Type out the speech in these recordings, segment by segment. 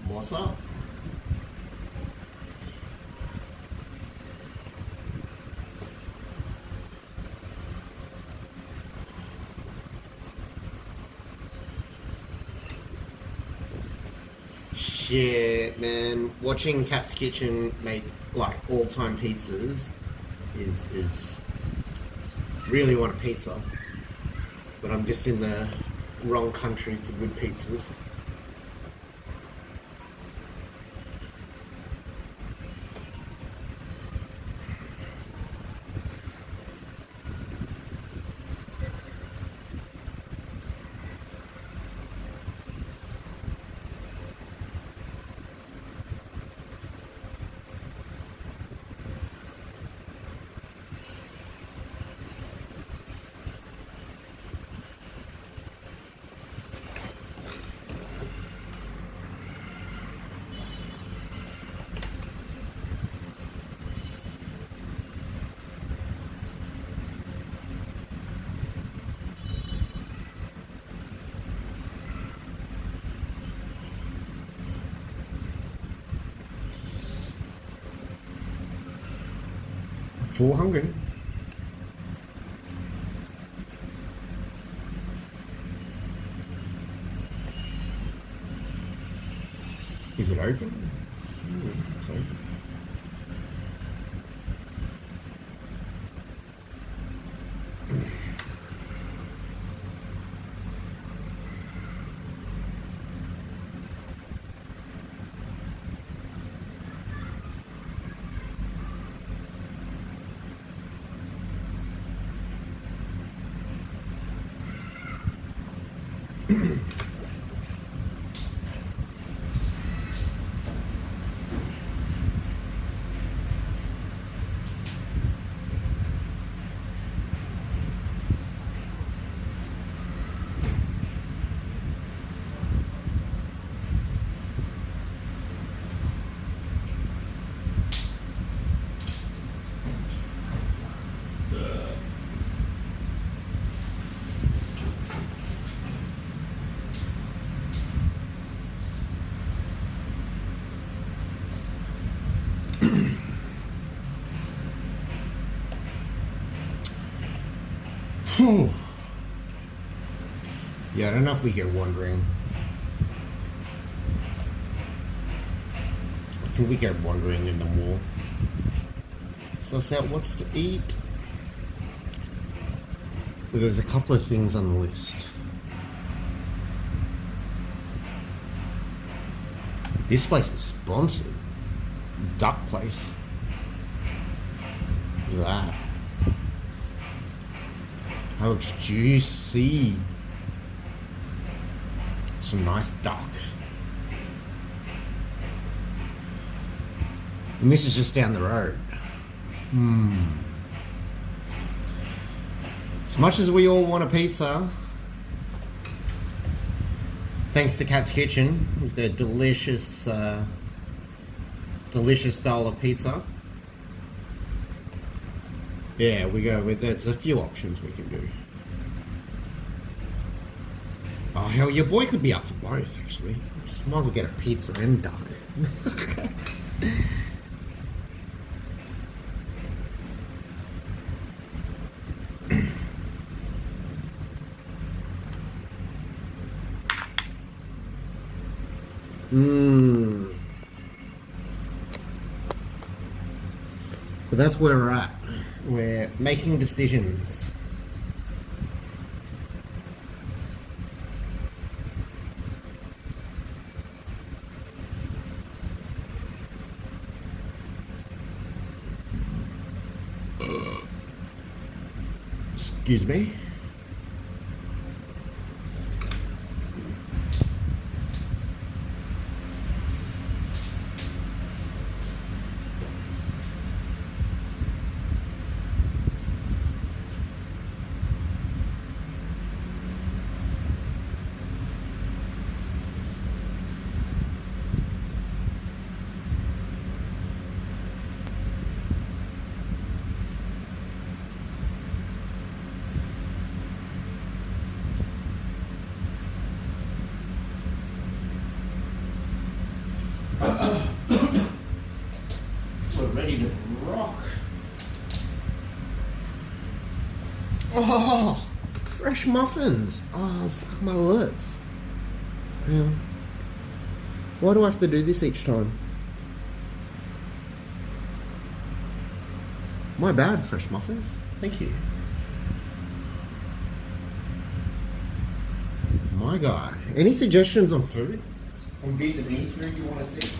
What's up? Shit, man. Watching Cat's Kitchen make like all-time pizzas is really want a pizza, but I'm just in the wrong country for good pizzas. Full hungry. Is it open? Sorry. Yeah, I don't know if we get wandering. I think we get wandering in the mall. Suss out what's to eat. But there's a couple of things on the list. This place is sponsored. Duck Place. Look at that. That looks juicy. Some nice duck. And this is just down the road. As much as we all want a pizza, thanks to Cat's Kitchen with their delicious, delicious style of pizza. Yeah, we go with there's a few options we can do. Oh hell, your boy could be up for both actually. Just might as well get a pizza and duck. But that's where we're at. We're making decisions. Excuse me. Oh, fresh muffins. Oh, fuck my words. Yeah. Why do I have to do this each time? My bad, fresh muffins. Thank you. My God. Any suggestions on food? On Vietnamese food you want to see?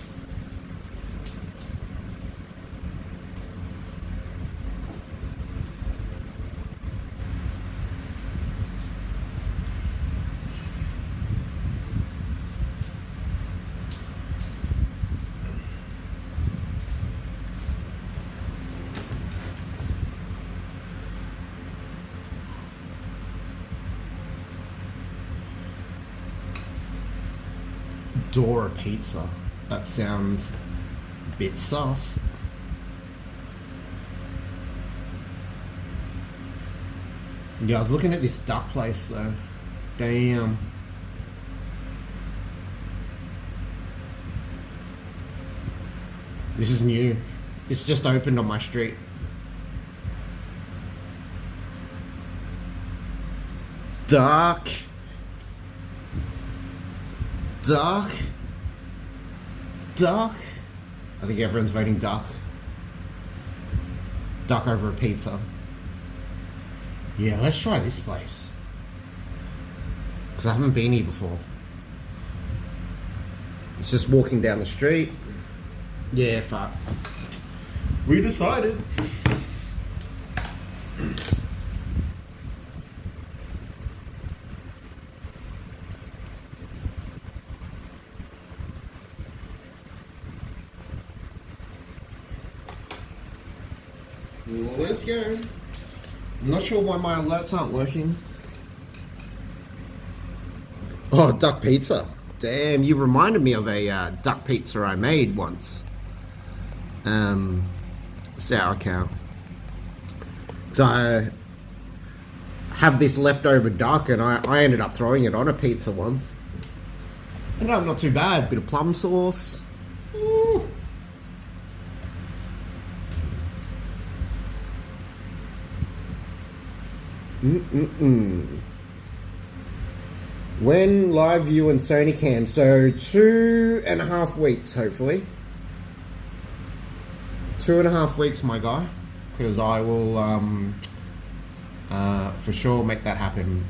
Dora pizza. That sounds a bit sus. Yeah, I was looking at this duck place though. Damn. This is new. This just opened on my street. Duck. Duck. Duck. I think everyone's voting duck. Duck over a pizza. Yeah, let's try this place. Because I haven't been here before. It's just walking down the street. Yeah, fuck. We decided. Let's go. I'm not sure why my alerts aren't working. Oh, duck pizza. Damn, you reminded me of a duck pizza I made once. Sauerkraut. So I have this leftover duck and I ended up throwing it on a pizza once. Ended up not too bad. Bit of plum sauce. Ooh. When live view and Sony Cam? So 2.5 weeks, hopefully. 2.5 weeks, my guy, because I will for sure make that happen.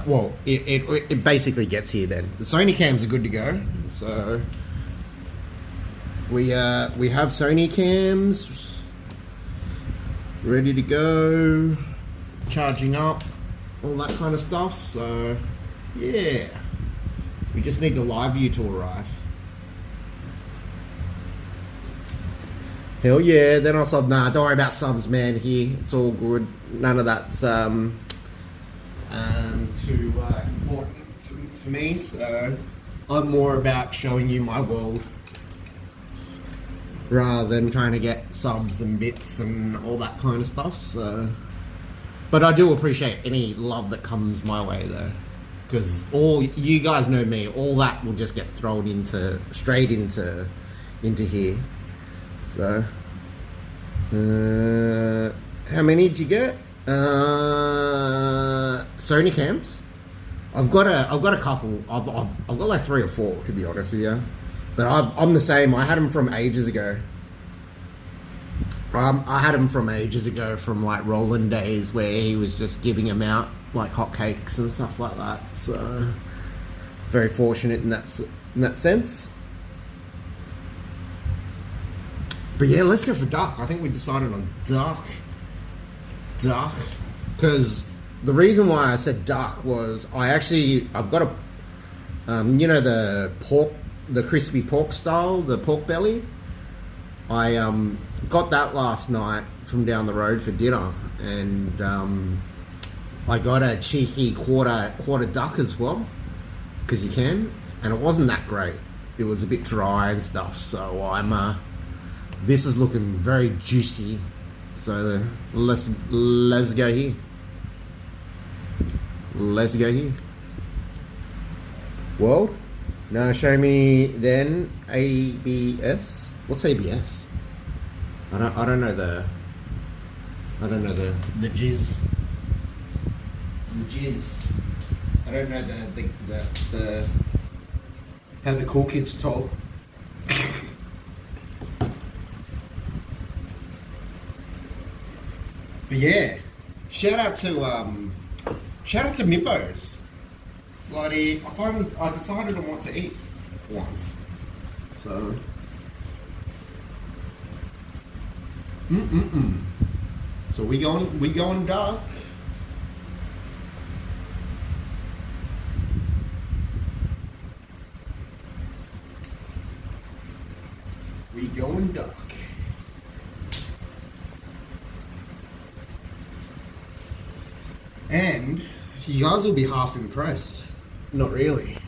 Well, it basically gets here then. The Sony Cams are good to go, so we have Sony Cams ready to go. Charging up, all that kind of stuff. So yeah, we just need the live view to arrive. Hell yeah. Then I sub. Nah, don't worry about subs, man. Here it's all good. None of that's too important for me. So I'm more about showing you my world rather than trying to get subs and bits and all that kind of stuff. So but I do appreciate any love that comes my way, though, because all you guys know me. All that will just get thrown straight into here. So, how many did you get? Sony Cams. I've got a couple. I've got like 3 or 4, to be honest with you. But I'm the same. I had them from ages ago. I had him from ages ago, from like Roland days, where he was just giving them out like hotcakes and stuff like that. So very fortunate in that sense. But yeah, let's go for duck. I think we decided on duck. Duck, because the reason why I said duck was I've got a you know, the crispy pork style, the pork belly. I got that last night from down the road for dinner, and I got a cheeky quarter duck as well, because you can, and it wasn't that great. It was a bit dry and stuff. So this is looking very juicy. So let's go here. Let's go here. World. Now show me then ABS. What's ABS? I don't know the jizz. and jizz. I don't know the how the cool kids talk. But yeah, shout out to Mippos. Bloody, I decided on what to eat once. So So we going dark. We going dark. And you guys will be half impressed. Not really.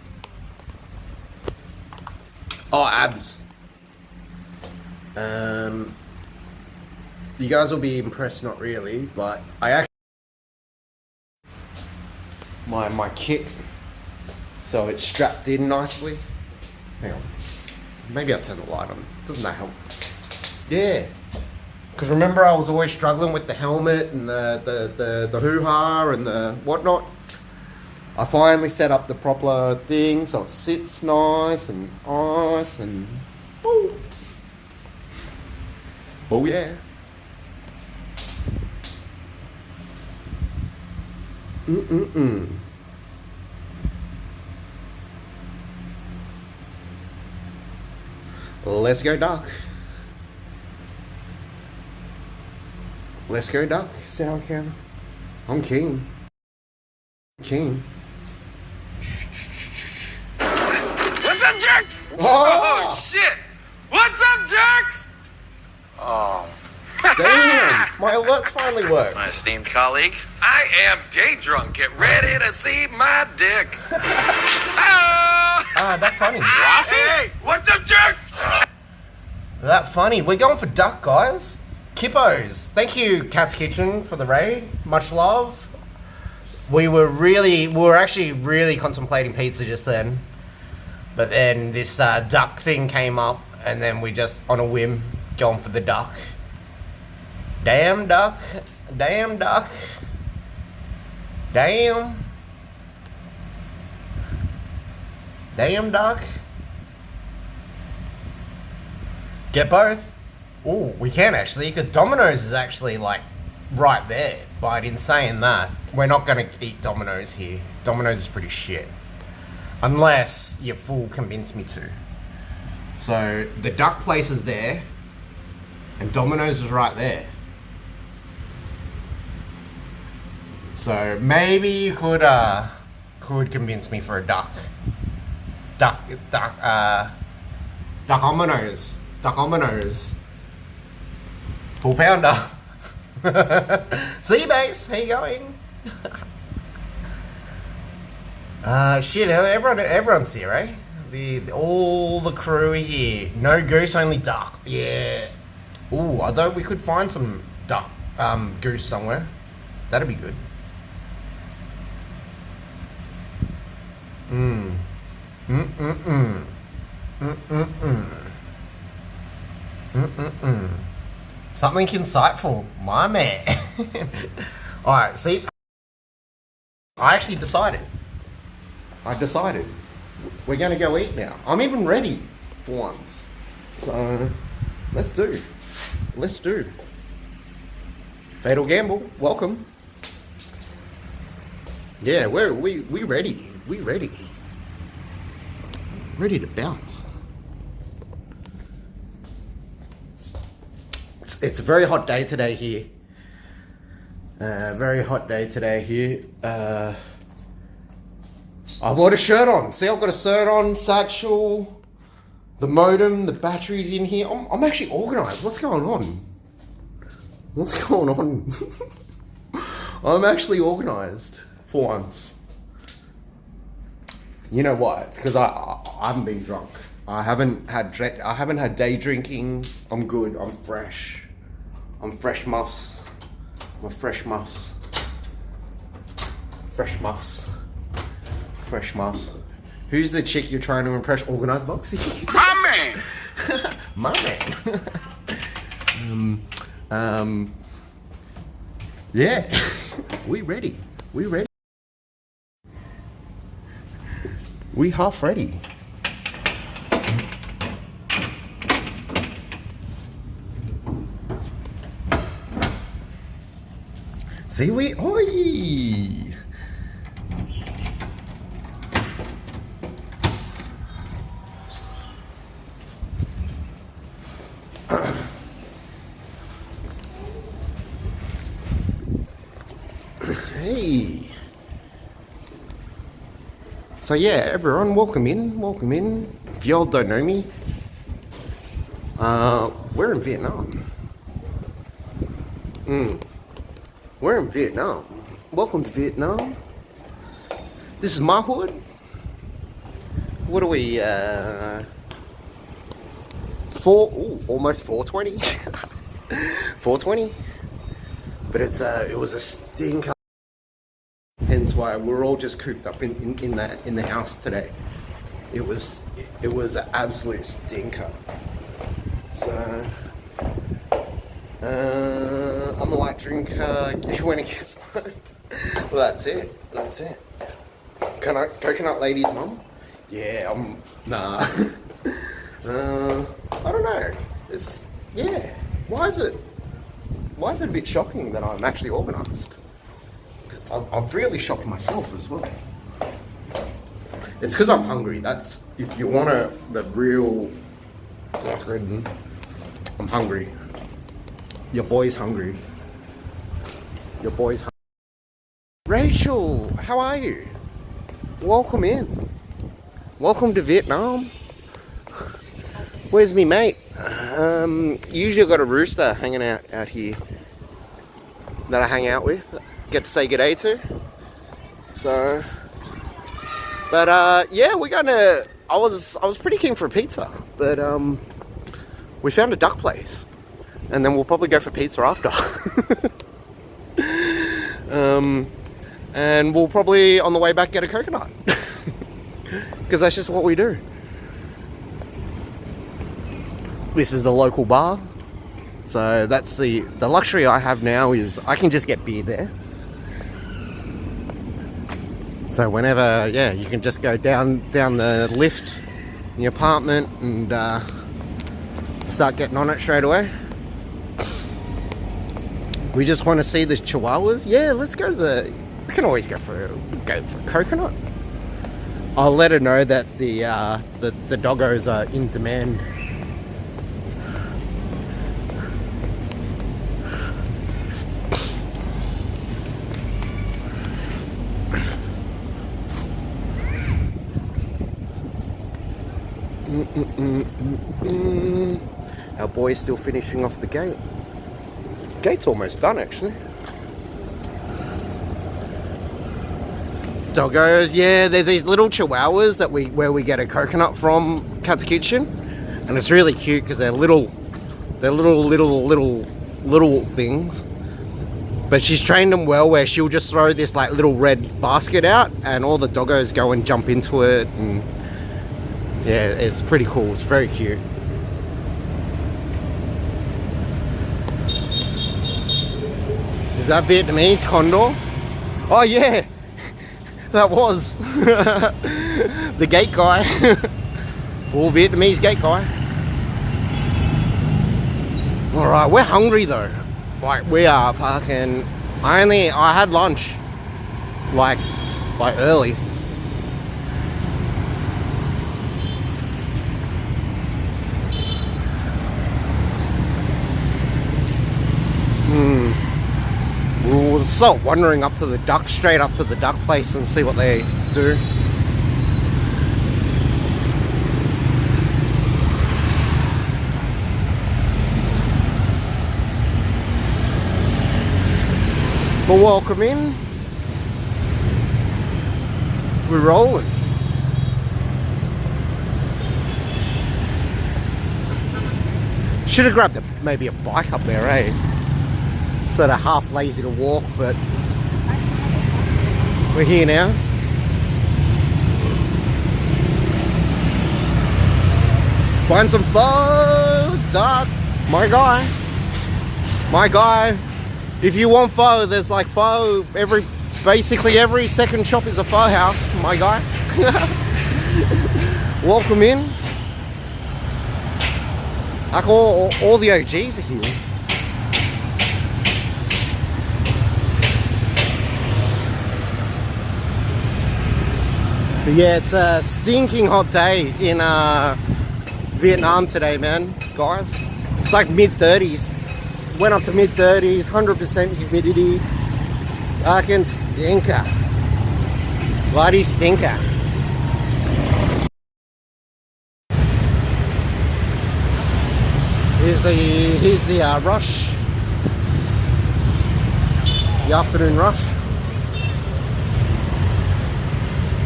Oh, abs. You guys will be impressed, not really, but I actually my kit, so it's strapped in nicely. Hang on. Maybe I'll turn the light on. Doesn't that help? Yeah. Because remember, I was always struggling with the helmet and the hoo-ha and the whatnot. I finally set up the proper thing so it sits nice and oh yeah. Let's go duck. Let's go duck, sound camera. I'm keen. What's up, jerks? Oh shit! What's up, jerks? Oh. Damn, my alerts finally worked. My esteemed colleague. I am day drunk. Get ready to see my dick. Oh. That funny. Hey, what's up, jerks? That funny. We're going for duck, guys. Kippos. Thank you, Cat's Kitchen, for the raid. Much love. We were actually really contemplating pizza just then. But then this duck thing came up, and then we just, on a whim, going for the duck. Damn duck. Damn duck. Damn. Damn duck. Get both? Oh, we can actually, because Domino's is actually like right there. But in saying that, we're not going to eat Domino's here. Domino's is pretty shit. Unless you full convince me to. So the duck place is there, and Domino's is right there. So maybe you could convince me for a duck. Duck-omino's. Duck-omino's. Full pounder. See, base, how you going? Shit, everyone's here, eh? All the crew are here. No goose, only duck. Yeah. Ooh, although we could find some duck, goose somewhere. That'd be good. Something insightful, my man. Alright, see, I actually decided. We're gonna go eat now. I'm even ready for once. So, let's do. Fatal Gamble, welcome. Yeah, we ready. We ready. Ready to bounce. It's a very hot day today here. I've got a shirt on. See, I've got a shirt on, satchel, the modem, the battery's in here. I'm actually organised. What's going on? I'm actually organised for once. You know why? It's because I haven't been drunk. I haven't had day drinking. I'm good. I'm fresh. I'm fresh muffs. I'm a fresh muffs. Fresh muffs. Fresh muffs. Who's the chick you're trying to impress? Organised Boxy? My man! My man. Yeah. We ready. We half ready. See we oi. Hey. So yeah, everyone, welcome in, welcome in. If y'all don't know me, we're in Vietnam. We're in Vietnam. Welcome to Vietnam. This is my hood. What are we, almost 420. 420. But it was a stinker. Hence why we're all just cooped up in the house today. It was an absolute stinker. So I'm a light drinker when it gets light. Well, that's it. Coconut lady's mum? Yeah, nah. I don't know. Why is it a bit shocking that I'm actually organised? I've really shocked myself as well. It's because I'm hungry. That's, if you want the real fucking, I'm hungry. Your boy's hungry. Rachel, how are you? Welcome in. Welcome to Vietnam. Where's me mate? Usually I've got a rooster hanging out here that I hang out with. Get to say good day to. So, but yeah, we're gonna. I was pretty keen for a pizza, but we found a duck place, and then we'll probably go for pizza after. And we'll probably on the way back get a coconut, because that's just what we do. This is the local bar, so that's the luxury I have now is I can just get beer there. So whenever, yeah, you can just go down the lift in the apartment and start getting on it straight away. We just want to see the chihuahuas. Yeah, let's go to we can always go for coconut. I'll let her know that the doggos are in demand. Our boy's still finishing off the gate. Gate's almost done, actually. Doggos, yeah, there's these little chihuahuas where we get a coconut from Cat's Kitchen, and it's really cute because they're little things. But she's trained them well, where she'll just throw this like little red basket out, and all the doggos go and jump into it, and yeah, it's pretty cool. It's very cute. Is that Vietnamese condor? Oh yeah, that was the gate guy. Full Vietnamese gate guy. All right, we're hungry though. Like we are fucking. I had lunch like early. We'll start wandering up to the duck, straight up to the duck place and see what they do. But welcome in. We're rolling. Should have grabbed maybe a bike up there, eh? Sort of half lazy to walk, but we're here now. Find some pho, duck. My guy. If you want pho, there's like pho basically every second shop is a pho house. My guy. Welcome in. Like all the OGs are here. But yeah, it's a stinking hot day in Vietnam today, man, guys. It's like mid-30s. Went up to mid-30s, 100% humidity. Fucking stinker. Bloody stinker. Here's the rush. The afternoon rush.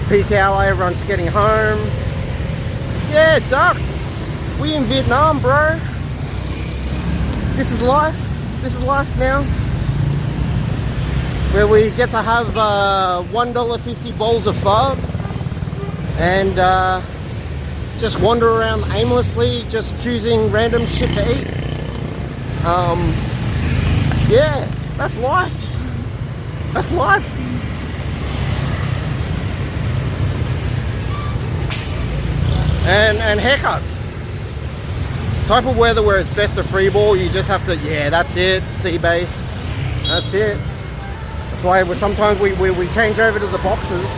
Peak hour, everyone's getting home. Yeah, Duck. We in Vietnam, bro. This is life. This is life now. Where we get to have $1.50 bowls of pho and just wander around aimlessly, just choosing random shit to eat. Yeah, that's life. That's life. And haircuts. Type of weather where it's best to freeball, you just have to, yeah, that's it, sea-base. That's it. That's why sometimes we change over to the boxes.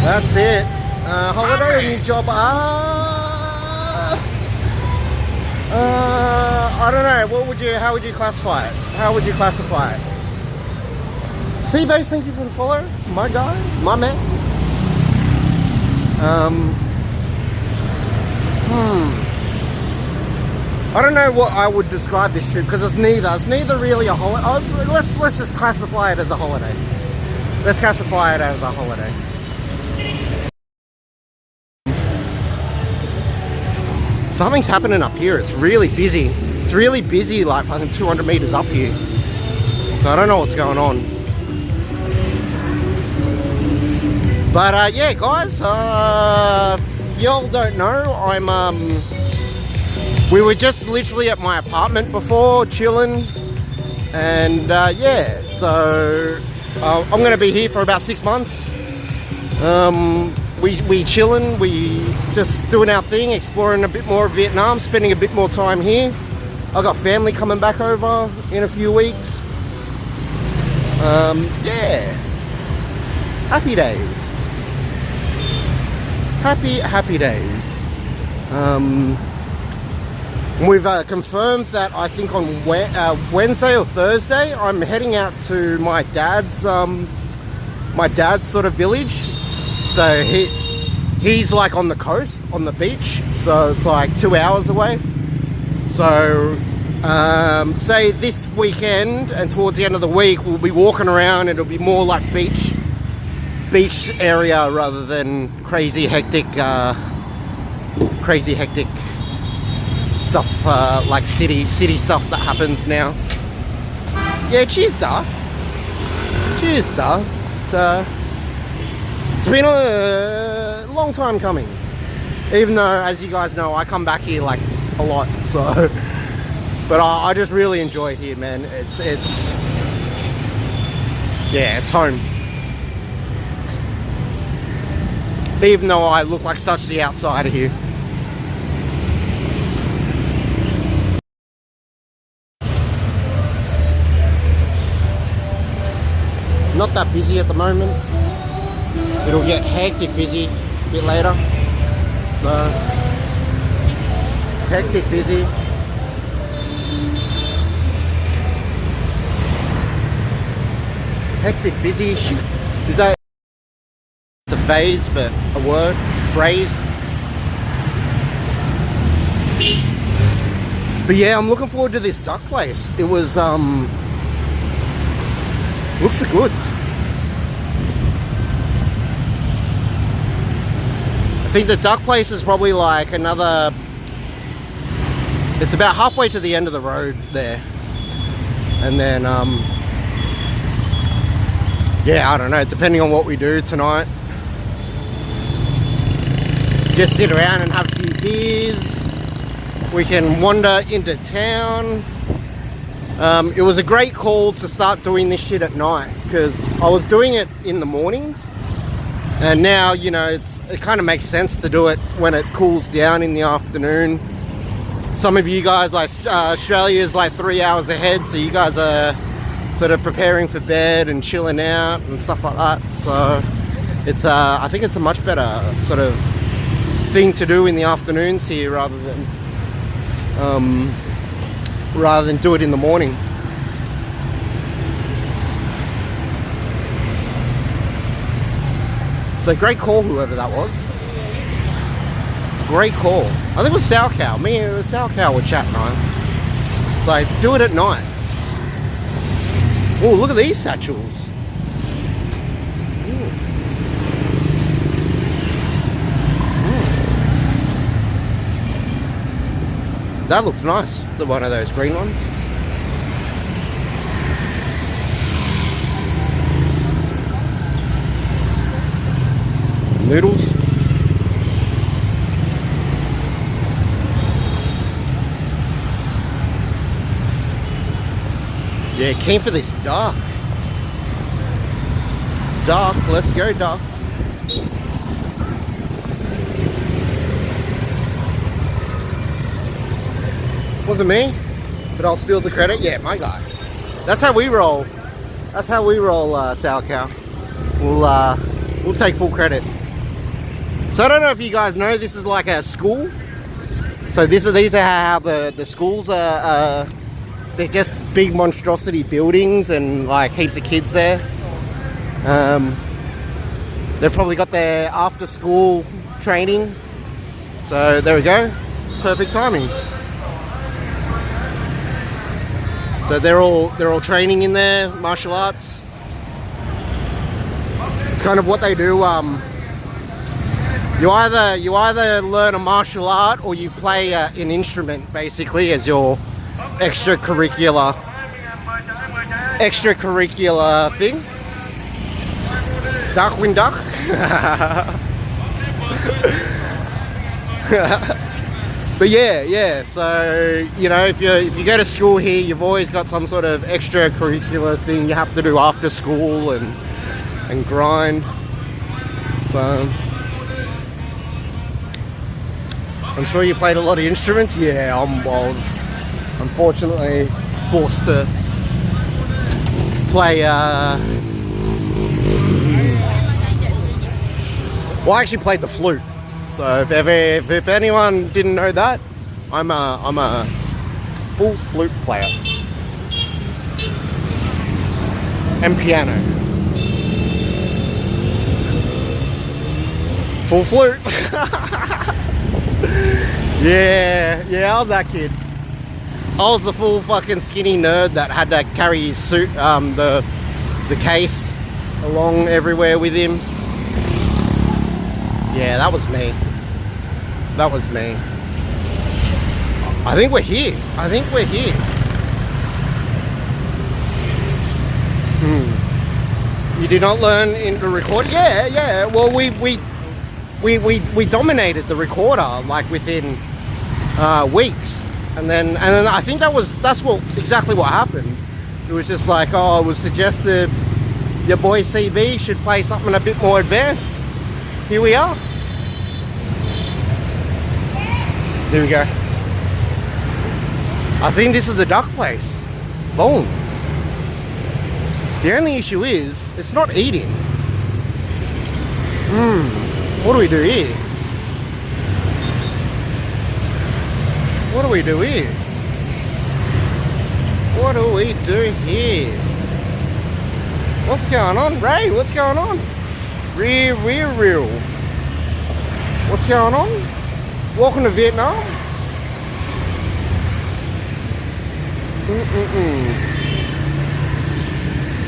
That's it. Holiday or new job? I don't know. How would you classify it? How would you classify it? Sea-base, thank you for the follow. My guy, my man. I don't know what I would describe this trip because it's neither really a holiday. Let's just classify it as a holiday. Let's classify it as a holiday. Something's happening up here. It's really busy. It's really busy, like fucking 200 meters up here. So I don't know what's going on. But yeah, guys, y'all don't know, we were just literally at my apartment before, chilling, and yeah, so I'm gonna be here for about 6 months. We chilling, we just doing our thing, exploring a bit more of Vietnam, spending a bit more time here. I got family coming back over in a few weeks. Yeah, happy days. Happy days. We've confirmed that I think on Wednesday or Thursday I'm heading out to my dad's sort of village. So he's like on the coast, on the beach, so it's like 2 hours away. So say this weekend and towards the end of the week we'll be walking around, and it'll be more like beach area rather than crazy hectic stuff like city stuff that happens now. Yeah, cheers, da. Cheers, da. It's been a long time coming. Even though, as you guys know, I come back here like a lot. So, but I just really enjoy it here, man. Yeah, it's home. Even though I look like such the outsider here. Not that busy at the moment. It'll get hectic busy a bit later. So, hectic busy. Hectic busy. Is that a phase, but a word, phrase? But yeah, I'm looking forward to this duck place. It was looks good. I think the duck place is probably like another, it's about halfway to the end of the road there. And then yeah, I don't know, depending on what we do tonight. Just sit around and have a few beers. We can wander into town. It was a great call to start doing this shit at night because I was doing it in the mornings, and now, you know, it kind of makes sense to do it when it cools down in the afternoon. Some of you guys, like Australia is like 3 hours ahead, so you guys are sort of preparing for bed and chilling out and stuff like that. So it's I think it's a much better sort of thing to do in the afternoons here rather than do it in the morning. So great call, whoever that was. Great call. I think it was Salcow. Me and Salcow were chatting on. It's like, do it at night. Oh, look at these satchels. That looked nice, the one of those green ones. Noodles. Yeah, came for this duck. Duck, let's go duck. Wasn't me, but I'll steal the credit. Yeah, my guy. That's how we roll. That's how we roll, Salcow. We'll take full credit. So I don't know if you guys know, this is like a school. So these are how the schools are. They're just big monstrosity buildings and like heaps of kids there. They've probably got their after school training. So there we go. Perfect timing. So they're all training in there, martial arts. It's kind of what they do. You either learn a martial art or you play an instrument, basically, as your extracurricular thing. Darkwing Duck. But yeah, so, you know, if you go to school here, you've always got some sort of extracurricular thing you have to do after school and grind. So I'm sure you played a lot of instruments. Yeah, I was unfortunately forced to play well, I actually played the flute. So if anyone didn't know that, I'm a full flute player and piano. Full flute. yeah, I was that kid. I was the full fucking skinny nerd that had to carry his suit, the case along everywhere with him. Yeah, that was me. That was me. I think we're here. You did not learn in the record? Yeah. Well, we dominated the recorder like within weeks, and then I think that's exactly what happened. It was just like, oh, it was suggested your boy CB should play something a bit more advanced. Here we are. There we go. I think this is the duck place. Boom. The only issue is, it's not eating. What do we do here? What do we do here? What do we do here? What's going on, Ray? What's going on? Real. What's going on? Welcome to Vietnam.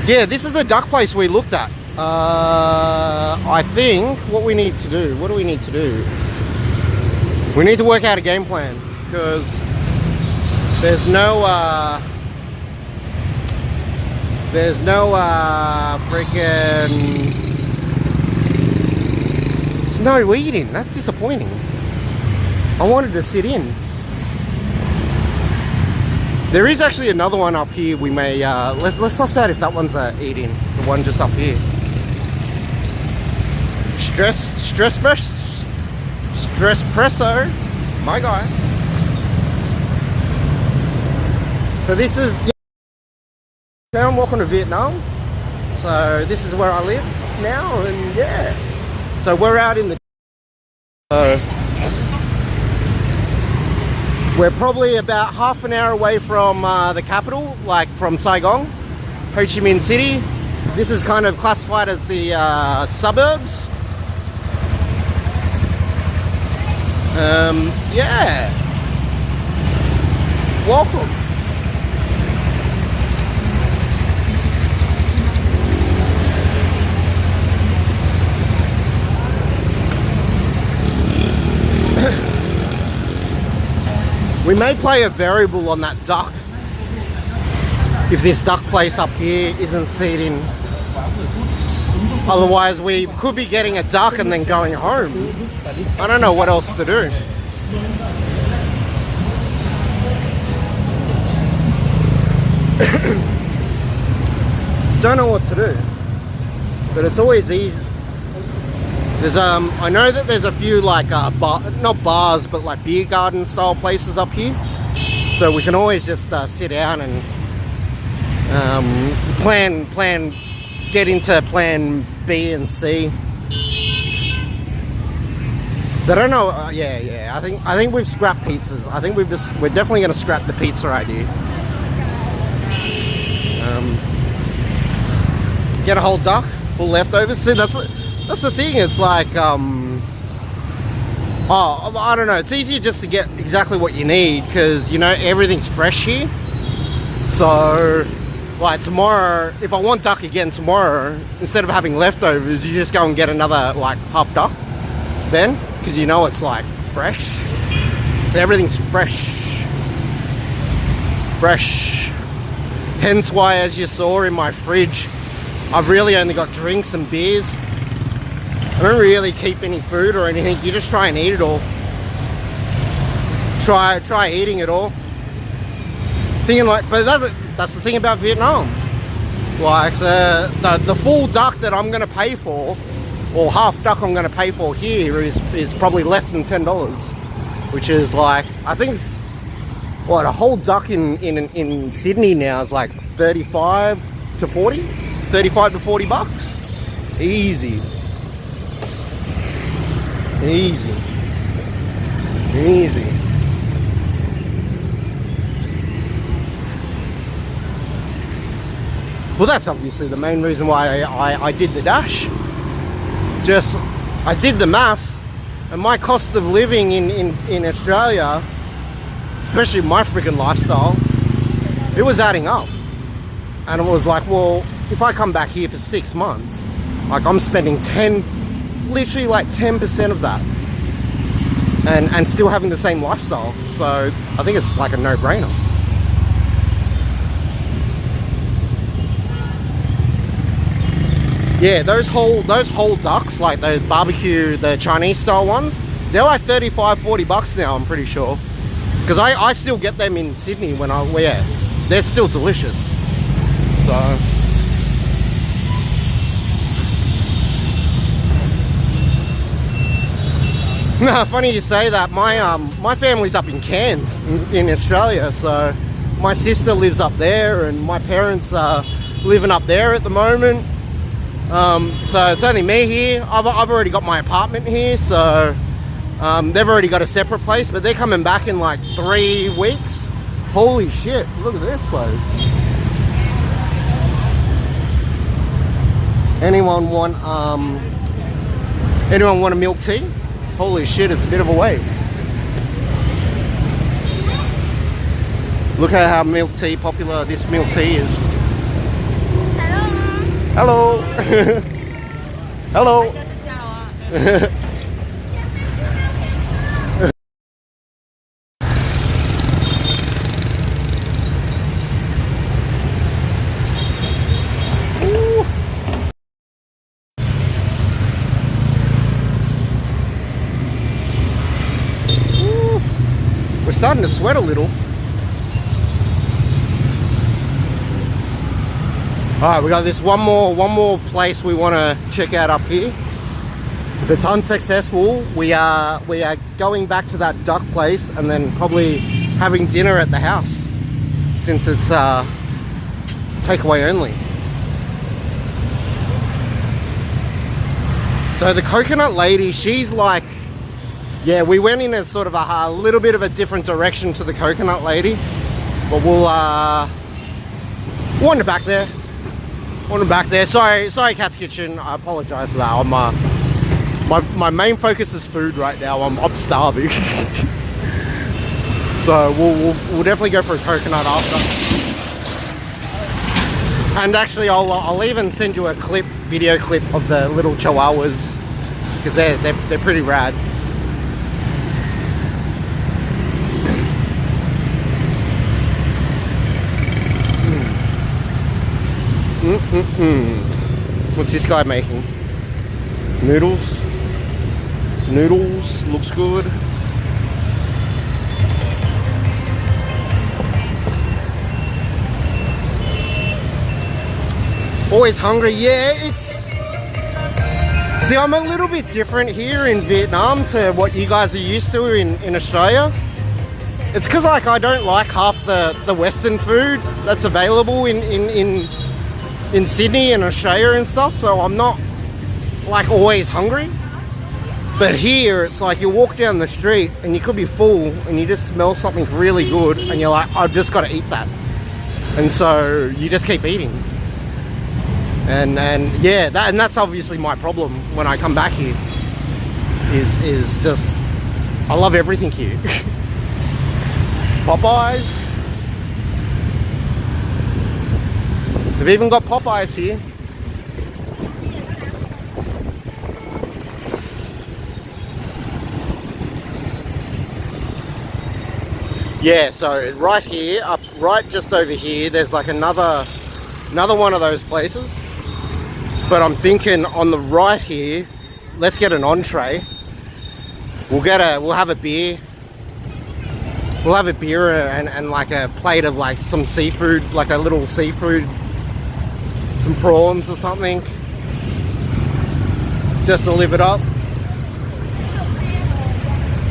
Yeah, this is the duck place we looked at. I think what we need to do, what do we need to do? We need to work out a game plan, because there's no freaking, there's no eating. That's disappointing. I wanted to sit in. There is actually another one up here. We may let's suss out if that one's eating. The one just up here. Stresspresso, my guy. So this is now I'm walking to Vietnam. So this is where I live now, and yeah. So we're out in the. We're probably about half an hour away from the capital, like from Saigon, Ho Chi Minh City. This is kind of classified as the suburbs. Yeah. Welcome. We may play a variable on that duck if this duck place up here isn't seating. Otherwise we could be getting a duck and then going home. I don't know what else to do. Don't know what to do. But it's always easy. There's I know that there's a few like not bars but like beer garden style places up here, so we can always just sit down and get into plan B and C. So I don't know. Yeah. I think we've scrapped pizzas. I think we're definitely going to scrap the pizza idea. Get a whole duck, full leftovers. See, that's the thing. It's like I don't know. It's easier just to get exactly what you need because you know everything's fresh here. So like tomorrow, if I want duck again tomorrow, instead of having leftovers, you just go and get another like half duck then, because you know it's like fresh. Everything's fresh. Hence why, as you saw in my fridge, I've really only got drinks and beers. I don't really keep any food or anything. You just try and eat it all. Try eating it all. Thinking like, but that's the thing about Vietnam. Like the full duck that I'm gonna pay for, or half duck I'm gonna pay for here is probably less than $10, which is like, I think what a whole duck in Sydney now is like 35 to 40 bucks. Easy. Well, that's obviously the main reason why I did the dash. Just, I did the maths, and my cost of living in Australia, especially my freaking lifestyle, it was adding up. And it was like, well, if I come back here for 6 months, like I'm spending literally like 10% of that, and still having the same lifestyle. So I think it's like a no-brainer. Yeah, those whole ducks, like those barbecue, the Chinese style ones, they're like 35, 40 bucks now, I'm pretty sure. Because I still get them in Sydney they're still delicious. So no, funny you say that. My family's up in Cairns in Australia, so my sister lives up there, and my parents are living up there at the moment. So it's only me here. I've already got my apartment here, so they've already got a separate place, but they're coming back in like 3 weeks. Holy shit, look at this place. Anyone want a milk tea? Holy shit, it's a bit of a wait. Look at how milk tea popular this milk tea is. Hello. Hello. We're starting to sweat a little. Alright, we got this one more place we want to check out up here. If it's unsuccessful, we are going back to that duck place and then probably having dinner at the house, since it's takeaway only. So the coconut lady, she's like, yeah, we went in a sort of a little bit of a different direction to the coconut lady, but we'll wander back there. Sorry, Cat's Kitchen. I apologise for that. I'm my main focus is food right now. I'm starving. So we'll definitely go for a coconut after. And actually, I'll even send you a video clip of the little chihuahuas, because they're pretty rad. What's this guy making? Noodles. Noodles, looks good. Always hungry. Yeah, it's... See, I'm a little bit different here in Vietnam to what you guys are used to in Australia. It's because, like, I don't like half the Western food that's available in Sydney and Australia and stuff, so I'm not, like, always hungry. But here, it's like you walk down the street and you could be full and you just smell something really good and you're like, I've just got to eat that. And so you just keep eating. And yeah, that's obviously my problem when I come back here, is just, I love everything here. Popeyes. They've even got Popeyes here. Yeah, so right here, right just over here, there's like another one of those places. But I'm thinking on the right here, let's get an entree. We'll have a beer. We'll have a beer and like a plate of like some seafood, like a little seafood, some prawns or something, just to live it up.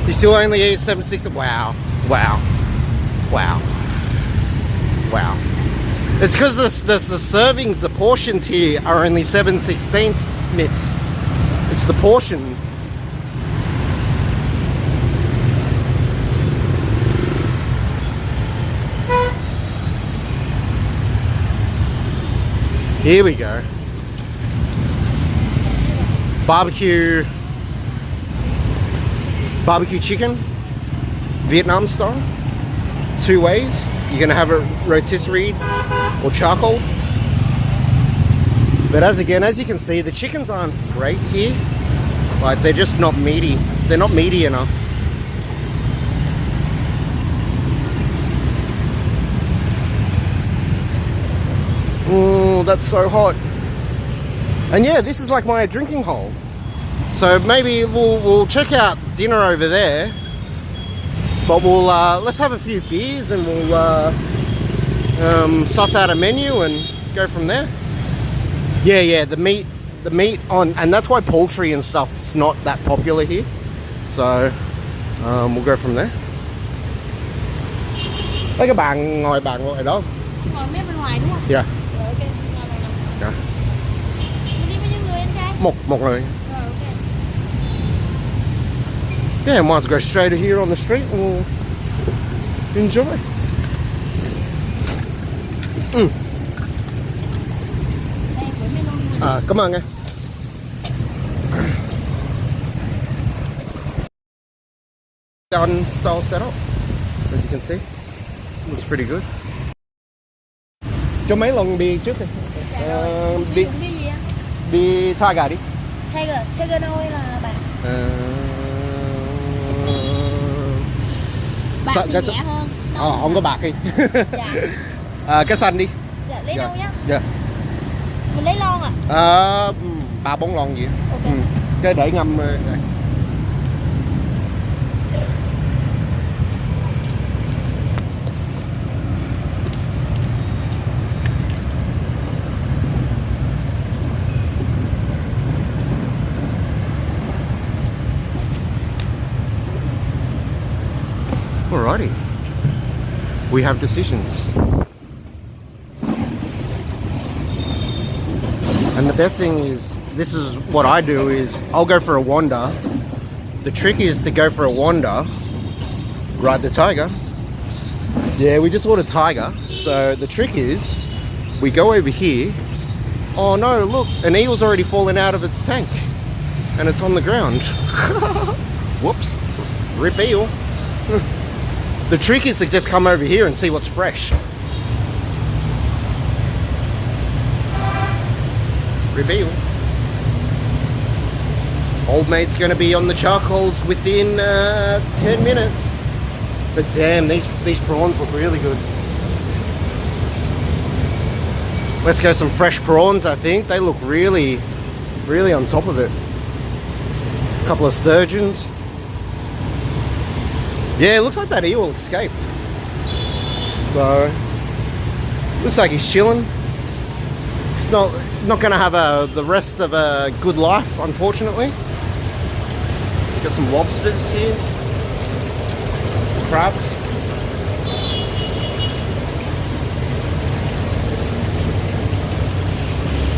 You still only eat 7/16. Wow. It's because the servings, the portions here are only 7/16 mix. It's the portions. Here we go. Barbecue chicken, Vietnam style. 2 ways. You're gonna have it rotisserie or charcoal. But as you can see, the chickens aren't great here. Like, they're just not meaty. They're not meaty enough. Oh, that's so hot. And yeah, this is like my drinking hole. So maybe we'll check out dinner over there. But we'll let's have a few beers and we'll suss out a menu and go from there. Yeah, the meat on, and that's why poultry and stuff is not that popular here. So we'll go from there. Thấy các bạn ngồi đó không? Ngồi mấy bên ngoài đúng không? Dạ. Rồi, ok, ngồi bên này. Dạ. Đi bao nhiêu người anh trai? Một người. Rồi, ok. Yeah, might as well go straight here on the street and we'll enjoy. Đây, của menu luôn. Cảm ơn em. Garden style setup, as you can see, looks pretty good. Cho mấy lon bia trước đi. Bia gì á? Bia Tiger đi. Tiger đâu là bạn? Bạc thì nhẹ hơn. Không có bạc đi. Dạ. Cái xanh đi. Dạ, lấy đâu nhá? Dạ. Mình lấy lon à? 3-4 lon gì. Ok. Cái để ngâm đây. we have decisions. And the best thing is, this is what I do, is I'll go for a wander. The trick is to go for a wander, ride the tiger. Yeah, we just ordered tiger. So the trick is, we go over here. Oh no, look, an eel's already fallen out of its tank. And it's on the ground. Whoops, rip eel. The trick is to just come over here and see what's fresh. Rip eel. Old mate's gonna be on the charcoals within 10 minutes. But damn, these prawns look really good. Let's go some fresh prawns, I think. They look really, really on top of it. A couple of sturgeons. Yeah, it looks like that eel escaped. So, looks like he's chilling. He's not gonna have the rest of a good life, unfortunately. Got some lobsters here. Crabs.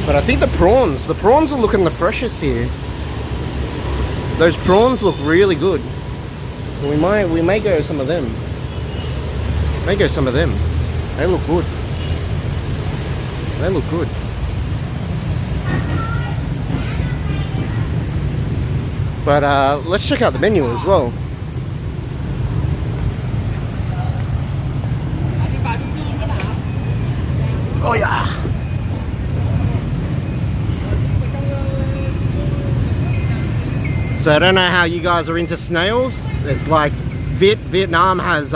But I think the prawns are looking the freshest here. Those prawns look really good. So we may go some of them. May go some of them. They look good. They look good. But let's check out the menu as well. Oh yeah. So I don't know how you guys are into snails. It's like Vietnam has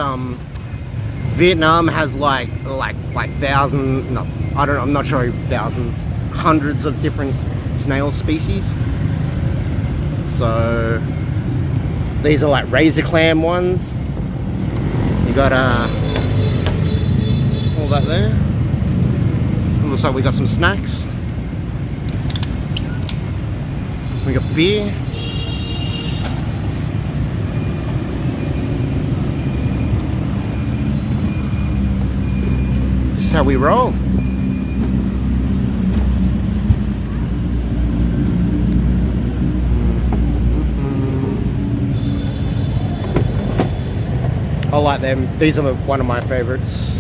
like thousands. No, I don't know. I'm not sure, thousands, hundreds of different snail species. So these are like razor clam ones. You got all that there. Looks like we got some snacks. We got beer. This is how we roll. I like them. These are one of my favorites.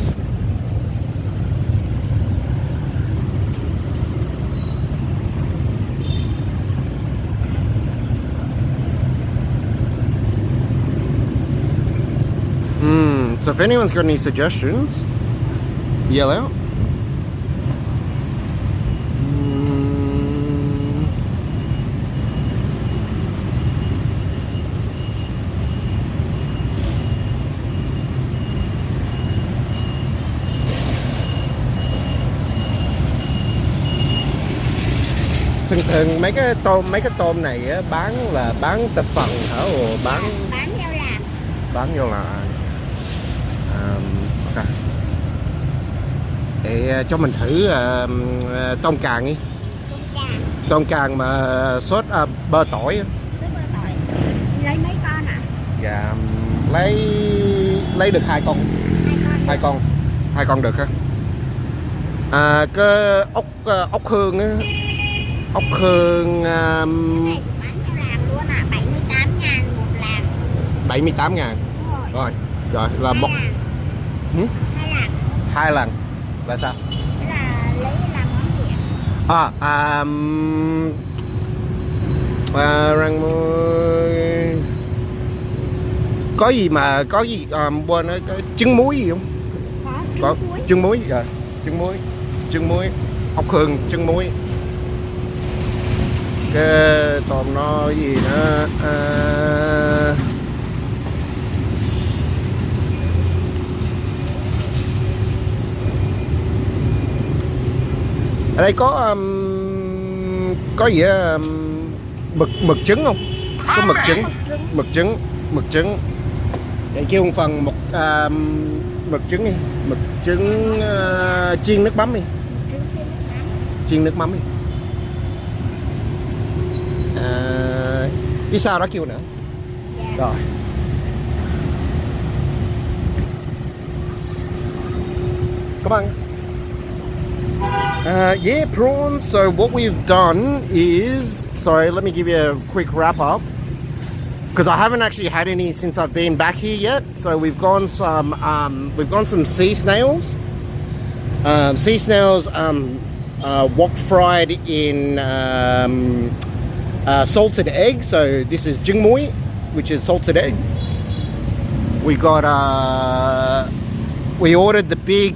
So if anyone's got any suggestions, yell out. Thường mấy cái tôm này á, bán tập phần hả, bán theo làm. bán vô là ok. Để cho mình thử tôm càng đi. Tôm càng mà sốt bơ tỏi. Sốt bơ tỏi. Lấy mấy con ạ? Dạ, lấy được 2 con. 2 con được hả? Cái ốc hương á. Ốc hương Cái này bán theo làm luôn ạ, 78.000 một làng. 78.000. Rồi, là một 2 lần. Là sao? Là lấy làm món gì ạ? Rang muối. Có gì quên nói trứng muối gì không? Có trứng muối rồi. Trứng muối. Ốc hương trứng muối. Cái tôm nó gì nữa, ở đây có gì á, mực trứng không? Có mực trứng. Để kêu một phần mực trứng đi, mực trứng chiên nước mắm đi. Chiên nước mắm đi. Đi sao đó kêu nữa. Rồi. Come on. Yeah, prawns. So what we've done is, sorry, let me give you a quick wrap up, because I haven't actually had any since I've been back here yet. So we've gone some sea snails. Wok fried in salted egg. So this is jingmui, which is salted egg. We got we ordered the big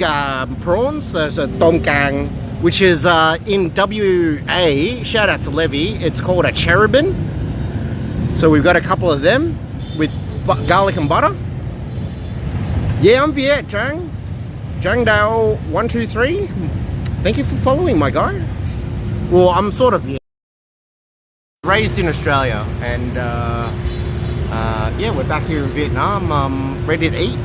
prawns, so tongkang, which is in WA. Shout out to Levy. It's called a cherubin. So we've got a couple of them with garlic and butter. Yeah, I'm Viet, Zhang. Zhang Dao 123. Thank you for following, my guy. Well, I'm sort of raised in Australia, and yeah, we're back here in Vietnam, ready to eat.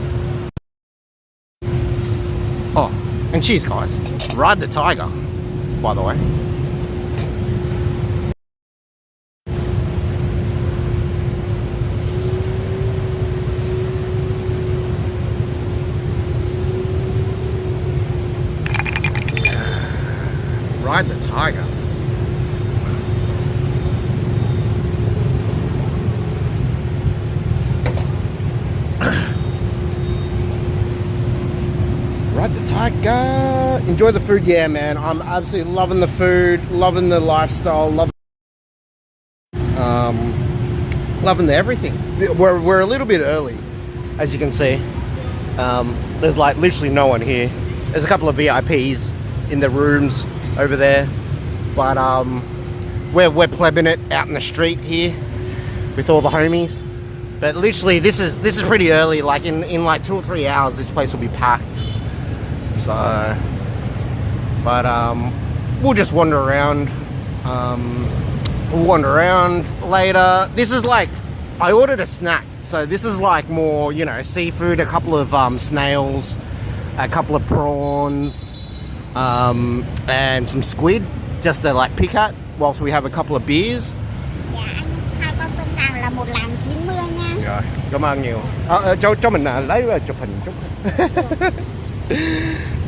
Oh, and cheers, guys. Ride the tiger, by the way. Ride the tiger. Ride the tiger. Enjoy the food. Yeah, man. I'm absolutely loving the food, loving the lifestyle, loving the everything. We're a little bit early, as you can see. There's like literally no one here. There's a couple of VIPs in the rooms over there, but we're plebbing it out in the street here with all the homies. But literally, this is pretty early. Like in like 2 or 3 hours, this place will be packed. So, but we'll just wander around. We'll wander around later. This is like, I ordered a snack, so this is like more, you know, seafood. A couple of snails, a couple of prawns, and some squid, just to like pick at whilst we have a couple of beers. Dạ anh, hai con tôm càng là một lạng 90 nha. Rồi, cảm ơn nhiều. Cho mình lấy chụp hình chút.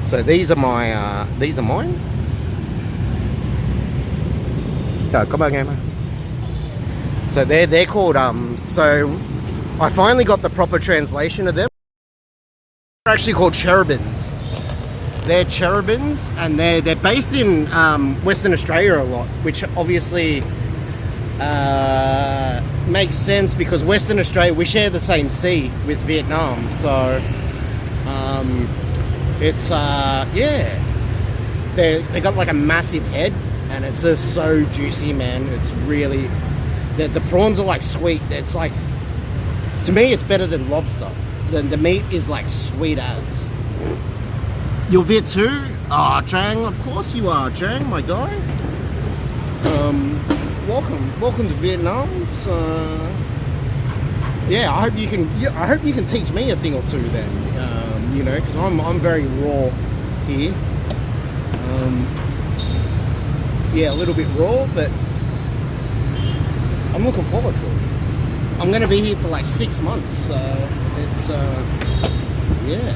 So these are mine. Rồi, cảm ơn em. So they're called so I finally got the proper translation of them. They're actually called cherubins. They're cherubins, and they're based in Western Australia a lot, which obviously makes sense because Western Australia, we share the same sea with Vietnam, so it's yeah, they got like a massive head, and it's just so juicy, man. It's really, the prawns are like sweet. It's like, to me, it's better than lobster. The meat is like sweet as. You're Viet too? Ah, Chang, of course you are, Chang, my guy. Welcome to Vietnam. So, yeah, I hope you can teach me a thing or two then. You know, because I'm very raw here. Yeah, a little bit raw, but I'm looking forward to it. I'm going to be here for like 6 months, so it's yeah.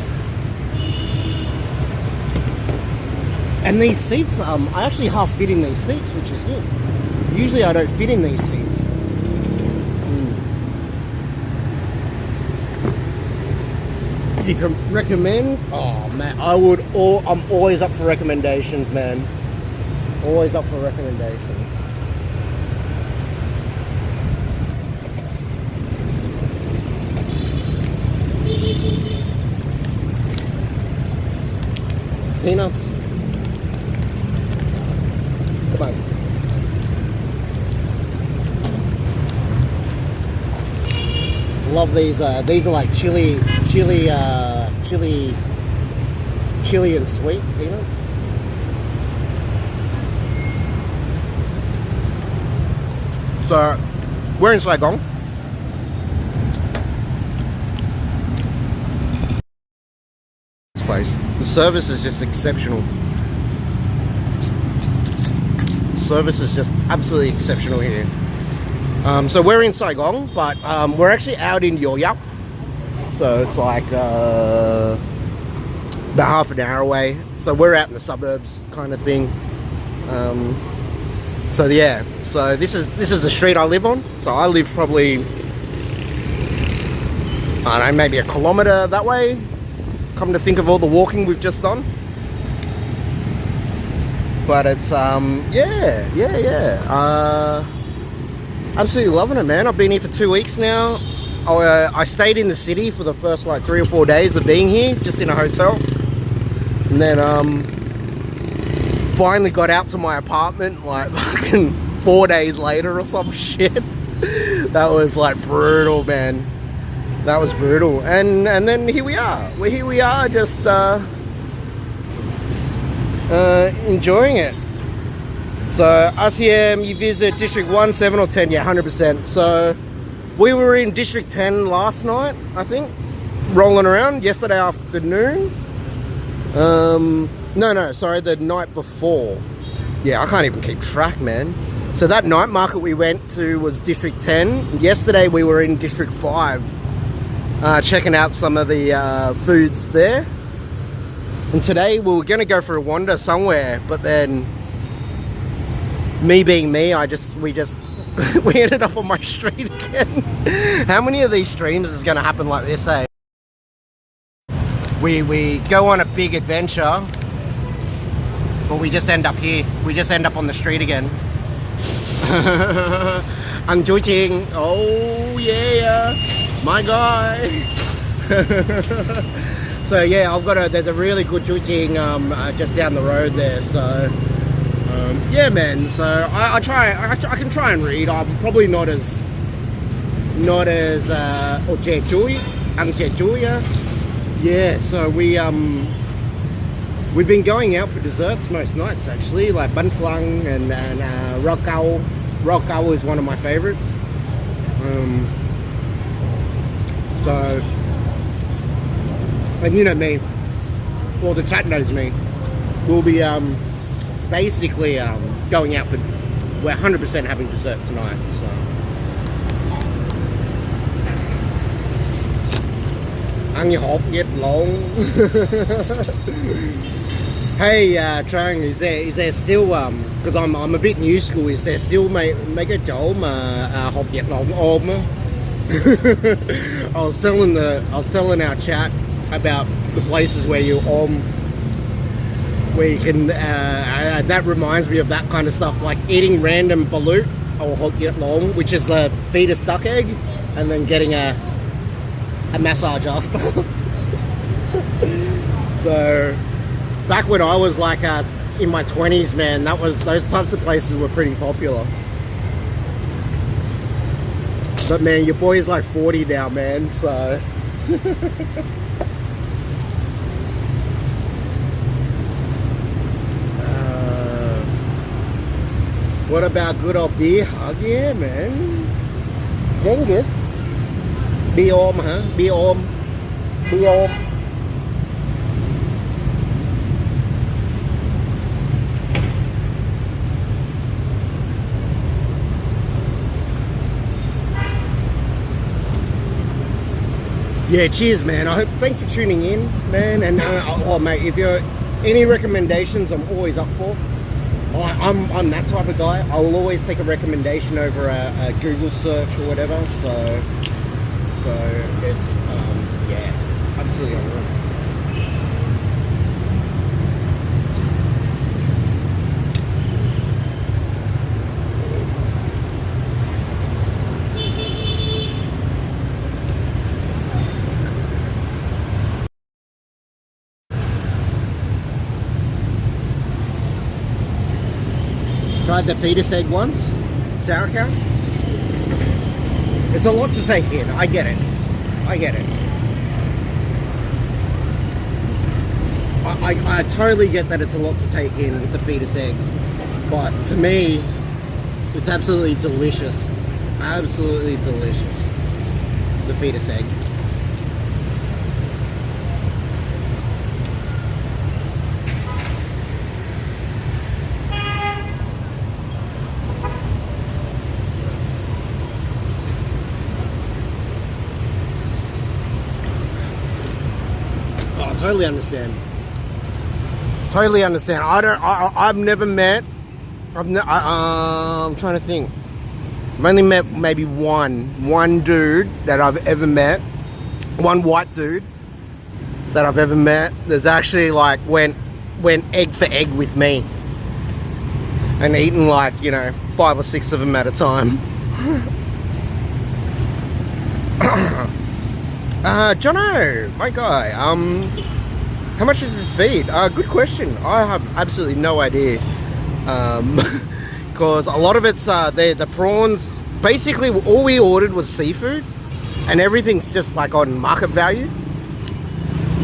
And these seats, I actually half fit in these seats, which is good. Usually I don't fit in these seats. You can recommend? Oh man, I'm always up for recommendations, man. Always up for recommendations. Peanuts. Come on. Love these. These are like chili and sweet peanuts. So we're in Saigon. This place. The service is just exceptional. Service is just absolutely exceptional here. So we're in Saigon, but we're actually out in Yo Yap. So it's like about half an hour away. So we're out in the suburbs kind of thing. So yeah, so this is the street I live on. So I live probably, I don't know, maybe a kilometre that way. Come to think of all the walking we've just done. But it's absolutely loving it, man. I've been here for 2 weeks now. I stayed in the city for the first like 3 or 4 days of being here, just in a hotel, and then finally got out to my apartment like fucking 4 days later or some shit. That was like brutal, man. That was brutal. And then here we are. Here we are, just enjoying it. So RCM, you visit District 1, 7 or 10? Yeah, 100%. So we were in District 10 last night, I think, rolling around yesterday afternoon. No, sorry, the night before. Yeah, I can't even keep track, man. So that night market we went to was District 10. Yesterday we were in District 5, checking out some of the foods there. And today we were going to go for a wander somewhere, but then me being me, we ended up on my street again. How many of these streams is going to happen like this, eh? We go on a big adventure, but we just end up here. We just end up on the street again. I'm joking. Oh yeah, my guy. So yeah, there's a really good jujing just down the road there. So yeah, man. So I can try and read. I'm probably not as yeah. So we've been going out for desserts most nights actually, like bun flang and rock owl. Rock owl is one of my favorites. So, and you know me, well the chat knows me. We'll be basically going out for, we're 100% having dessert tonight. So ăn như hộp get long. Hey Trang, is there still because I'm a bit new school, is there still mấy cái chỗ mà hộp Việt Long ôm á? I was telling our chat about the places where you where you can that reminds me of that kind of stuff, like eating random balut or hộp Việt Long, which is the fetus duck egg, and then getting a massage after. So back when I was like in my 20s, man, those types of places were pretty popular. But man, your boy's like 40 now, man, so what about good old beer hug? Yeah, man. Vegas. Beer om, huh? Beer om. Beer om. Yeah, cheers, man. Thanks for tuning in, man. And oh, mate, if you're any recommendations, I'm always up for. I'm that type of guy. I will always take a recommendation over a Google search or whatever. So it's yeah, absolutely unreal. Tried the fetus egg once, sauerkraut. It's a lot to take in. I get it. I totally get that it's a lot to take in with the fetus egg, but to me, it's absolutely delicious. Absolutely delicious. The fetus egg. Totally understand. Totally understand. I've never met. I'm trying to think. I've only met maybe one dude that I've ever met. One white dude that I've ever met. There's actually like went egg for egg with me, and eaten like 5 or 6 of them at a time. Jono, my guy. How much is this feed? Good question. I have absolutely no idea. Because a lot of it's the prawns. Basically, all we ordered was seafood, and everything's just like on market value.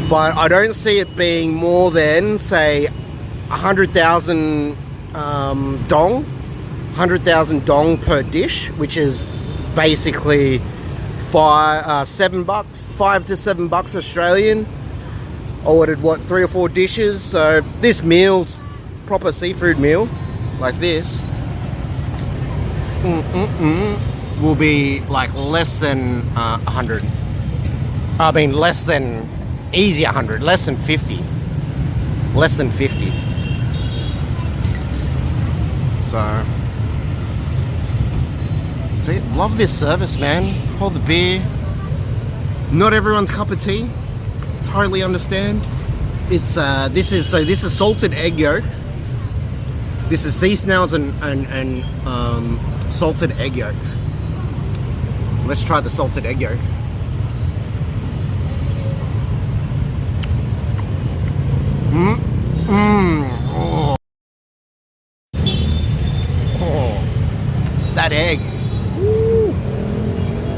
But I don't see it being more than say 100,000 dong, 100,000 dong per dish, which is basically $5 to $7 Australian. I ordered 3 or 4 dishes, so this meal's proper seafood meal like this will be like less than 100. I mean less than easy 100, less than 50. Less than 50. So see, love this service, man. Hold the beer. Not everyone's cup of tea. Totally understand. It's this is salted egg yolk. This is sea snails and salted egg yolk. Let's try the salted egg yolk. Oh. Oh. That egg. Woo.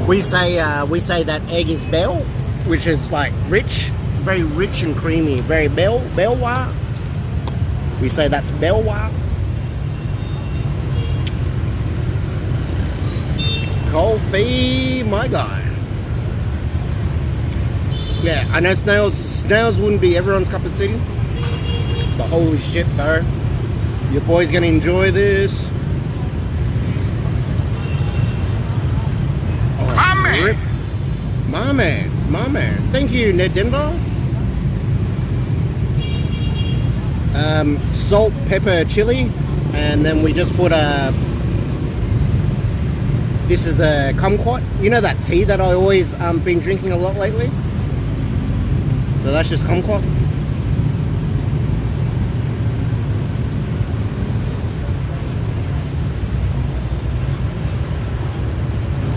We say that egg is bell, which is like rich, very rich and creamy, very belwa. We say that's belwa. Coffee, my guy. Yeah, I know snails wouldn't be everyone's cup of tea, but holy shit, bro, your boy's gonna enjoy this. Oh, my man. Thank you, Ned Denver. Salt, pepper, chili, and then we just put this is the kumquat. You know that tea that I always been drinking a lot lately? So that's just kumquat.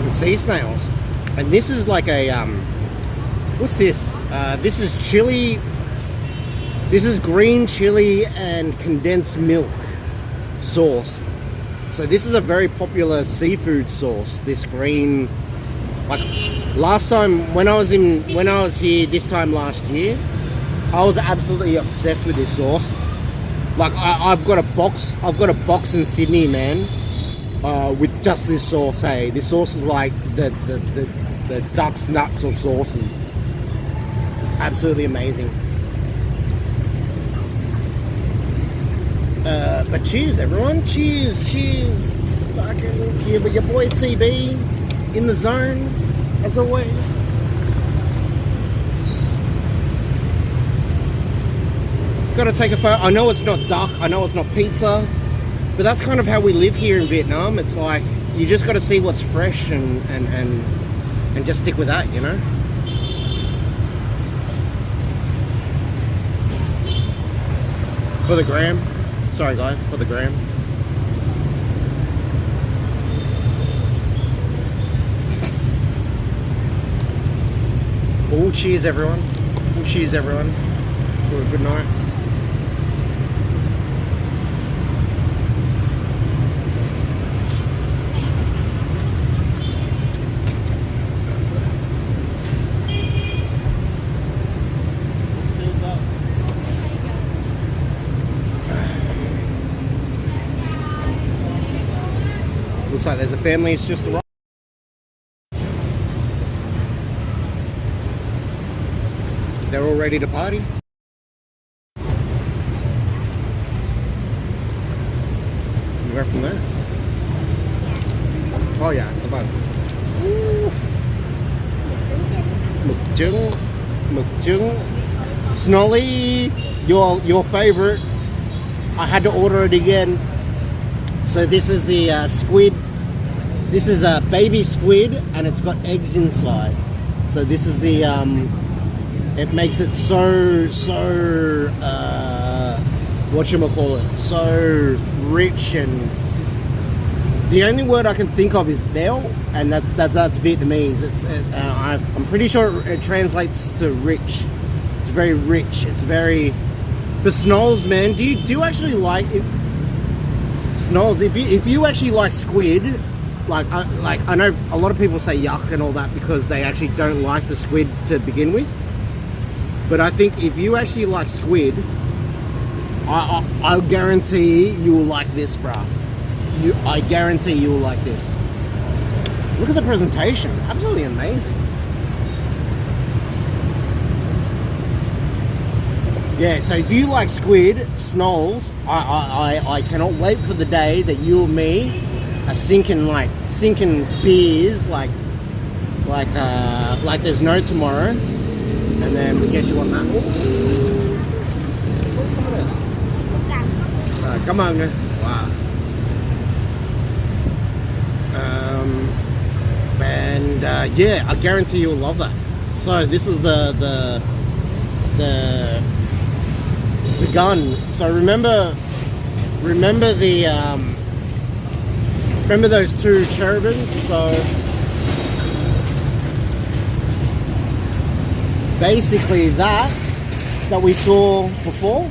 And sea snails. And this is like a what's this? This is chili. This is green chili and condensed milk sauce. So this is a very popular seafood sauce. This green, like last time when I was here this time last year, I was absolutely obsessed with this sauce. Like I've got a box in Sydney, man, with just this sauce. Hey, this sauce is like the duck's nuts of sauces. It's absolutely amazing. But cheers, everyone. Cheers. Yeah, but your boy CB in the zone, as always. Gotta take a photo. I know it's not duck, I know it's not pizza, but that's kind of how we live here in Vietnam. It's like, you just gotta see what's fresh and just stick with that, you know? For the gram. Sorry guys, for the gram. Oh, cheers everyone. Oh, cheers everyone. For a good night. Looks like there's a family, it's just arrived. They're all ready to party. You go from there. Oh yeah, the bun. Mực trứng, Snolly. your favorite. I had to order it again. So this is the squid. This is a baby squid, and it's got eggs inside. So this is the. It makes it so whatchamacallit, so rich, and the only word I can think of is bell, and that's Vietnamese. I'm pretty sure it translates to rich. It's very rich. It's very. But Snolls, man, do you actually like it? Snolls, if you actually like squid, like I know a lot of people say yuck and all that because they actually don't like the squid to begin with. But I think if you actually like squid, I guarantee you will like this, bruh. I guarantee you will like this. Look at the presentation. Absolutely amazing. Yeah, so if you like squid, Snolls, I cannot wait for the day that you and me are sinking beers like there's no tomorrow. And then we get you on that. Come on. Wow. Yeah, I guarantee you'll love that. So this is the gun. So remember those two cherubims. So basically that we saw before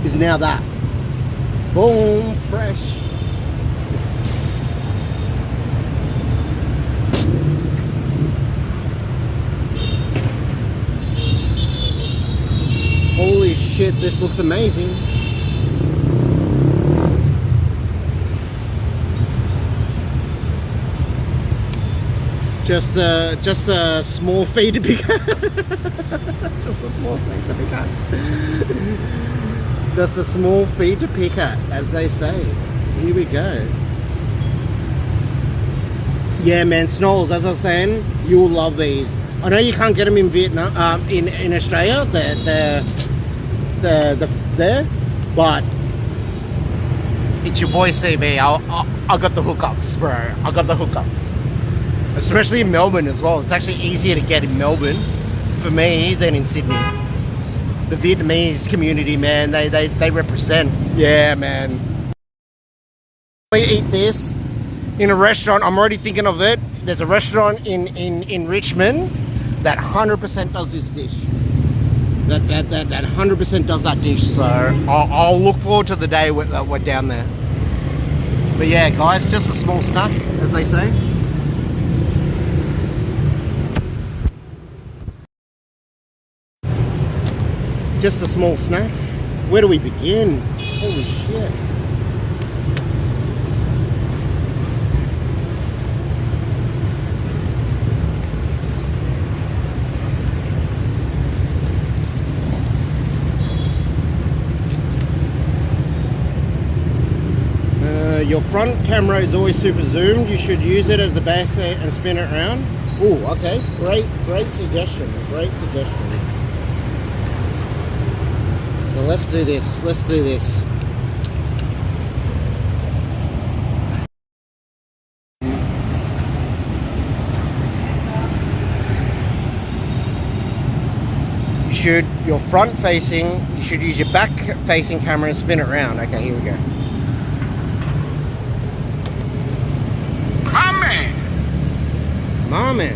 is now that. Boom, fresh. Holy shit, this looks amazing. Just a small fee to pick up. Just a small fee to pick up. Just a small fee to pick up, as they say. Here we go. Yeah, man, Snolls, as I was saying, you'll love these. I know you can't get them in Vietnam, in Australia. They're there, but it's your boy CB. I got the hookups, bro. I got the hookups. Especially in Melbourne as well. It's actually easier to get in Melbourne for me than in Sydney. The Vietnamese community, man, they represent. Yeah, man. We eat this in a restaurant. I'm already thinking of it. There's a restaurant in Richmond that 100% does this dish. That 100% does that dish. So I'll look forward to the day that we're down there. But yeah, guys, just a small snack, as they say. Just a small snack. Where do we begin? Holy shit. Your front camera is always super zoomed. You should use it as the base and spin it around. Oh, okay. Great suggestion. Great suggestion. So let's do this. Your front facing, you should use your back facing camera and spin it around. Okay, here we go. My man.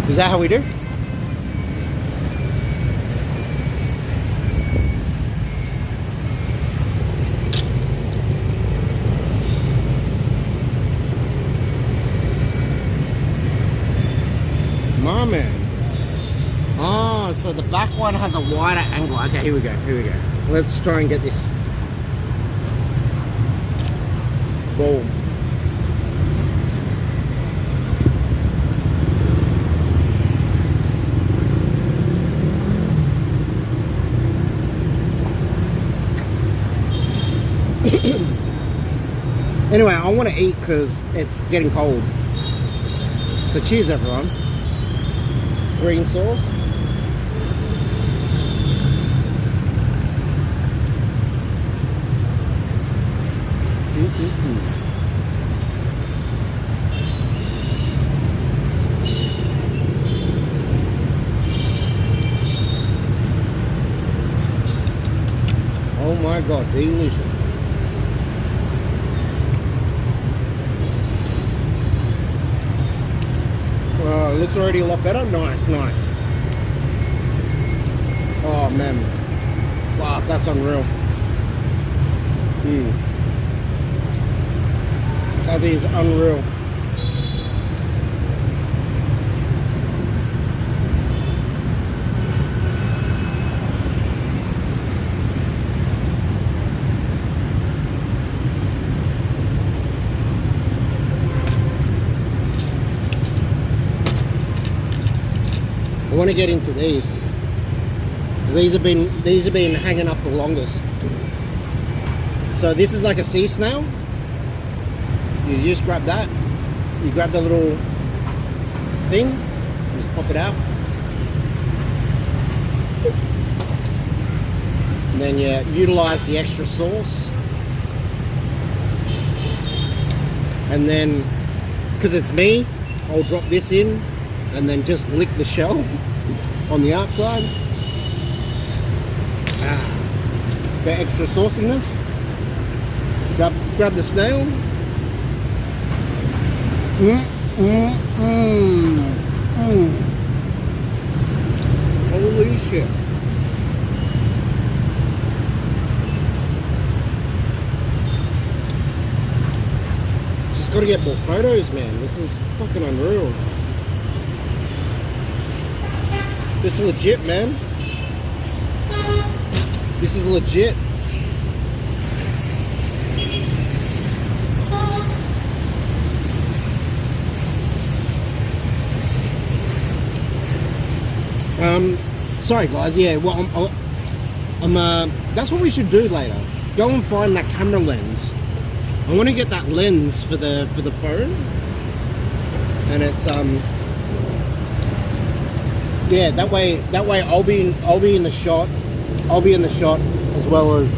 Is that how we do? My man. Oh, so the back one has a wider angle. Okay, here we go. Let's try and get this. Boom. Anyway, I want to eat because it's getting cold. So cheers, everyone. green sauce. Oh my god, delicious. Oh, it looks already a lot better. Nice, nice. Oh man. Wow, that's unreal. That is unreal. I want to get into these. These have been hanging up the longest. So this is like a sea snail. You just grab that. You grab the little thing, just pop it out. And then you utilize the extra sauce. And then, because it's me, I'll drop this in and then just lick the shell on the outside. Bit extra sauciness. Grab the snail. Holy shit. Just gotta get more photos, man. This is fucking unreal. This is legit, man. This is legit. Sorry guys, yeah, well, that's what we should do later. Go and find that camera lens. I want to get that lens for the phone. And it's, yeah, that way I'll be in the shot. I'll be in the shot as well as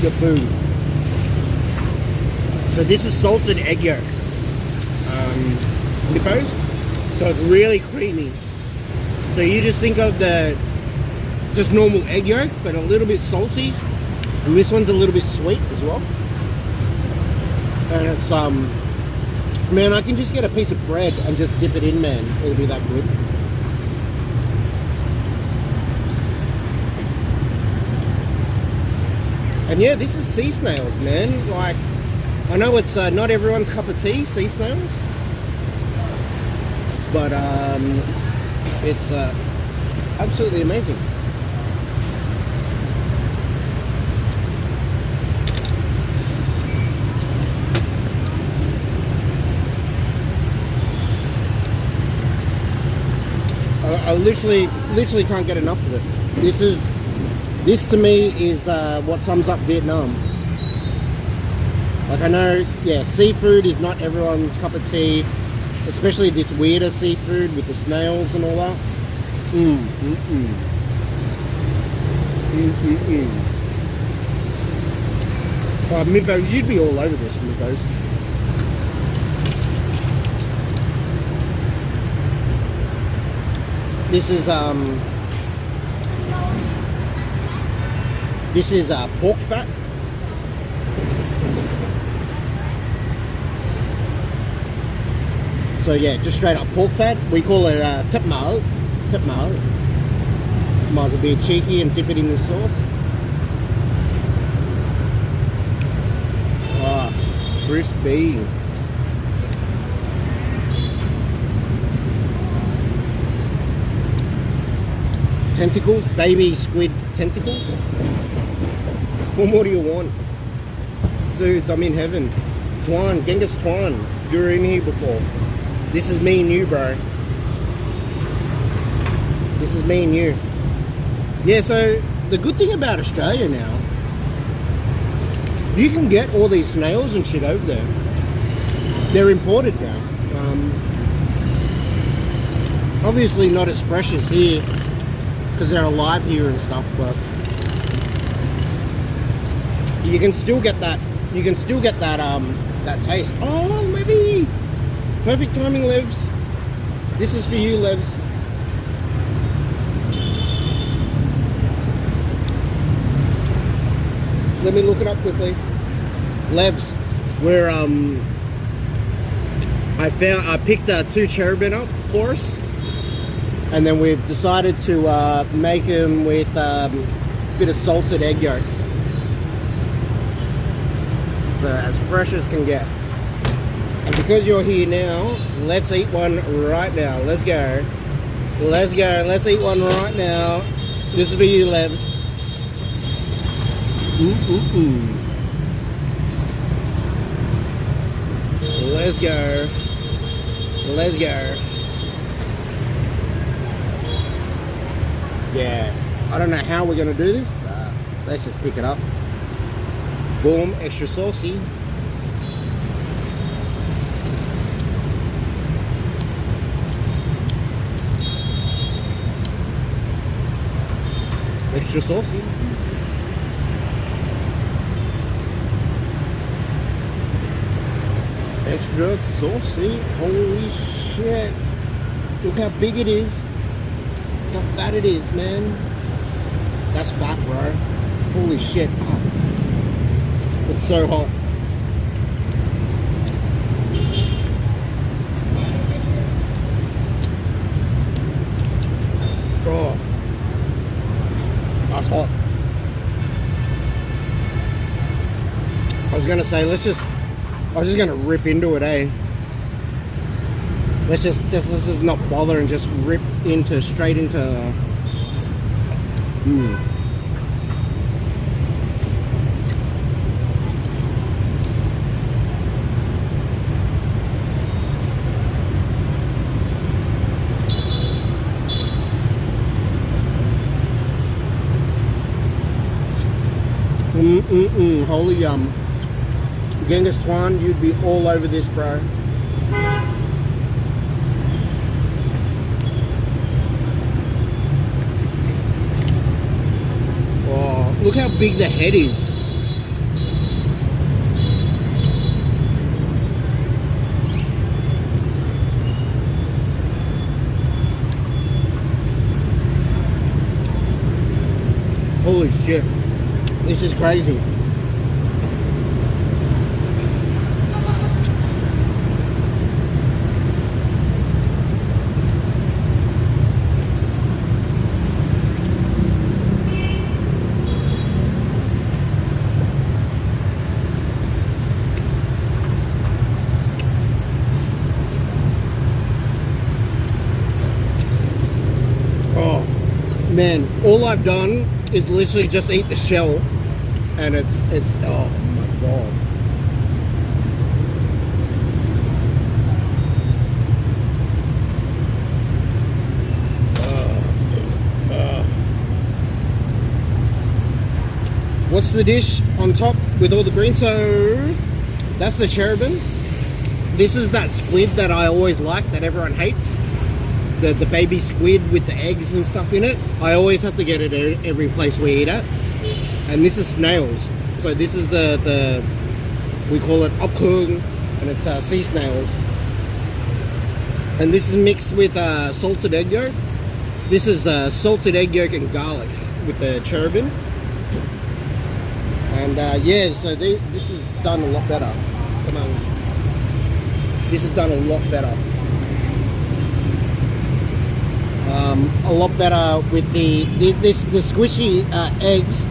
the food. So this is salted egg yolk. Nippos. So it's really creamy. So you just think of the just normal egg yolk, but a little bit salty. And this one's a little bit sweet as well. And it's man, I can just get a piece of bread and just dip it in, man. It'll be that good. And yeah, this is sea snails, man. Like, I know it's not everyone's cup of tea, sea snails. But it's absolutely amazing. I literally can't get enough of it. This to me is what sums up Vietnam. Like, I know, yeah, seafood is not everyone's cup of tea, especially this weirder seafood with the snails and all that. Mibbos, you'd be all over this, Mibbos. This is pork fat. So yeah, just straight up pork fat. We call it tip mao. Tip mao. Might as well be cheeky and dip it in the sauce. Ah, crispy. Tentacles, baby squid tentacles. What more do you want? Dudes, I'm in heaven. Tuan, Genghis Tuan, you were in here before. This is me and you, bro. This is me and you. Yeah, so the good thing about Australia now, you can get all these snails and shit over there. They're imported now. Obviously not as fresh as here because they're alive here and stuff, but you can still get that. You can still get that that taste. Oh, maybe perfect timing, Levs. This is for you, Levs. Let me look it up quickly. Levs, where I picked 2 cherubim up for us, and then we've decided to make them with a bit of salted egg yolk. So as fresh as can get. And because you're here now, let's eat one right now. Let's go. Let's go. Let's eat one right now. This will be you, Levs. Let's go. Let's go. Yeah. I don't know how we're going to do this, but let's just pick it up. Boom. Extra saucy. Extra saucy. Extra saucy. Holy shit. Look how big it is. Look how fat it is, man. That's fat, bro. Holy shit. It's so hot. Oh. That's hot. I was gonna say, I was just gonna rip into it, eh? Let's just not bother and just rip straight into. Holy yum. Genghis Khan, you'd be all over this, bro. Oh, look how big the head is. Holy shit. This is crazy. Oh, man, all I've done is literally just eat the shell. And it's oh my god. What's the dish on top with all the greens? So that's the cherubim. This is that squid that I always like, that everyone hates. The baby squid with the eggs and stuff in it. I always have to get it at every place we eat at. And this is snails. So this is the we call it okung, and it's sea snails. And this is mixed with salted egg yolk. This is salted egg yolk and garlic with the cherubim. And yeah, so this is done a lot better. Come on, this is done a lot better. A lot better with the squishy eggs.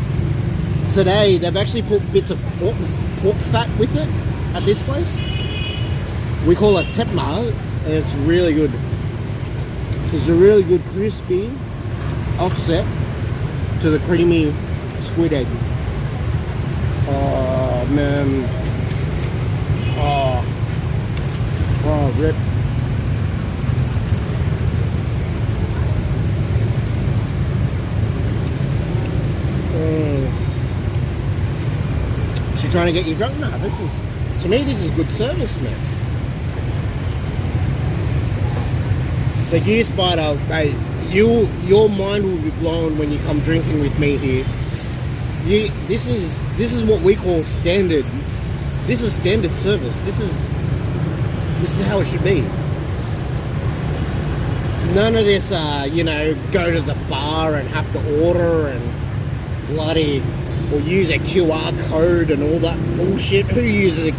Today they've actually put bits of pork fat with it at this place. We call it tepma, and it's really good. It's a really good crispy offset to the creamy squid egg. Oh man. Oh rip. She's trying to get you drunk? Nah, to me this is good service, man. So you, Spider, mate, your mind will be blown when you come drinking with me here. This is what we call standard. This is standard service. This is how it should be. None of this, go to the bar and have to order and bloody, or use a QR code and all that bullshit. Who uses a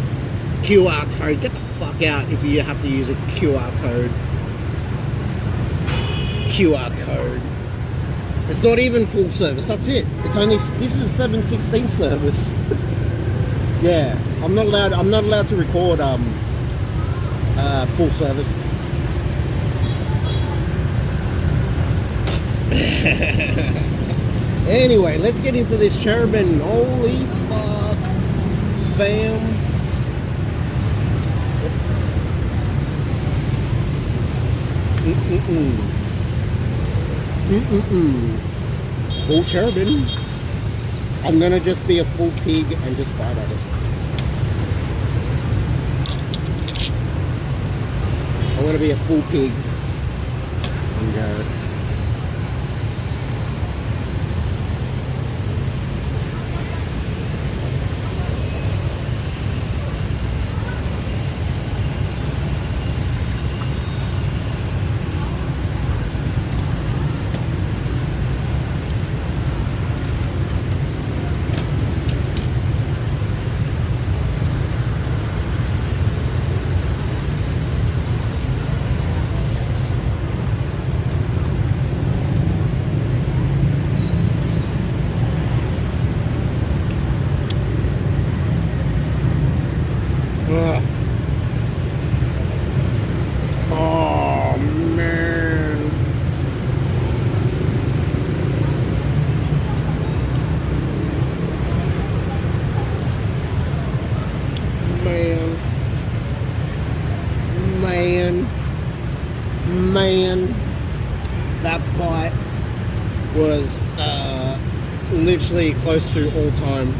QR code? Get the fuck out if you have to use a QR code. QR code. It's not even full service. That's it. This is 7/16 service. Yeah, I'm not allowed to record full service. Anyway, let's get into this cherubim. Holy fuck, fam. Full cherubim. I'm gonna just be a full pig and just bite at it. I'm gonna be a full pig and go. Oh man. Man, that bite was literally close to all time.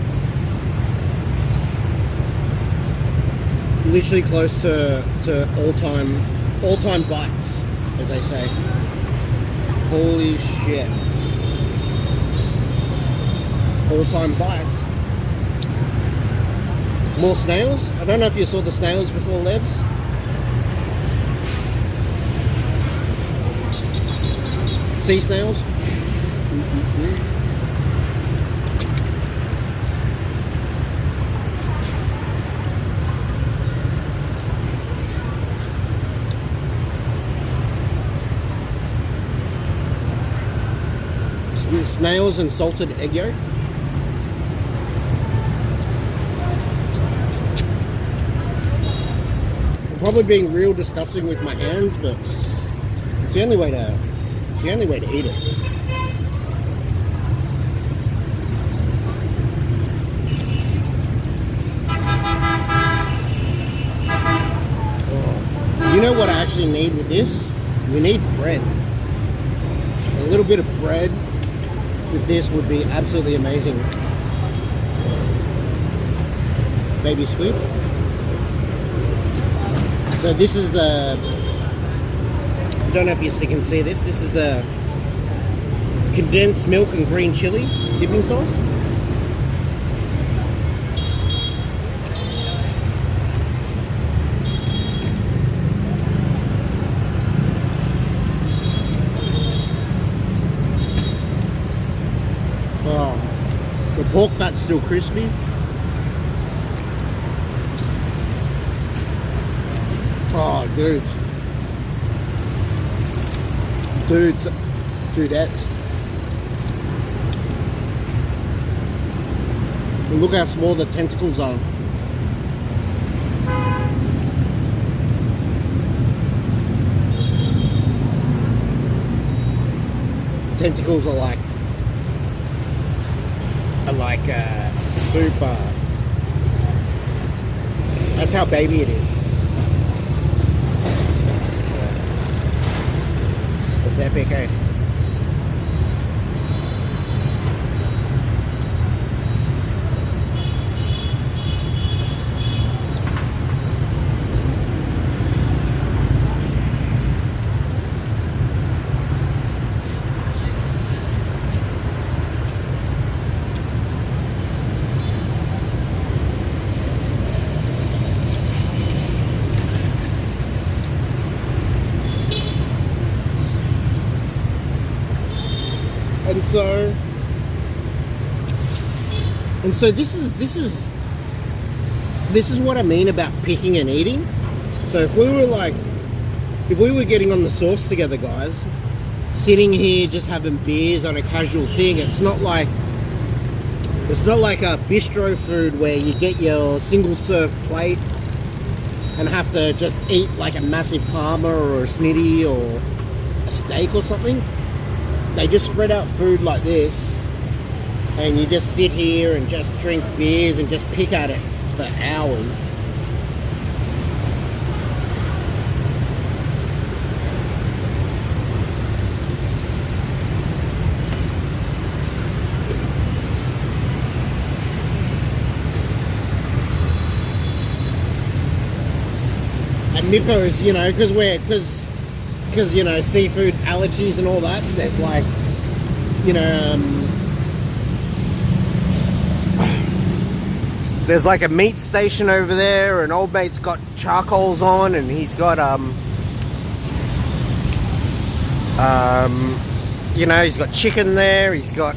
Literally close to all time bites, as they say. Holy shit. All time bites. More snails. I don't know if you saw the snails before, Lebs. Sea snails. Snails and salted egg yolk. I'm probably being real disgusting with my hands, but it's the only way to eat it. You know what I actually need with this? We need bread. A little bit of bread with this would be absolutely amazing. Baby squid. So this is the, I don't know if you can see this. This is the condensed milk and green chili dipping sauce. Oh, the pork fat's still crispy. Oh, dudes. Dudettes. And look how small the tentacles are. Tentacles are like super. That's how baby it is. It's epic, eh? And so this is what I mean about picking and eating. So if we were getting on the sauce together, guys, sitting here just having beers on a casual thing, it's not like a bistro food where you get your single serve plate and have to just eat like a massive parma or a snitty or a steak or something. They just spread out food like this, and you just sit here and just drink beers and just pick at it for hours. And Nippos, you know, because you know, seafood allergies and all that, there's like, you know, there's like a meat station over there, and old mate's got charcoals on, and he's got you know, he's got chicken there, he's got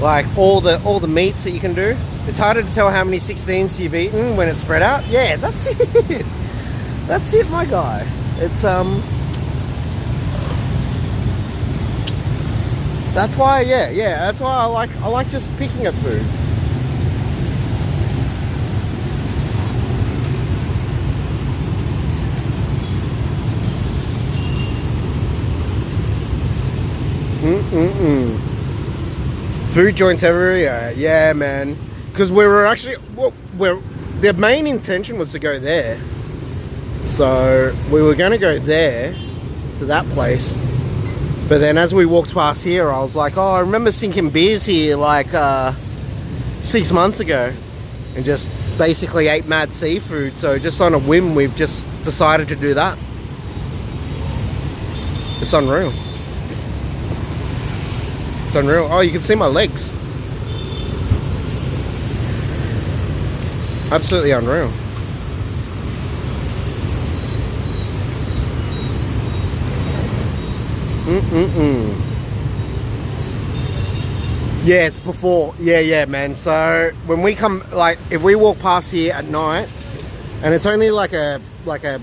like all the meats that you can do. It's harder to tell how many 16s you've eaten when it's spread out. Yeah, that's it. That's it, my guy. It's that's why, yeah, that's why I like just picking at food. Food joints everywhere, yeah, man. Because we were actually, the main intention was to go there. So we were going to go there, to that place. But then as we walked past here, I was like, oh, I remember sinking beers here like 6 months ago. And just basically ate mad seafood. So just on a whim, we've just decided to do that. It's unreal. It's unreal. Oh, you can see my legs. Absolutely unreal. Yeah, it's before. Yeah, man. So when we come, like, if we walk past here at night, and it's only like a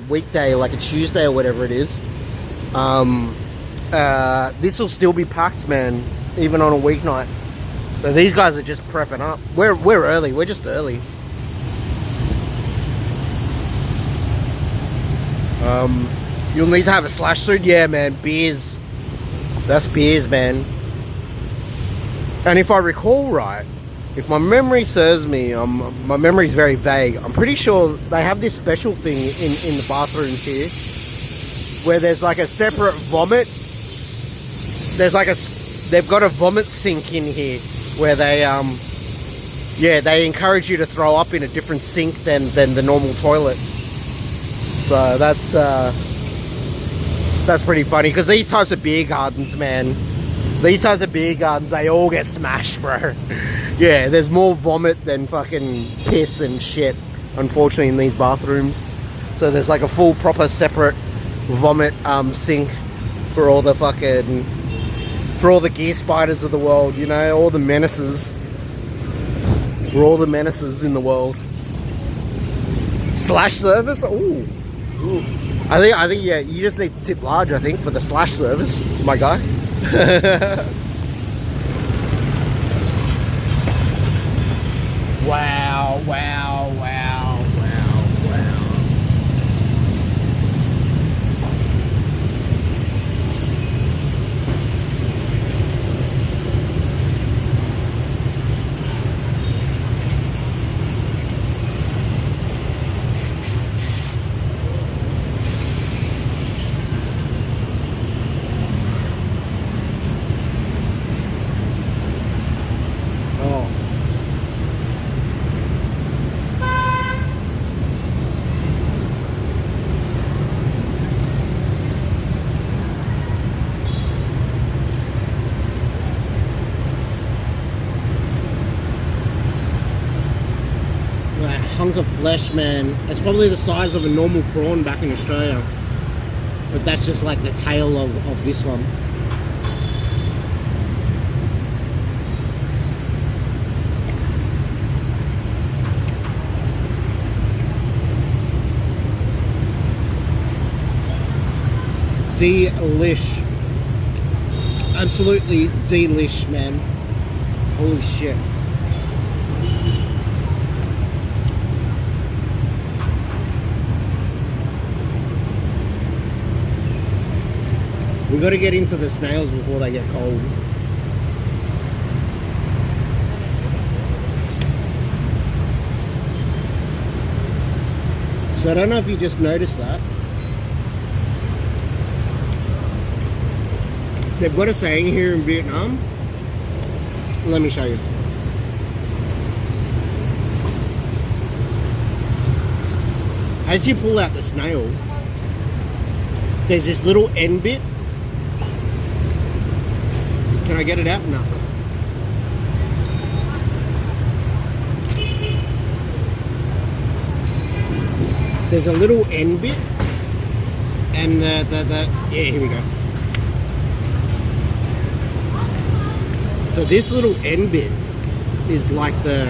weekday, like a Tuesday or whatever it is, this will still be packed, man, even on a weeknight. So these guys are just prepping up. We're early. We're just early. You'll need to have a slash suit. Yeah, man. Beers. That's beers, man. And if I recall right, if my memory serves me, my memory's very vague. I'm pretty sure they have this special thing in the bathrooms here, where there's like a separate vomit. They've got a vomit sink in here where they encourage you to throw up in a different sink than the normal toilet. So that's pretty funny, because these types of beer gardens, man, they all get smashed, bro. Yeah, there's more vomit than fucking piss and shit, unfortunately, in these bathrooms. So there's like a full proper separate vomit sink for all the gear spiders of the world, you know, all the menaces. For all the menaces in the world. Slash service? Ooh. I think yeah, you just need to tip large, I think, for the slash service, my guy. Wow. Hunk of flesh, man. It's probably the size of a normal prawn back in Australia, but that's just like the tail of this one. delish. Absolutely delish, man. Holy shit. We got to get into the snails before they get cold. So I don't know if you just noticed that. They've got a saying here in Vietnam. Let me show you. As you pull out the snail, there's this little end bit. Can I get it out? No. There's a little end bit, and yeah, here we go. So this little end bit is like the,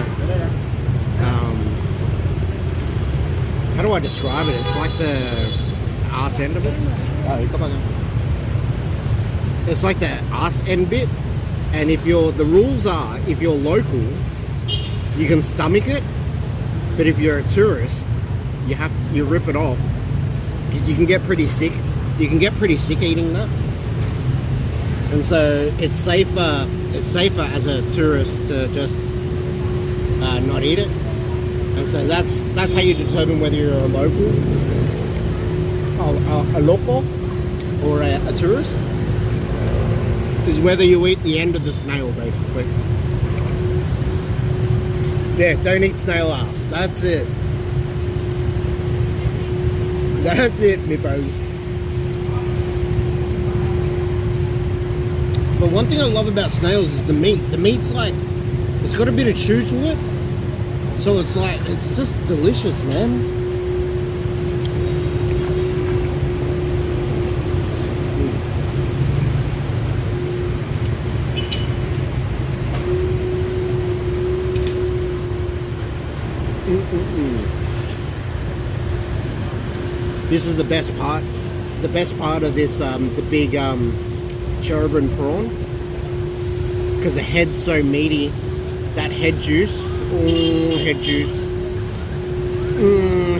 how do I describe it? It's like the arse end of it. It's like the arse end bit, and if the rules are, if you're local, you can stomach it, but if you're a tourist, you rip it off, because you can get pretty sick. You can get pretty sick eating that, and so it's safer. It's safer as a tourist to just not eat it, and so that's how you determine whether you're a local, or a tourist. Is whether you eat the end of the snail, basically. Yeah, don't eat snail ass. That's it. That's it, me bros. But one thing I love about snails is the meat. The meat's like, it's got a bit of chew to it. So it's like, it's just delicious, man. This is the best part. The best part of this, the big cherubin prawn, because the head's so meaty. That head juice, head juice,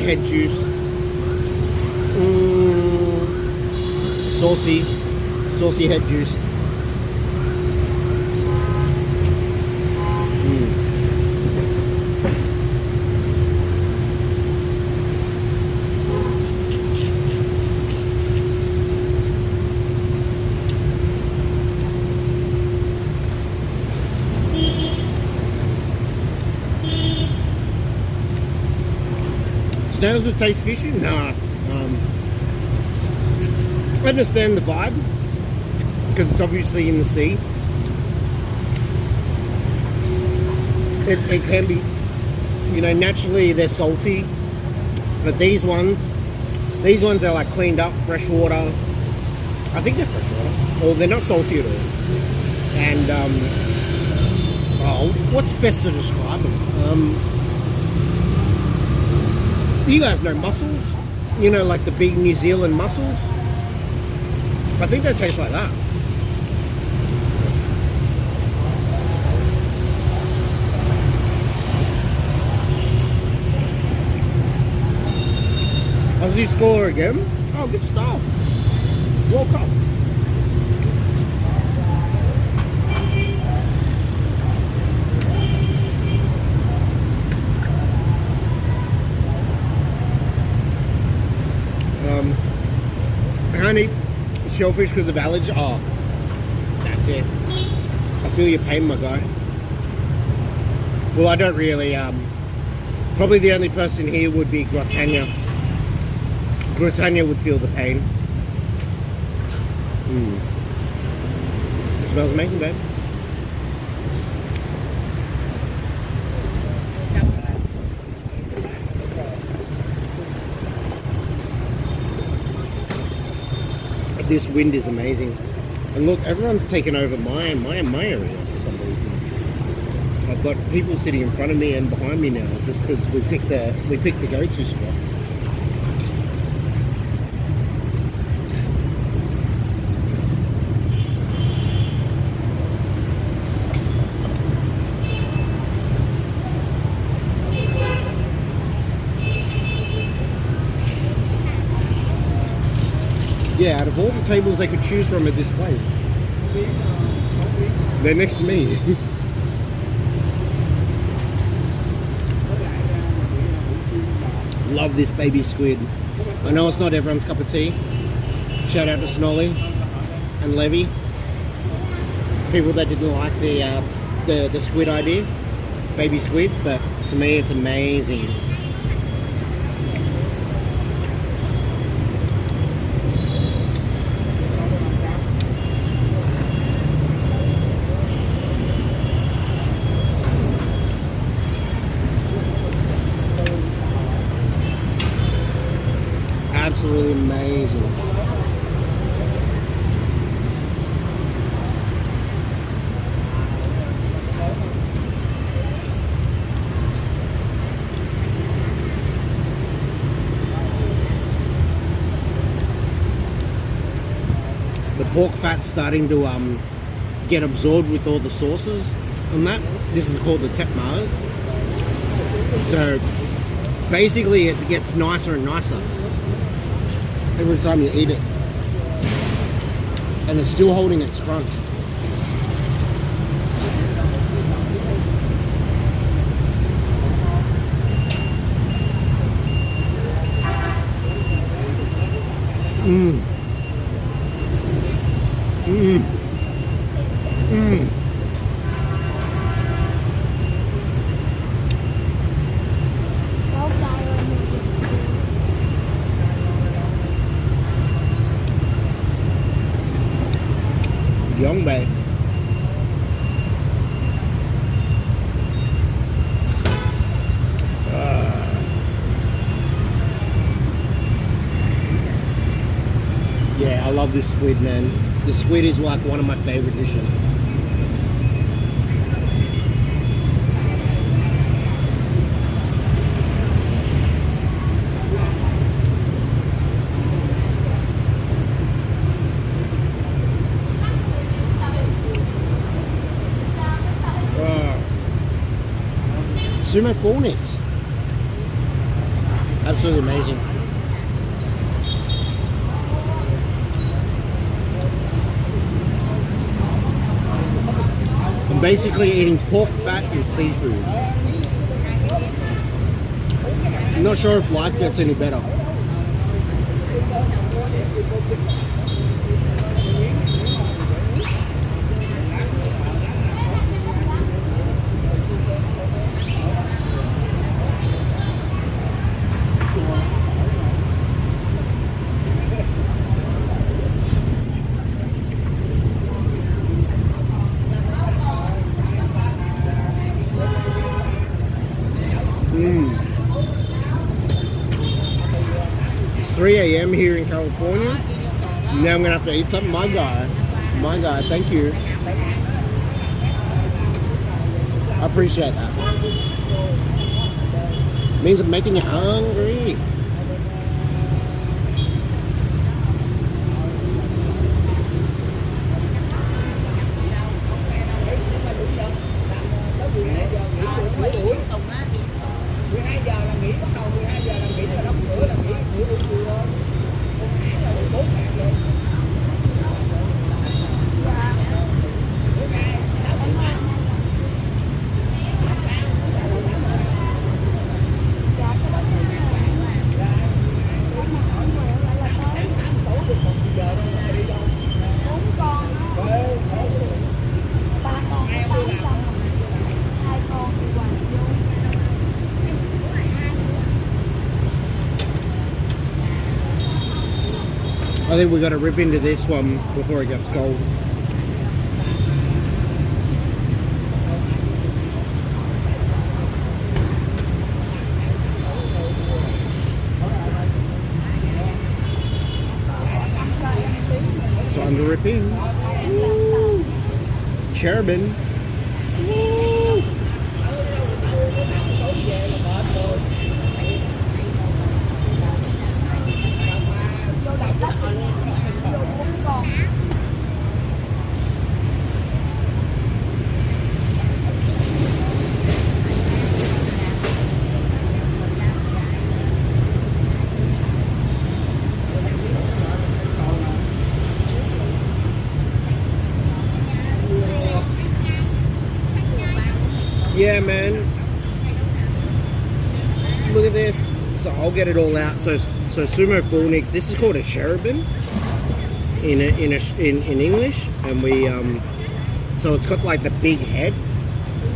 head juice, saucy head juice. Snails would taste fishy? Nah. I understand the vibe, because it's obviously in the sea. It can be, naturally they're salty, but these ones are like cleaned up, fresh water. I think they're fresh water, or they're not salty at all. And what's best to describe them? You guys know mussels? Like the big New Zealand mussels? I think they taste like that. Aussie score again. Oh, good stuff. World Cup. I can't eat shellfish because of allergy. Oh, that's it. I feel your pain, my guy. Well, I don't really. Probably the only person here would be Gratania. Gratania would feel the pain. It smells amazing, babe. This wind is amazing, and look, everyone's taken over my area for some reason. I've got people sitting in front of me and behind me now, just because we picked the go-to spot. Yeah, out of all the tables they could choose from at this place, they're next to me. Love this baby squid. I know it's not everyone's cup of tea. Shout out to Snolly and Levy. People that didn't like the squid idea, baby squid, but to me it's amazing. Absolutely amazing. The pork fat's starting to get absorbed with all the sauces and that. This is called the tep ma. So basically it gets nicer and nicer every time you eat it. And it's still holding its crunch. Mmm. Mmm. Mmm. Young babe. Yeah, I love this squid, man. The squid is like one of my favorite dishes. Sumo Fornix. Absolutely amazing. I'm basically eating pork fat and seafood. I'm not sure if life gets any better. It's 3 a.m. here in California. Now I'm gonna have to eat something. My God, thank you. I appreciate that. Means I'm making you hungry. I think we got to rip into this one before it gets cold. Time to rip in. Woo. Cherubin. Woo. Yeah, man. Look at this. So I'll get it all out. So sumo fornix. This is called a cherubim in English, and we so it's got like the big head.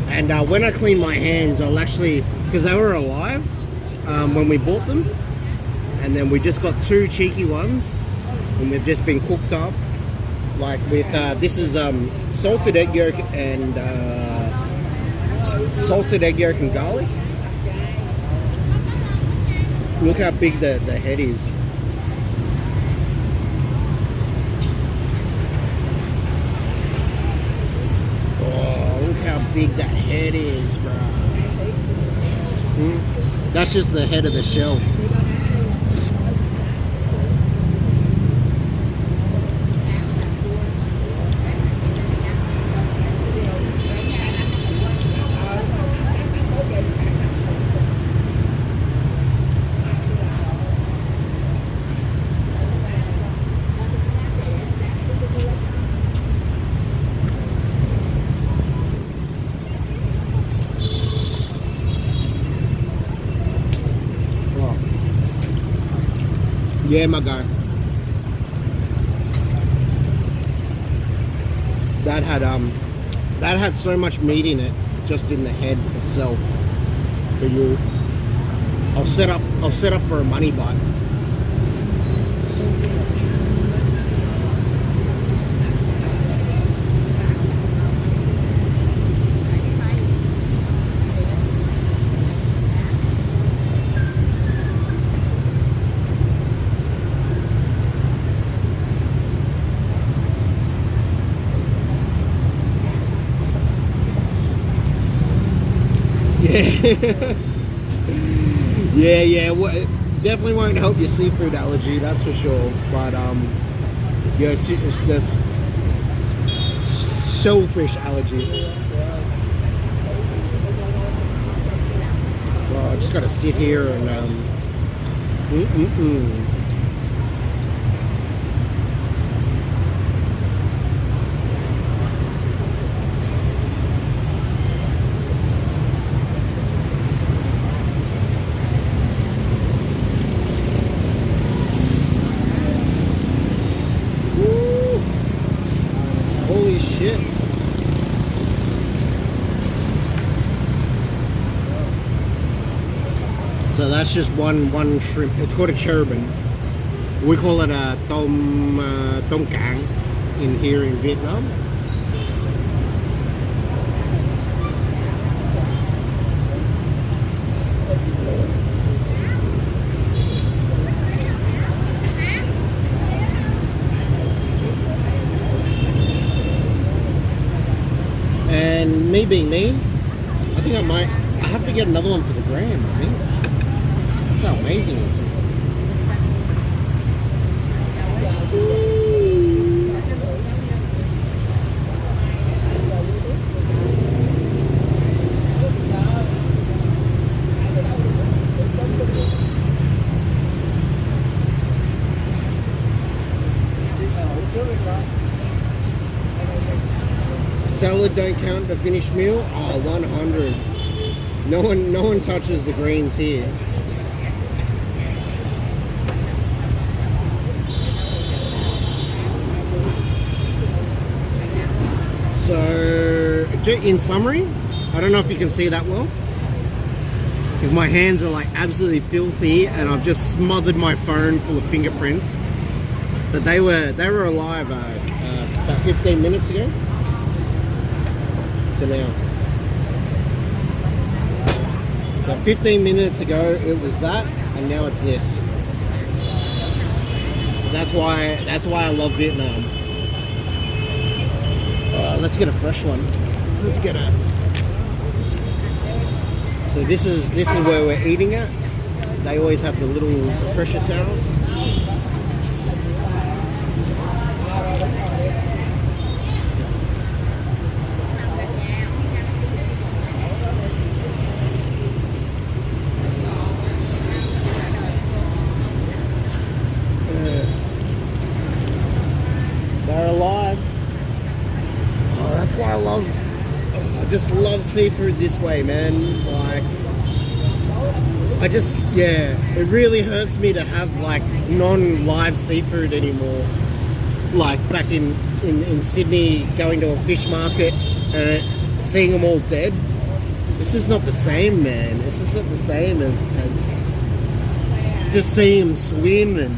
And when I clean my hands, I'll actually, because they were alive when we bought them, and then we just got 2 cheeky ones, and they've just been cooked up, like with this is salted egg yolk and garlic. Look how big the head is. Oh, look how big that head is, bro. That's just the head of the shell. Yeah, my guy. That had so much meat in it, just in the head itself. For you, I'll set up for a money bite. Yeah. Well, it definitely won't help your seafood allergy, that's for sure. But yeah, that's shellfish allergy. Well, I just gotta sit here and holy shit. So that's just one shrimp. It's called a cherubim. We call it a tom cang in here in Vietnam. And me being me, I think I have to get another one for the gram, I think. That's how amazing this is. Salad don't count the finished meal? Oh, 100. No one touches the greens here. So, in summary, I don't know if you can see that well, because my hands are like absolutely filthy, and I've just smothered my phone full of fingerprints. But they were alive about 15 minutes ago. To now. So 15 minutes ago it was that, and now it's this. That's why I love Vietnam. Let's get a fresh one. Let's get a. So this is where we're eating at. They always have the little fresher towels. They're alive. Oh, that's why I love. just love seafood this way, man. Like, it really hurts me to have like non-live seafood anymore. Like back in Sydney, going to a fish market and seeing them all dead. This is not the same, man. This is not the same as just seeing them swim and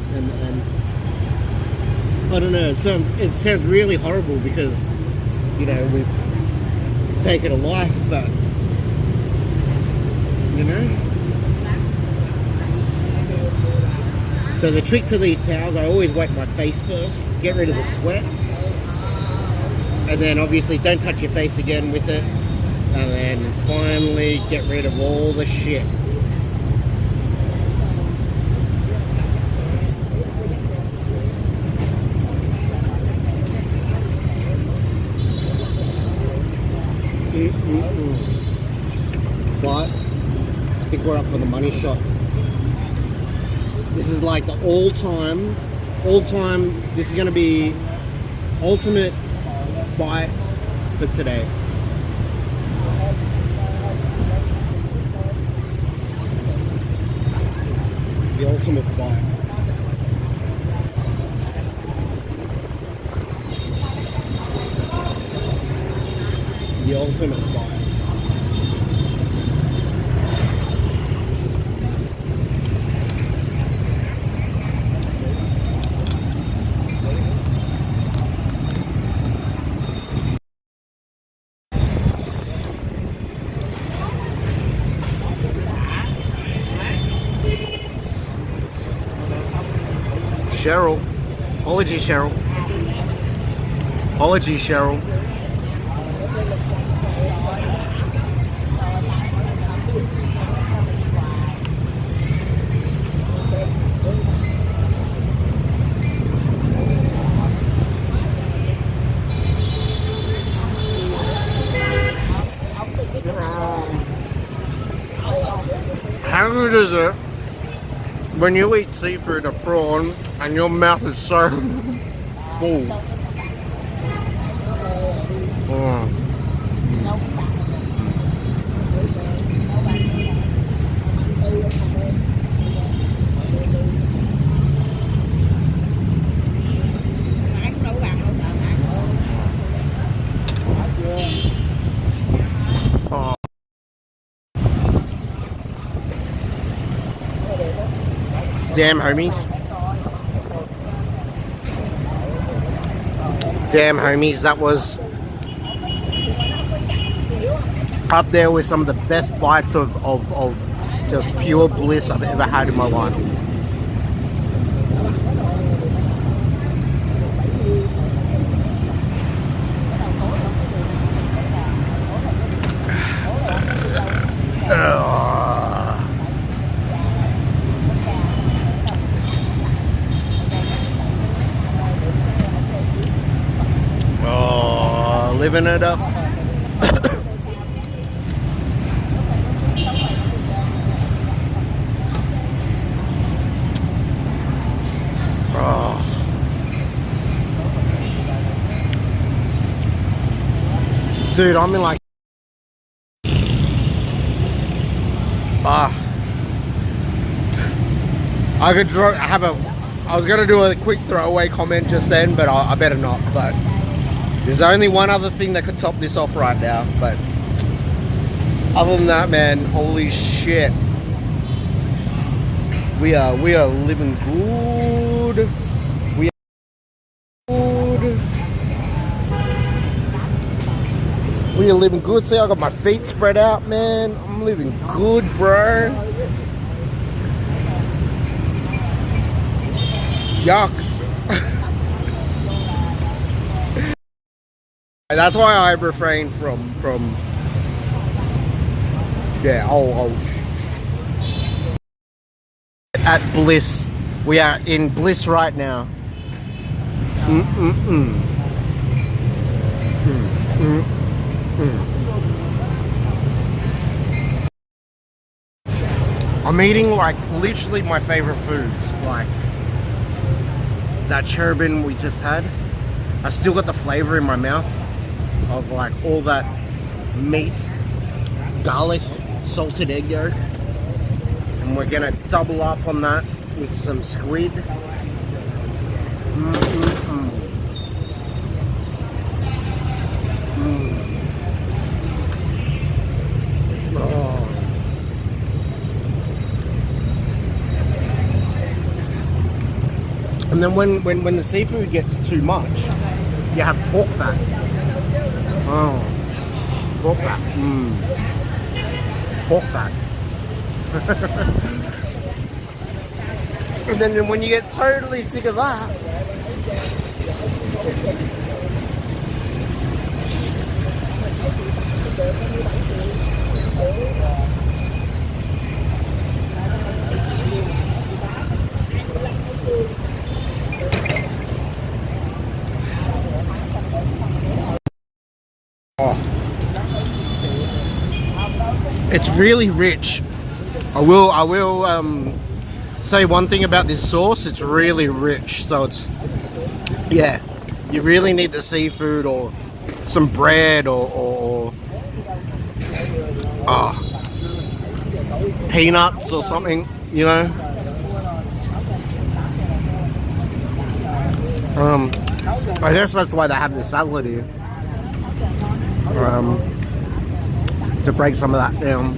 I don't know. It sounds really horrible because, you know, we've taken a life, but you know. So the trick to these towels, I always wipe my face first, get rid of the sweat, and then obviously don't touch your face again with it, and then finally get rid of all the shit. But I think we're up for the money shot. This is like the all-time, this is going to be ultimate bite for today. The ultimate bite. The ultimate bite. Cheryl. Apologies, Cheryl. Apologies, Cheryl. How good is it when you eat seafood, a prawn, and your mouth is so full? Oh. Damn, homies. Damn, homies, that was up there with some of the best bites of just pure bliss I've ever had in my life. Living it up. Oh. Dude, I'm in like I was gonna do a quick throwaway comment just then, but I better not. But there's only one other thing that could top this off right now, but other than that, man, holy shit. We are living good. We are good. We are living good. See, I got my feet spread out, man. I'm living good, bro. Yuck. That's why I refrain from yeah, at Bliss. We are in Bliss right now. I'm eating like literally my favorite foods, like that cherubim we just had. I still got the flavor in my mouth of like all that meat, garlic, salted egg yolk, and we're gonna double up on that with some squid. Oh. And then when the seafood gets too much, you have pork fat. Oh, pork fat. Pork fat. And then when you get totally sick of that, it's really rich. I will say one thing about this sauce. It's really rich. So it's, yeah, you really need the seafood or some bread or peanuts or something, you know. I guess that's why they have the salad here. To break some of that down.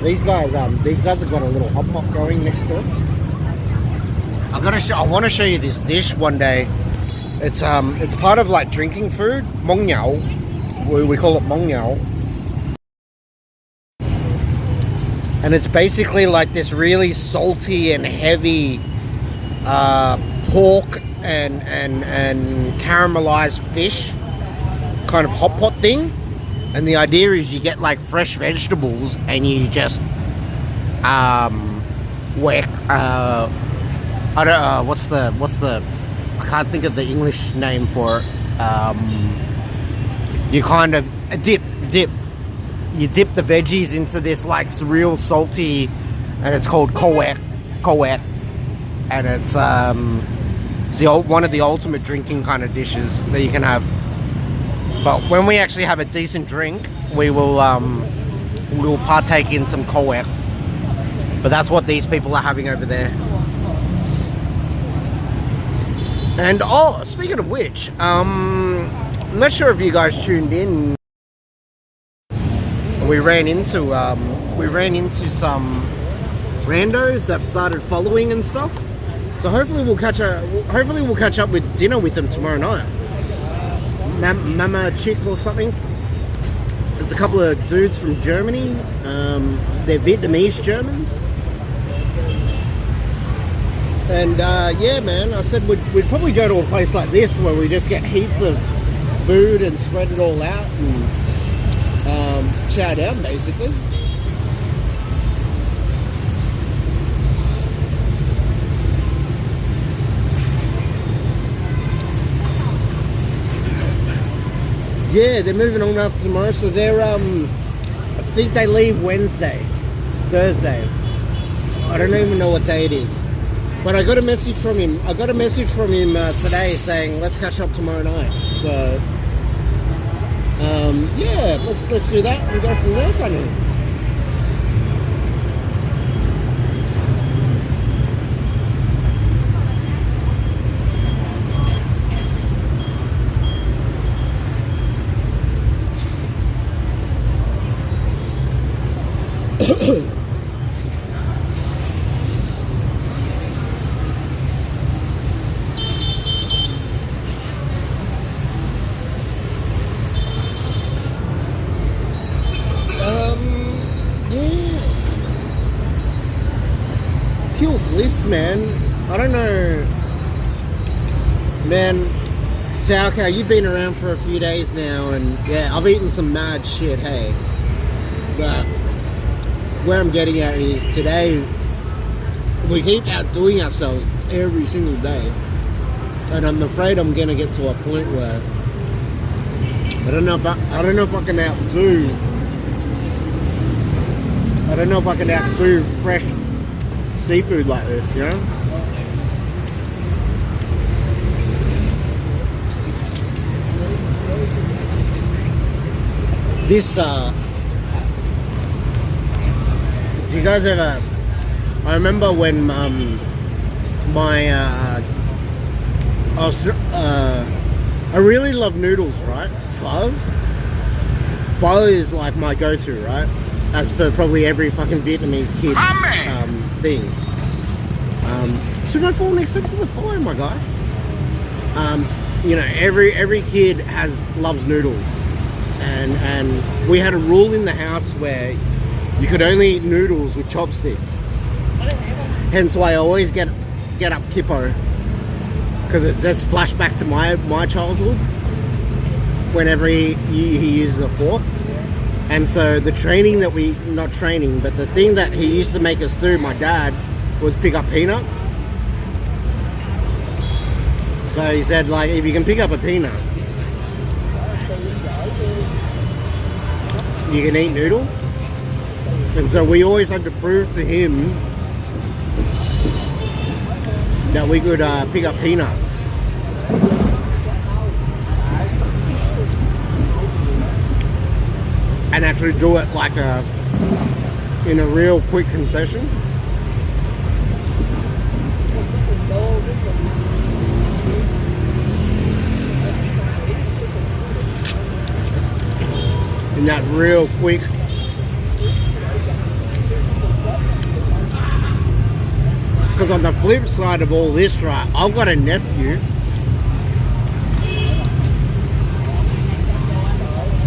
These guys have got a little hot pot going next door. I want to show you this dish one day. It's part of like drinking food, mong niao. We call it mong niao. And it's basically like this really salty and heavy pork and caramelized fish kind of hot pot thing. And the idea is you get like fresh vegetables and you just whack I don't what's the I can't think of the English name for it. You kind of dip you dip the veggies into this like real salty, and it's called kowek, and it's one of the ultimate drinking kind of dishes that you can have. But when we actually have a decent drink, we will partake in some kowek. But that's what these people are having over there. And speaking of which, I'm not sure if you guys tuned in. We ran into some randos that started following and stuff. So hopefully we'll catch up with dinner with them tomorrow night. Mama Chick or something. There's a couple of dudes from Germany. They're Vietnamese Germans. And yeah, man, I said we'd probably go to a place like this where we just get heaps of food and spread it all out and chow down, basically. Yeah, they're moving on after tomorrow, so they're I think they leave Thursday. I don't even know what day it is. But I got a message from him. Today saying let's catch up tomorrow night. So yeah, let's do that and go from there, funny. this, man. I don't know. Man, Sauerkraut, you've been around for a few days now, and yeah, I've eaten some mad shit, hey. But where I'm getting at is today, we keep outdoing ourselves every single day. And I'm afraid I'm gonna get to a point where I don't know if I can outdo. I don't know if I can outdo fresh seafood like this, you know? This, do you guys ever, I remember when, I really love noodles, right? Pho is like my go-to, right? As per probably every fucking Vietnamese kid thing. Should I fall next to the fire, my guy? You know, every kid loves noodles, and we had a rule in the house where you could only eat noodles with chopsticks. Hence why I always get up Kippo, because it just flashed back to my childhood. Whenever he uses a fork. And so the training that not training, but the thing that he used to make us do, my dad, was pick up peanuts. So he said, like, if you can pick up a peanut, you can eat noodles. And so we always had to prove to him that we could pick up peanuts. And actually do it like in a real quick concession. In that real quick. Because on the flip side of all this, right, I've got a nephew.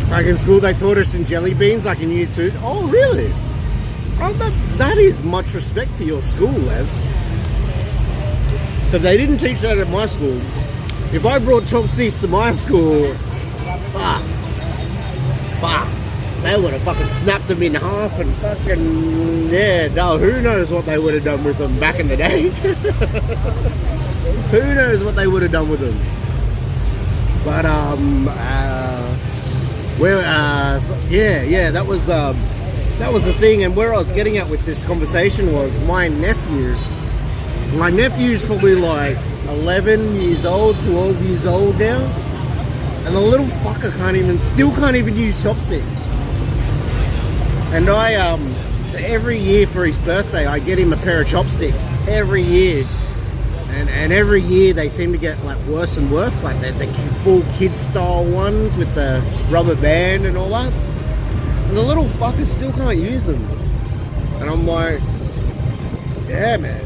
Like in school, they taught us in jelly beans, like in year 2. Oh, really? Oh, that is much respect to your school, Les. Because they didn't teach that at my school. If I brought chopsticks to my school, fuck, they would have fucking snapped them in half and fucking, yeah, no, who knows what they would have done with them back in the day. Who knows what they would have done with them. But, yeah, that was the thing. And where I was getting at with this conversation was my nephew's probably like 11 years old, 12 years old now, and the little fucker still can't even use chopsticks. And so every year for his birthday, I get him a pair of chopsticks every year. And every year they seem to get like worse and worse, like the full kid style ones with the rubber band and all that. And the little fuckers still can't use them. And I'm like, yeah, man.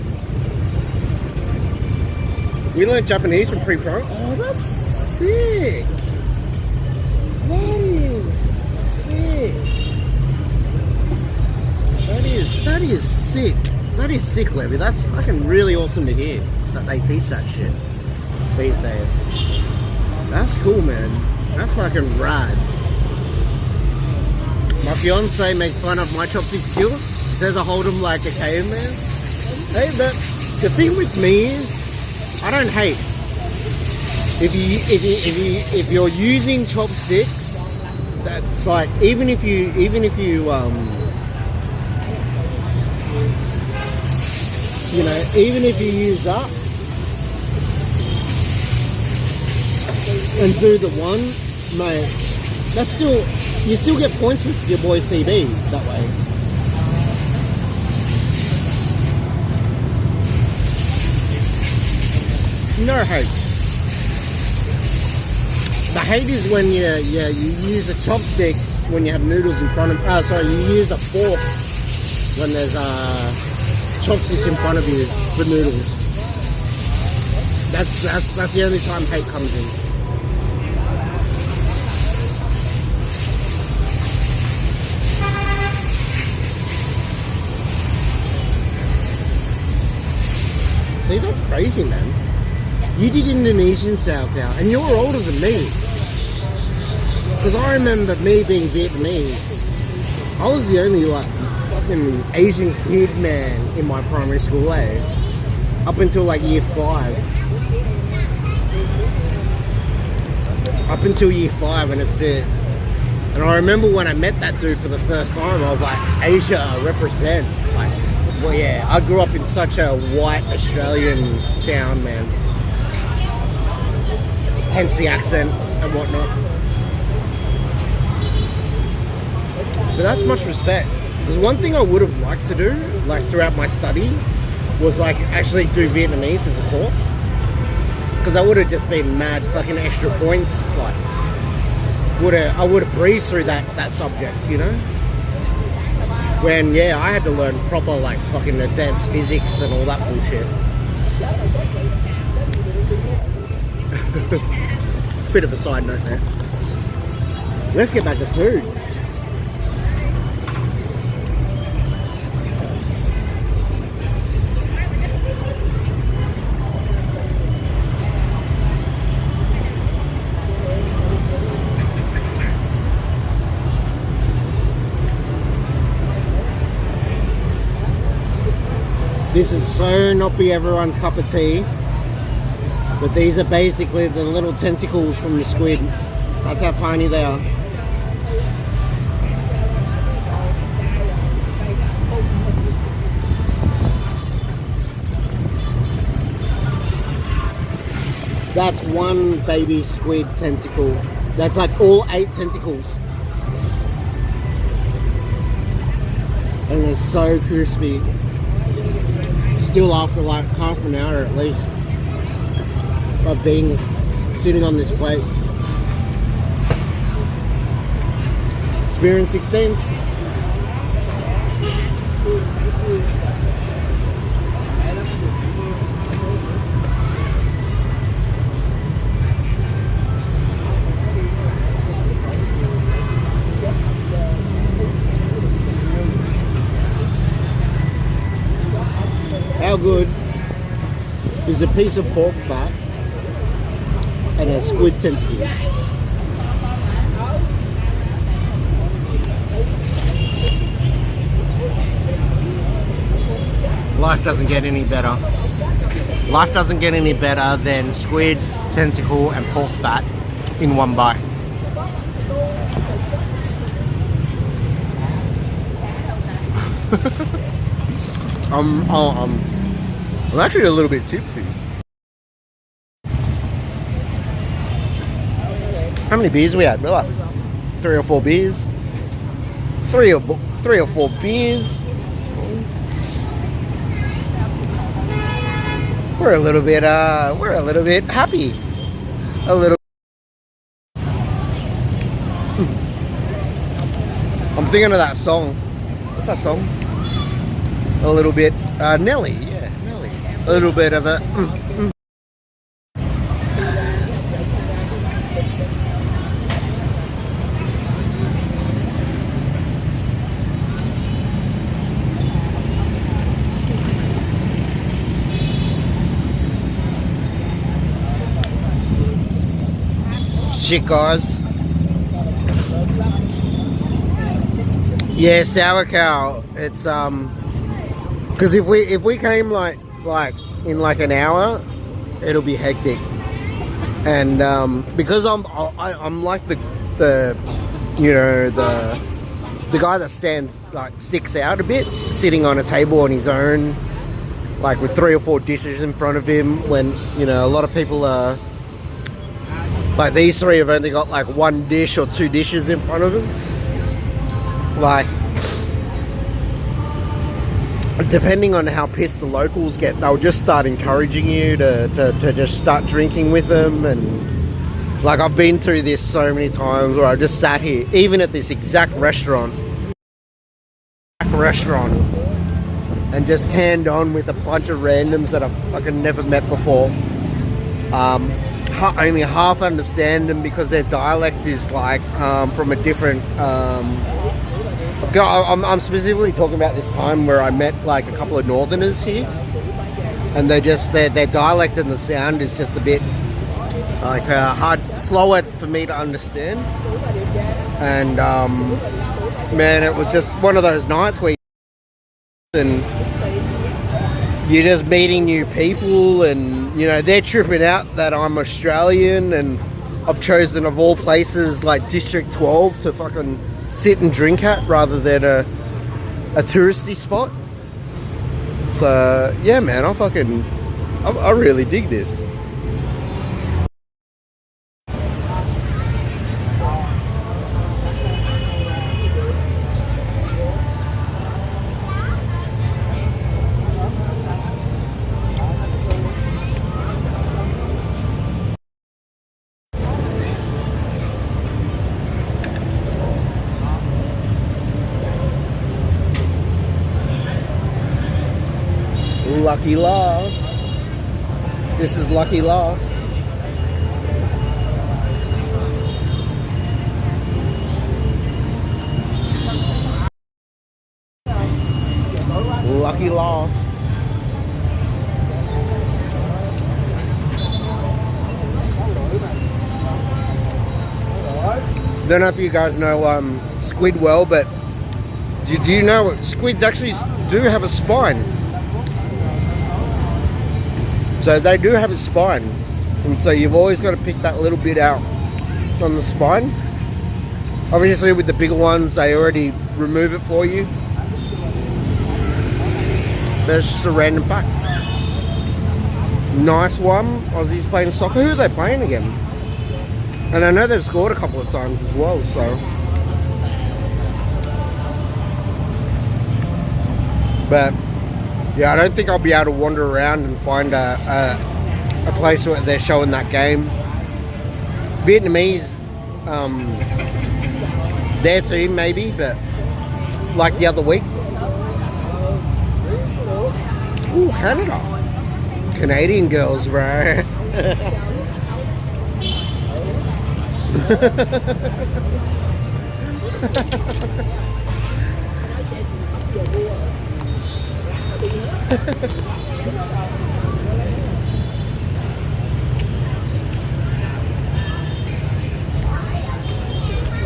We learned Japanese from pre-pro. Oh, that's sick. That is sick. That is sick. That is sick, Levy. That's fucking really awesome to hear that they teach that shit these days. That's cool, man. That's fucking rad. My fiance makes fun of my chopstick skill. Says I hold him like a caveman. Hey, but the thing with me is, I don't hate. If you're using chopsticks, that's like even if you you know, even if you use that and do the one, mate, that's still, you still get points with your boy CB that way. No hate. The hate is when you use a chopstick when you have noodles in front of, you use a fork when there's chopsticks in front of you for noodles. That's the only time hate comes in. See, that's crazy, man. You did Indonesian sauerkraut, and you're older than me. Because I remember me being Vietnamese. I was the only, like, fucking Asian kid, man, in my primary school, eh? Up until, like, year 5. Up until year 5, and it's it. And I remember when I met that dude for the first time, I was like, Asia, represent. Like, well, yeah, I grew up in such a white Australian town, man. Hence the accent and whatnot. But that's much respect. Because one thing I would have liked to do, like throughout my study, was like actually do Vietnamese as a course. Because that would have just been mad fucking extra points. Like, I would have breezed through that subject, you know? When, yeah, I had to learn proper, like, fucking advanced physics and all that bullshit. Bit of a side note there. Let's get back to food. This is so not be everyone's cup of tea, but these are basically the little tentacles from the squid. That's how tiny they are. That's one baby squid tentacle. That's like all 8 tentacles. And they're so crispy. Still after like half an hour at least of being sitting on this plate. Experience extends. How good is a piece of pork fat and a squid tentacle? Life doesn't get any better. Life doesn't get any better than squid, tentacle and pork fat in one bite. I'm actually a little bit tipsy. How many beers we had? We're like 3 or 4 beers. 3 or 4 beers. We're a little bit happy. A little. I'm thinking of that song. What's that song? A little bit, Nelly, yeah, Nelly. A little bit of a. Shit, guys. Yeah, sauerkraut. It's because if we came like in like an hour, it'll be hectic. And because I'm like the you know the guy that sticks out a bit, sitting on a table on his own, like with 3 or 4 dishes in front of him. When you know a lot of people are like these 3 have only got like 1 dish or 2 dishes in front of them. Like, depending on how pissed the locals get, they'll just start encouraging you to just start drinking with them. And like, I've been through this so many times where I just sat here, even at this exact restaurant, and just canned on with a bunch of randoms that I've fucking never met before. Only half understand them because their dialect is like from a different. I'm specifically talking about this time where I met like a couple of northerners here, and their dialect and the sound is just a bit like slower for me to understand. And man, it was just one of those nights where and you're just meeting new people, and you know they're tripping out that I'm Australian, and I've chosen of all places like District 12 to fucking sit and drink at rather than a touristy spot. So yeah, man, I really dig this. Lucky Lost. This is Lucky Lost. Lucky Lost. Don't know if you guys know Squidwell, but do you know squids actually do have a spine? So they do have a spine, and so you've always got to pick that little bit out on the spine. Obviously with the bigger ones, they already remove it for you. That's just a random fact. Nice one. Aussies playing soccer. Who are they playing again? And I know they've scored a couple of times as well, so. But yeah, I don't think I'll be able to wander around and find a place where they're showing that game. Vietnamese, their team maybe, but like the other week. Ooh, Canada. Canadian girls, bro. I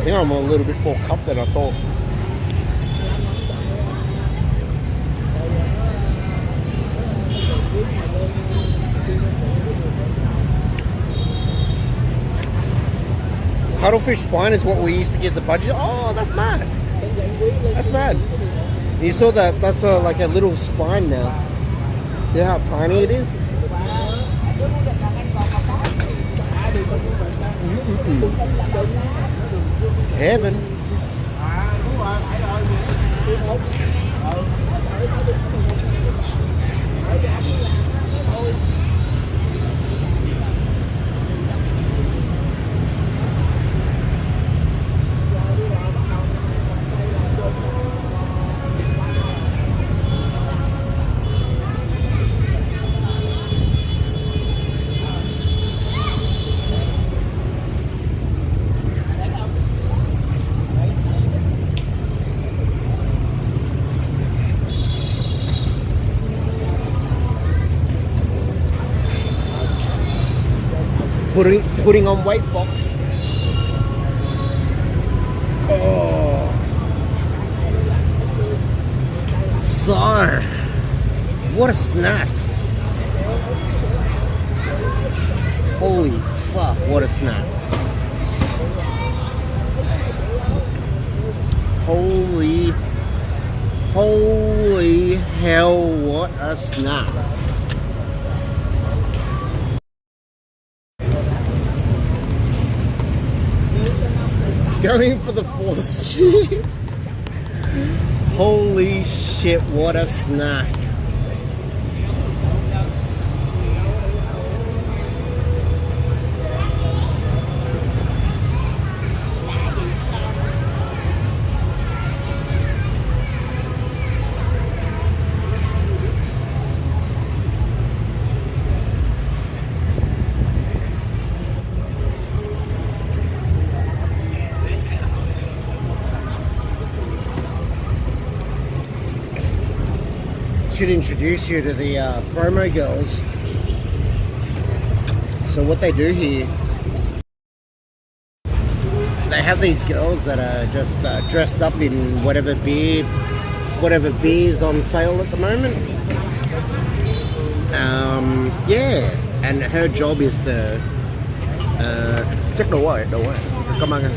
think I'm a little bit more cupped than I thought. Cuttlefish spine is what we used to get the budget. Oh, that's mad. That's mad. You saw that? That's like a little spine now. See how tiny it is? Heaven. Putting on weight box. Oh. So, what a snack. Holy fuck, what a snack. Holy hell, what a snack. Going for the fourth cheer. Holy shit, what a snack. should introduce you to the promo girls. So what they do here, they have these girls that are just dressed up in whatever beer's on sale at the moment. Yeah, and her job is to check the way. Come on.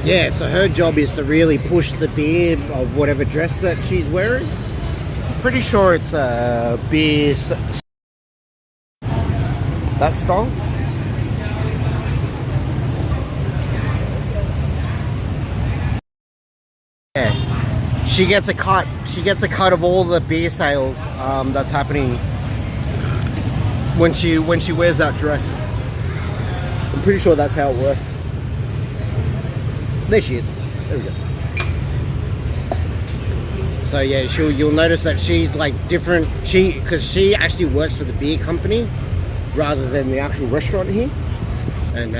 Yeah, so her job is to really push the beer of whatever dress that she's wearing. Pretty sure it's a beer that style. Yeah, she gets a cut. She gets a cut of all the beer sales that's happening when she wears that dress. I'm pretty sure that's how it works. There she is. There we go. So yeah, you'll notice that she's like different. Because she actually works for the beer company rather than the actual restaurant here, and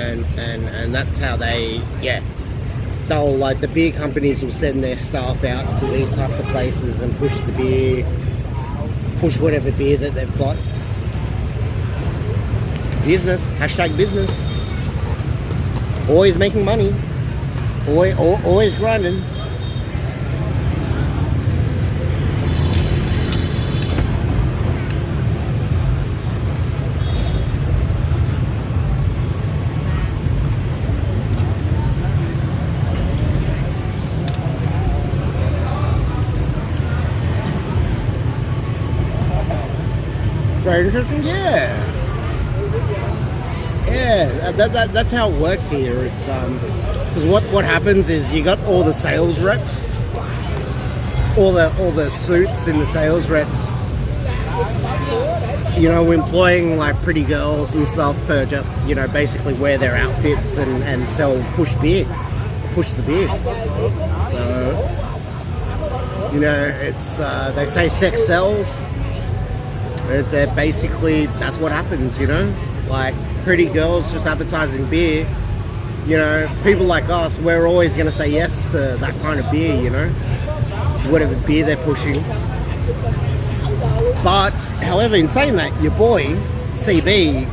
that's how they'll like the beer companies will send their staff out to these types of places and push whatever beer that they've got. Business, #business. Always making money. Always grinding. Very interesting, yeah. Yeah, that's how it works here. It's because what happens is you got all the sales reps, all the suits in the sales reps, you know, employing like pretty girls and stuff to just, you know, basically wear their outfits and push the beer. So, you know, it's they say sex sells. It's basically that's what happens, you know, like pretty girls just advertising beer. You know, people like us, we're always going to say yes to that kind of beer, you know, whatever beer they're pushing. But, however, in saying that, your boy, CB,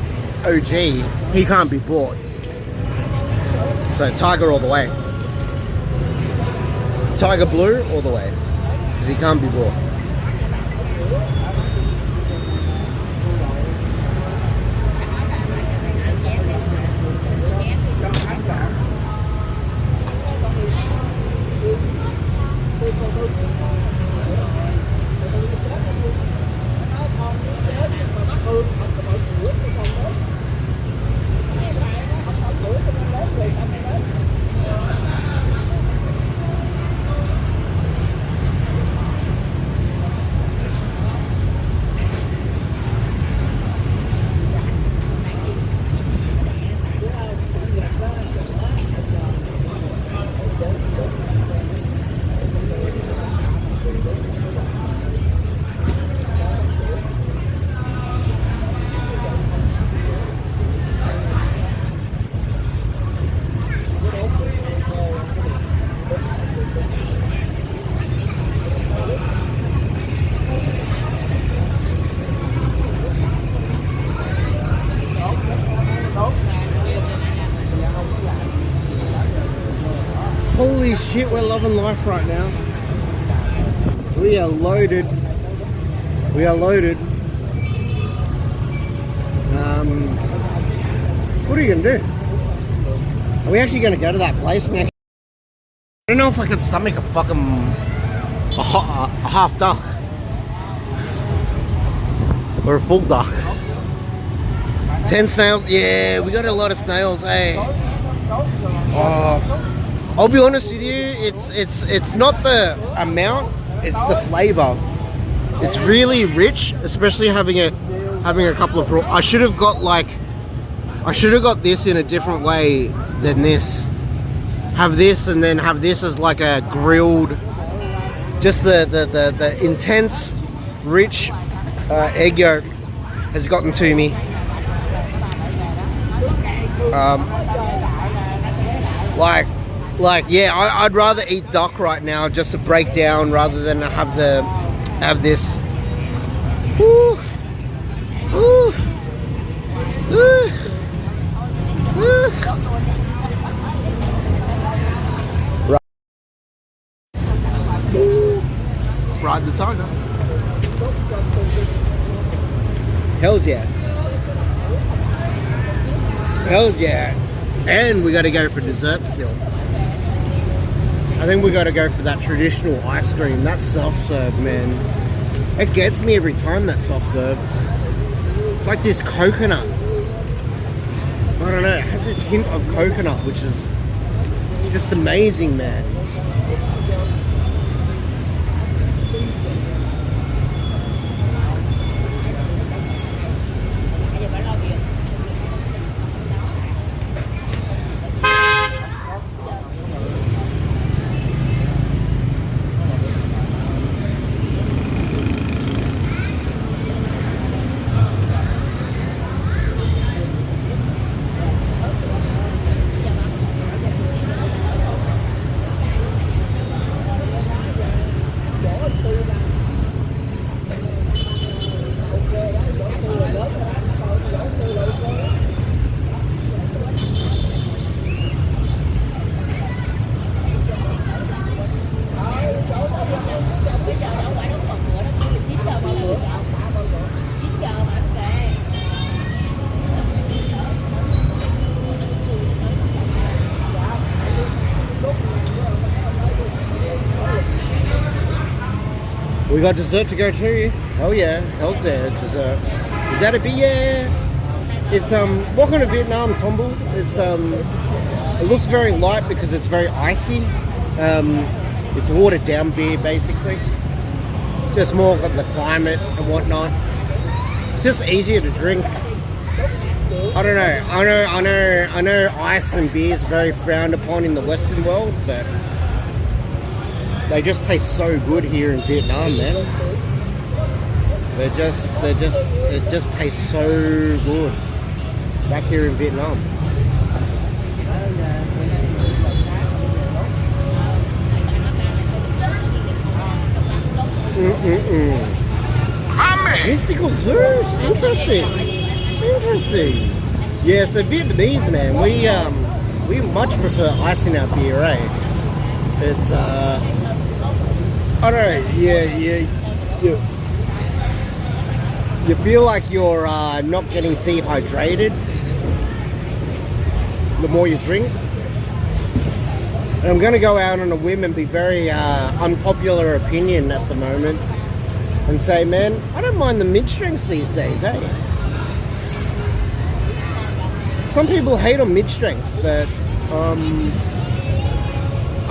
OG, he can't be bought. So, Tiger all the way. Tiger Blue all the way. Because he can't be bought. Holy shit, we're loving life right now. We are loaded. We are loaded. What are you gonna do? Are we actually gonna go to that place next? I don't know if I can stomach a fucking a half duck or a full duck. 10 snails? Yeah, we got a lot of snails, eh? Oh. I'll be honest with you, it's not the amount, it's the flavor. It's really rich, especially having a couple of prawns. I should have got this in a different way than this. Have this and then have this as like a grilled, just the intense, rich egg yolk has gotten to me. Like, Like, yeah, I'd rather eat duck right now just to break down rather than have this. Woo. Woo. Woo. Woo. Ride the tiger. Hells yeah. Hells yeah. And we got to go for dessert still. I think we got to go for that traditional ice cream. That soft serve, man. It gets me every time, that soft serve. It's like this coconut. I don't know. It has this hint of coconut, which is just amazing, man. We got dessert to go too. Hell yeah, hell yeah, dessert. Is that a beer? Yeah. It's welcome to Vietnam, Tombu. It's it looks very light because it's very icy. It's watered down beer basically. Just more of the climate and whatnot. It's just easier to drink. I don't know. I know ice and beer is very frowned upon in the Western world, but they just taste so good here in Vietnam, man. It just tastes so good back here in Vietnam. My man. Mystical Zeus, interesting. Yeah, so Vietnamese, man, we much prefer ice in our beer, eh? It's I don't know, you feel like you're not getting dehydrated the more you drink. And I'm going to go out on a whim and be very unpopular opinion at the moment and say, man, I don't mind the mid-strengths these days, eh? Some people hate on mid-strength, but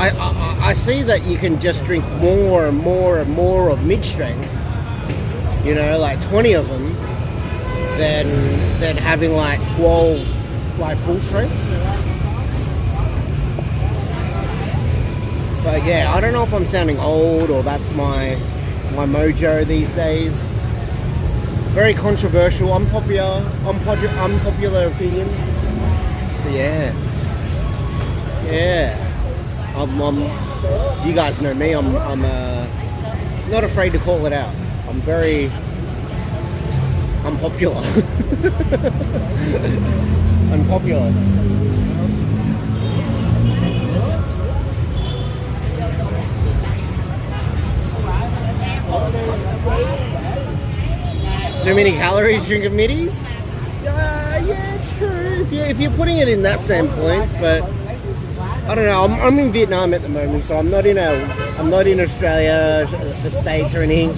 I see that you can just drink more and more and more of mid-strength, you know, like 20 of them, than having like 12 like full strengths. But yeah, I don't know if I'm sounding old or that's my mojo these days. Very controversial, unpopular opinion. But yeah. You guys know me. I'm not afraid to call it out. I'm very unpopular. Unpopular. Too many calories drinking middies? Yeah, true. If you're putting it in that standpoint, but I don't know. I'm in Vietnam at the moment, so I'm not in Australia, the States, or anything.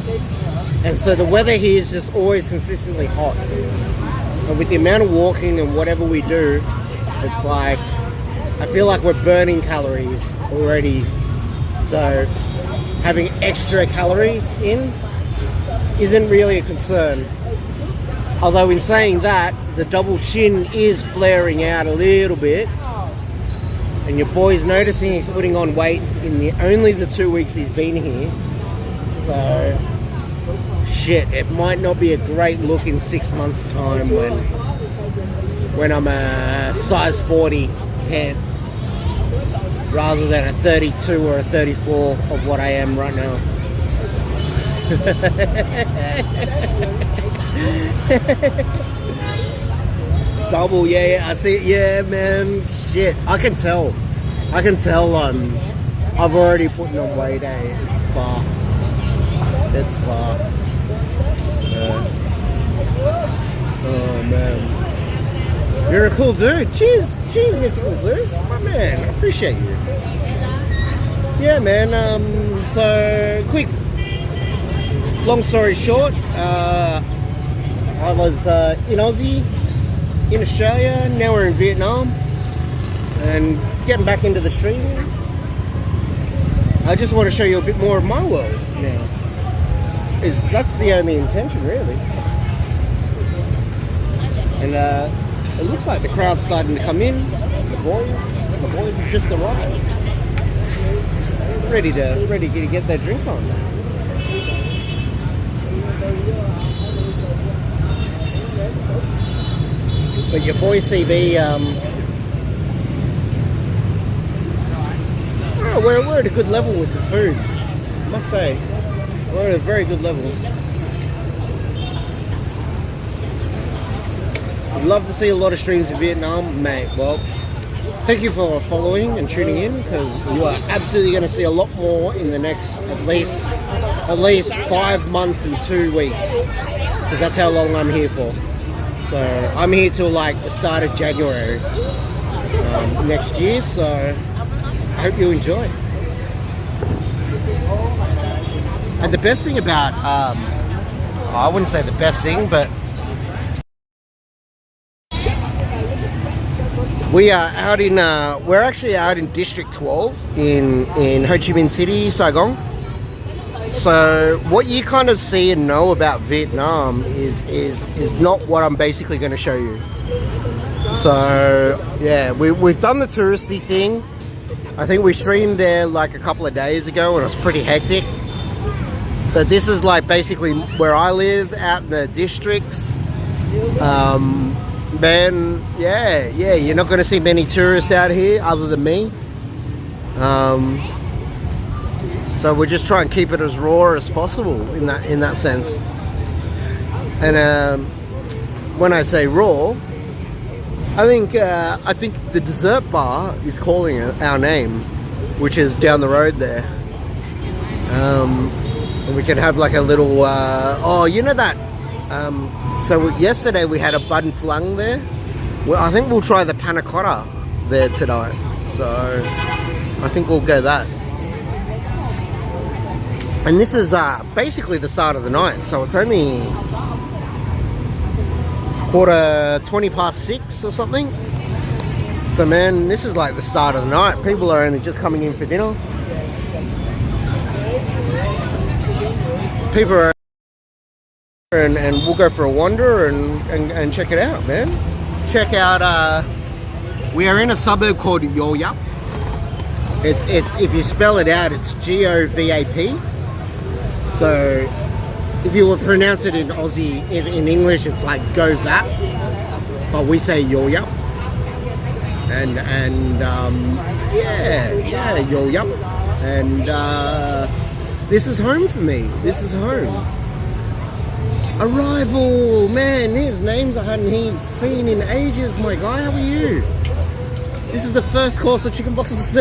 And so the weather here is just always consistently hot. And with the amount of walking and whatever we do, it's like I feel like we're burning calories already. So having extra calories in isn't really a concern. Although in saying that, the double chin is flaring out a little bit. And your boy's noticing he's putting on weight in only the 2 weeks he's been here. So, shit, it might not be a great look in 6 months' time when I'm a size 40 head. rather than a 32 or a 34 of what I am right now. Double, yeah, I see it. Yeah, man, shit. I can tell. I've already put on weight, eh? It's far. Oh, man. You're a cool dude. Cheers, Mystical Zeus. My man, I appreciate you. Yeah, man, so, quick. Long story short, I was in Aussie, in Australia, now we're in Vietnam, and getting back into the streaming. I just want to show you a bit more of my world now. That's the only intention, really. And it looks like the crowd's starting to come in. The boys have just arrived, ready to get their drink on. But your boy CB, we're at a good level with the food, I must say. We're at a very good level. I'd love to see a lot of streams in Vietnam, mate. Well, thank you for following and tuning in, because you are absolutely going to see a lot more in the next at least 5 months and 2 weeks, because that's how long I'm here for. So I'm here till like the start of January next year, so I hope you enjoy. And the best thing about, I wouldn't say the best thing, but we're actually out in District 12 in Ho Chi Minh City, Saigon. So what you kind of see and know about Vietnam is not what I'm basically going to show you. So yeah, we've done the touristy thing. I think we streamed there like a couple of days ago and it was pretty hectic. But this is like basically where I live, out in the districts. Man, yeah, you're not going to see many tourists out here other than me. So we're just trying to keep it as raw as possible in that sense. And when I say raw, I think the dessert bar is calling it our name, which is down the road there. And we could have like a little you know that. So yesterday we had a bun flang there. Well, I think we'll try the panna cotta there tonight. So I think we'll go that. And this is basically the start of the night, so it's only 6:20 or something. So man, this is like the start of the night. People are only just coming in for dinner. People are, and we'll go for a wander and check it out, man. Check out, we are in a suburb called Yo Yap. It's if you spell it out, it's Govap. So if you would pronounce it in Aussie, in English, it's like go vap, but we say Yo Yap. And yeah, Yo Yap. And this is home for me. This is home. Arrival, man. His names I hadn't seen in ages. My guy, how are you? This is the first course of chicken boxes.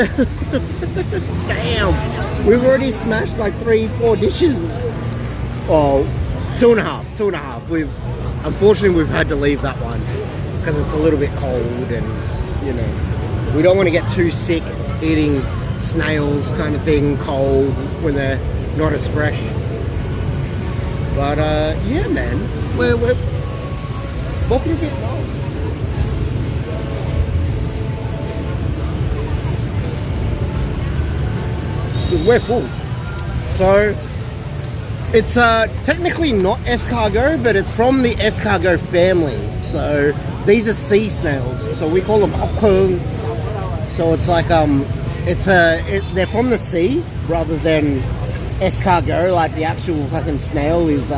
Damn, we've already smashed like 3-4 dishes. Oh, two and a half. Unfortunately we've had to leave that one because it's a little bit cold, and you know, we don't want to get too sick eating snails kind of thing cold when they're not as fresh. But yeah, man, we're welcome to Vietnam. Because we're full. So it's technically not escargot, but it's from the escargot family. So these are sea snails. So we call them okung. So it's like they're from the sea rather than escargot, like the actual fucking snail is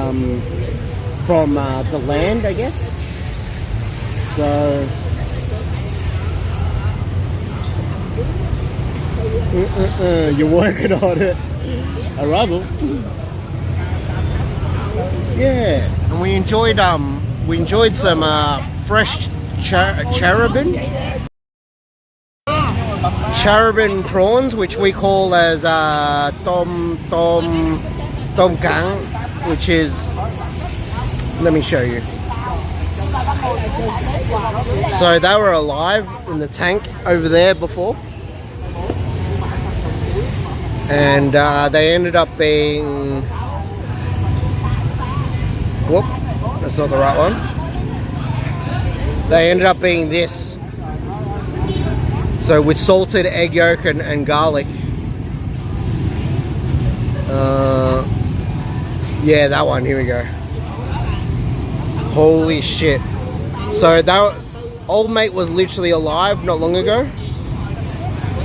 from the land, I guess. So You're working on it. A rubble. Yeah, and we enjoyed some fresh charabin prawns, which we call as tom kang, which is, let me show you. So they were alive in the tank over there before, and they ended up being, whoop, that's not the right one. They ended up being this. So with salted egg yolk and garlic. Yeah, that one, here we go. Holy shit. So that old mate was literally alive not long ago,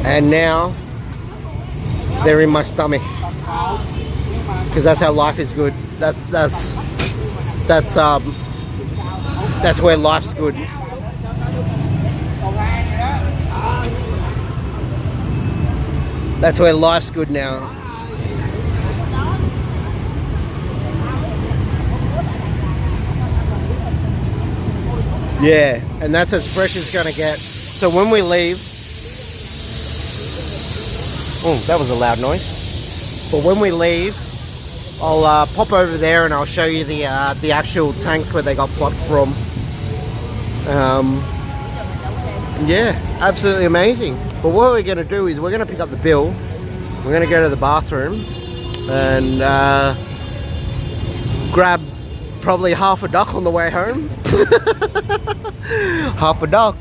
and now they're in my stomach, because that's how life is good. That's where life's good. That's where life's good now. Yeah, and that's as fresh as it's gonna get. So when we leave, oh, that was a loud noise. But when we leave, I'll pop over there and I'll show you the actual tanks where they got plucked from. Yeah, absolutely amazing. But what we're gonna do is we're gonna pick up the bill. We're gonna go to the bathroom and grab probably half a duck on the way home. Half a duck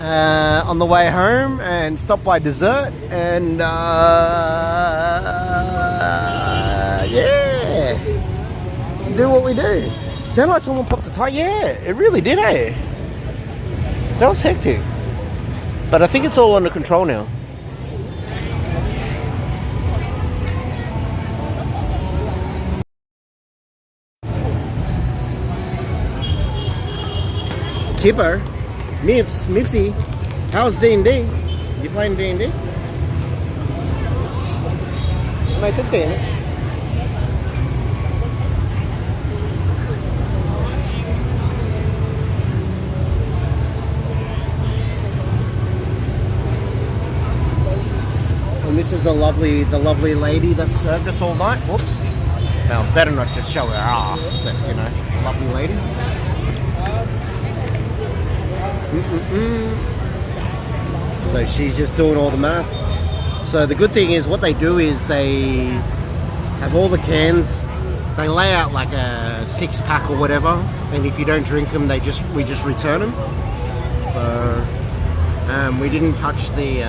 on the way home, and stop by dessert, and yeah, do what we do. Sound like someone popped a tire? Yeah, it really did, eh? That was hectic, but I think it's all under control now. Kipper, Mipsy, how's D&D? You playing D&D? May tin it. And this is the lovely lady that served us all night. Whoops. Well, better not just show her ass, but you know, lovely lady. So she's just doing all the math. So the good thing is what they do is they have all the cans, they lay out like a 6-pack or whatever, and if you don't drink them, we just return them. So we didn't touch the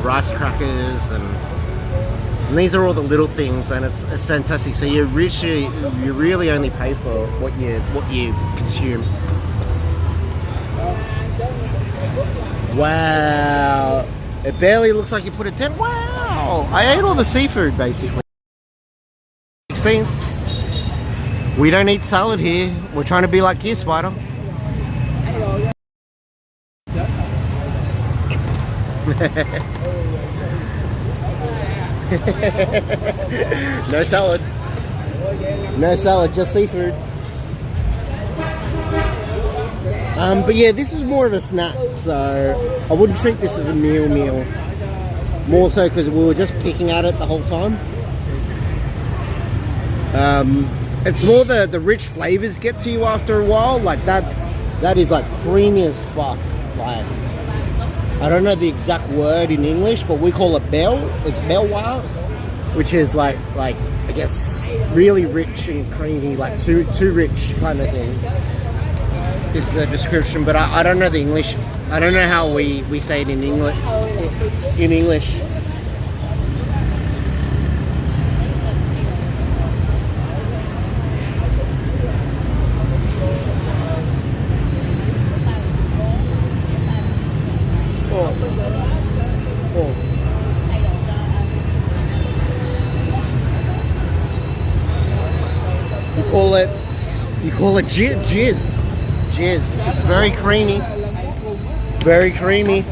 rice crackers, and these are all the little things, and it's fantastic. So you really only pay for what you consume. Wow, it barely looks like you put it down. Wow, I ate all the seafood basically. Makes sense. We don't eat salad here. We're trying to be like you, Spider. No salad. No salad, just seafood. But yeah, this is more of a snack, so I wouldn't treat this as a meal. More so because we were just picking at it the whole time. It's more the rich flavors get to you after a while. Like that is like creamy as fuck. Like, I don't know the exact word in English, but we call it bell. It's belwa, which is like I guess really rich and creamy, like too rich kind of thing. Is the description, but I don't know the English. I don't know how we say it in English. You call it jizz. Jizz. It's very creamy. Very creamy.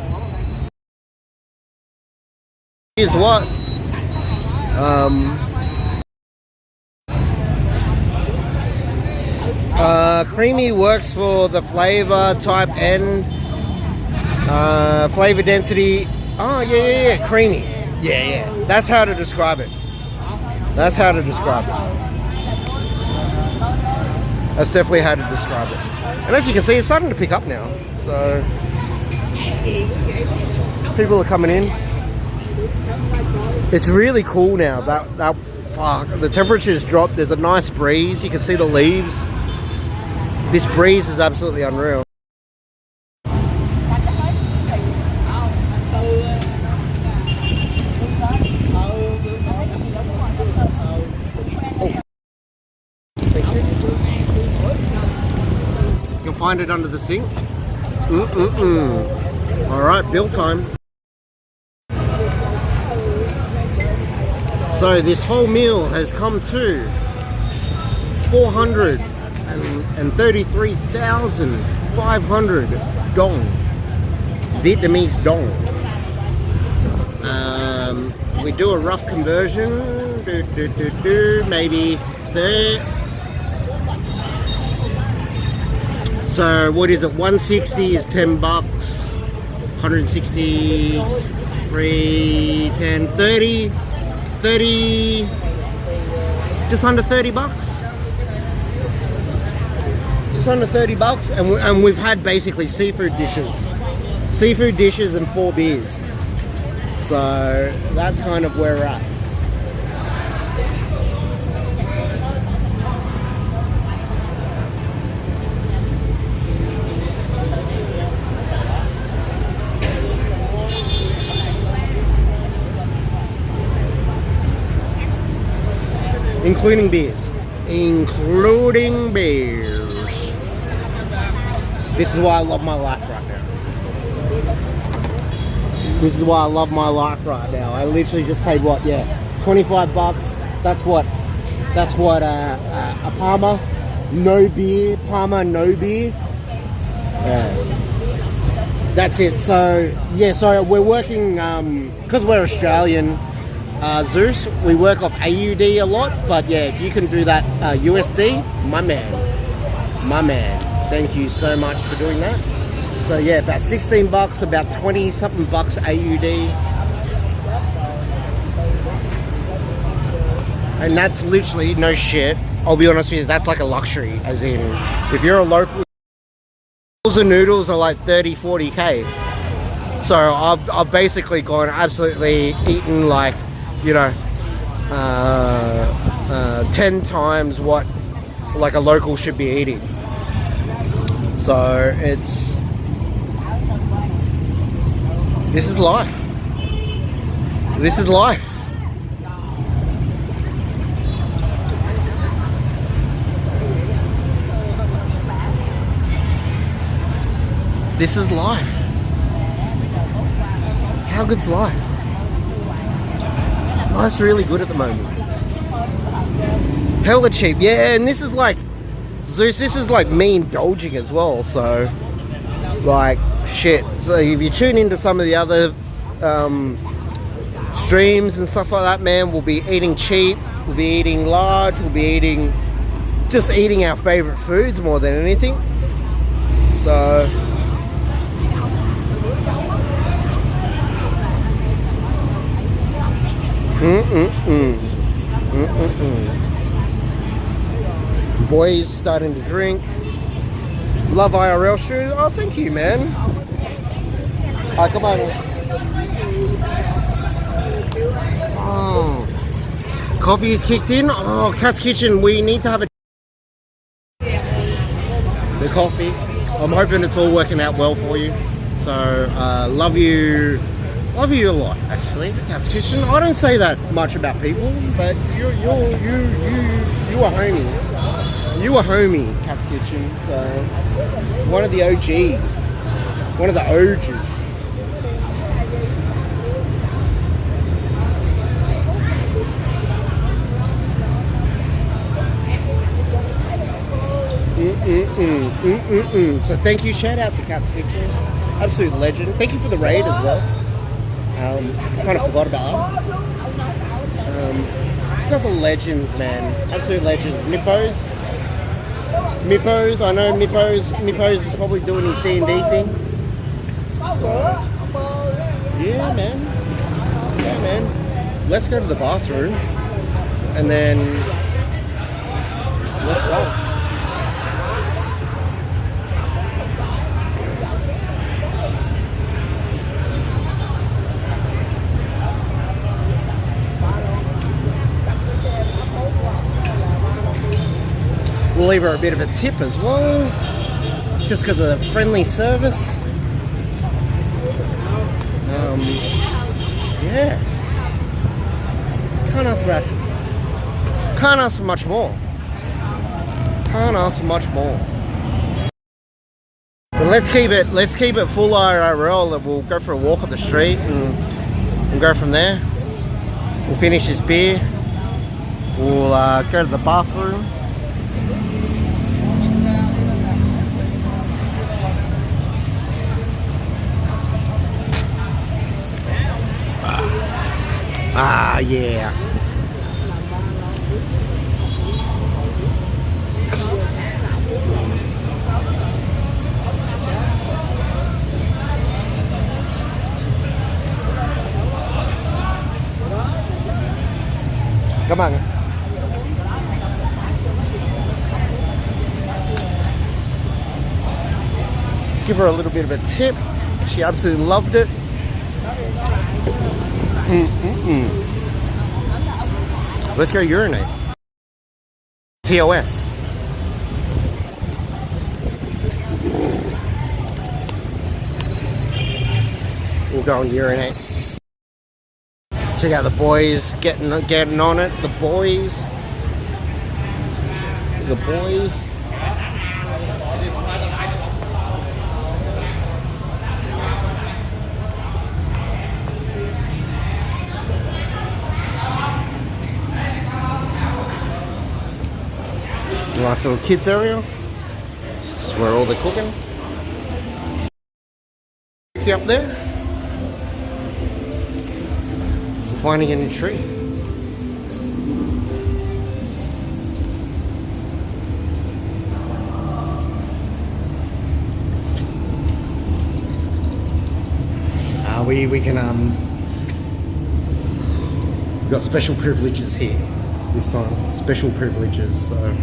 is what? Creamy works for the flavor type and flavor density. Oh yeah, creamy. Yeah. That's how to describe it. That's definitely how to describe it. And as you can see, it's starting to pick up now. So people are coming in. It's really cool now. Fuck, the temperature's dropped. There's a nice breeze. You can see the leaves. This breeze is absolutely unreal. You can find it under the sink. Alright, bill time. So this whole meal has come to 433,500 dong. Vietnamese dong. We do a rough conversion. Maybe 30. So what is it? 160 is 10 bucks. 160, 10, 30, 30, just under 30 bucks. Just under 30 bucks, and we've had basically seafood dishes and 4 beers. So that's kind of where we're at. Including beers. This is why I love my life right now. I literally just paid what? Yeah, 25 bucks. That's what a Parma, no beer. Yeah. That's it. So yeah, so we're working because we're Australian. Zeus, we work off AUD a lot, but yeah, if you can do that USD, my man. Thank you so much for doing that. So yeah, about 16 bucks, about 20 something bucks AUD. And that's literally, no shit, I'll be honest with you, that's like a luxury, as in, if you're a local, the noodles are like 30, 40K. So I've basically gone absolutely eaten like, 10 times what like a local should be eating. So this is life. This is life. This is life. How good's life? Life's really good at the moment. Hella cheap, yeah, and this is like Zeus, this is like me indulging as well, so like shit. So if you tune into some of the other streams and stuff like that, man, we'll be eating cheap, we'll be eating large, we'll be eating our favorite foods more than anything. So boys starting to drink. Love IRL shoes. Oh, thank you, man. Hi, come on. Oh, coffee is kicked in. Oh, Cat's Kitchen. We need to have the coffee. I'm hoping it's all working out well for you. So, love you a lot, actually. Cat's Kitchen. I don't say that much about people, but you a homie. You a homie, Cat's Kitchen. So, one of the OGs, one of the OGs. So thank you, shout out to Cat's Kitchen, absolute legend. Thank you for the raid as well. Kind of forgot about them. Those are legends, man. Absolute legends. Mippos. I know Mippos is probably doing his D&D thing. Yeah, man. Let's go to the bathroom and then let's roll. We'll leave her a bit of a tip as well, just because of the friendly service. Yeah. Can't ask for much more. But let's keep it full IRL, and we'll go for a walk up the street and we'll go from there. We'll finish this beer. We'll go to the bathroom. Ah, yeah. Come on. Give her a little bit of a tip. She absolutely loved it. Let's go urinate. TOS. We'll go and urinate. Check out the boys getting on it. The boys. Nice little kids area. This is where all the cooking. See up there? We're finding a new tree. We can we've got special privileges here this time. Special privileges, so.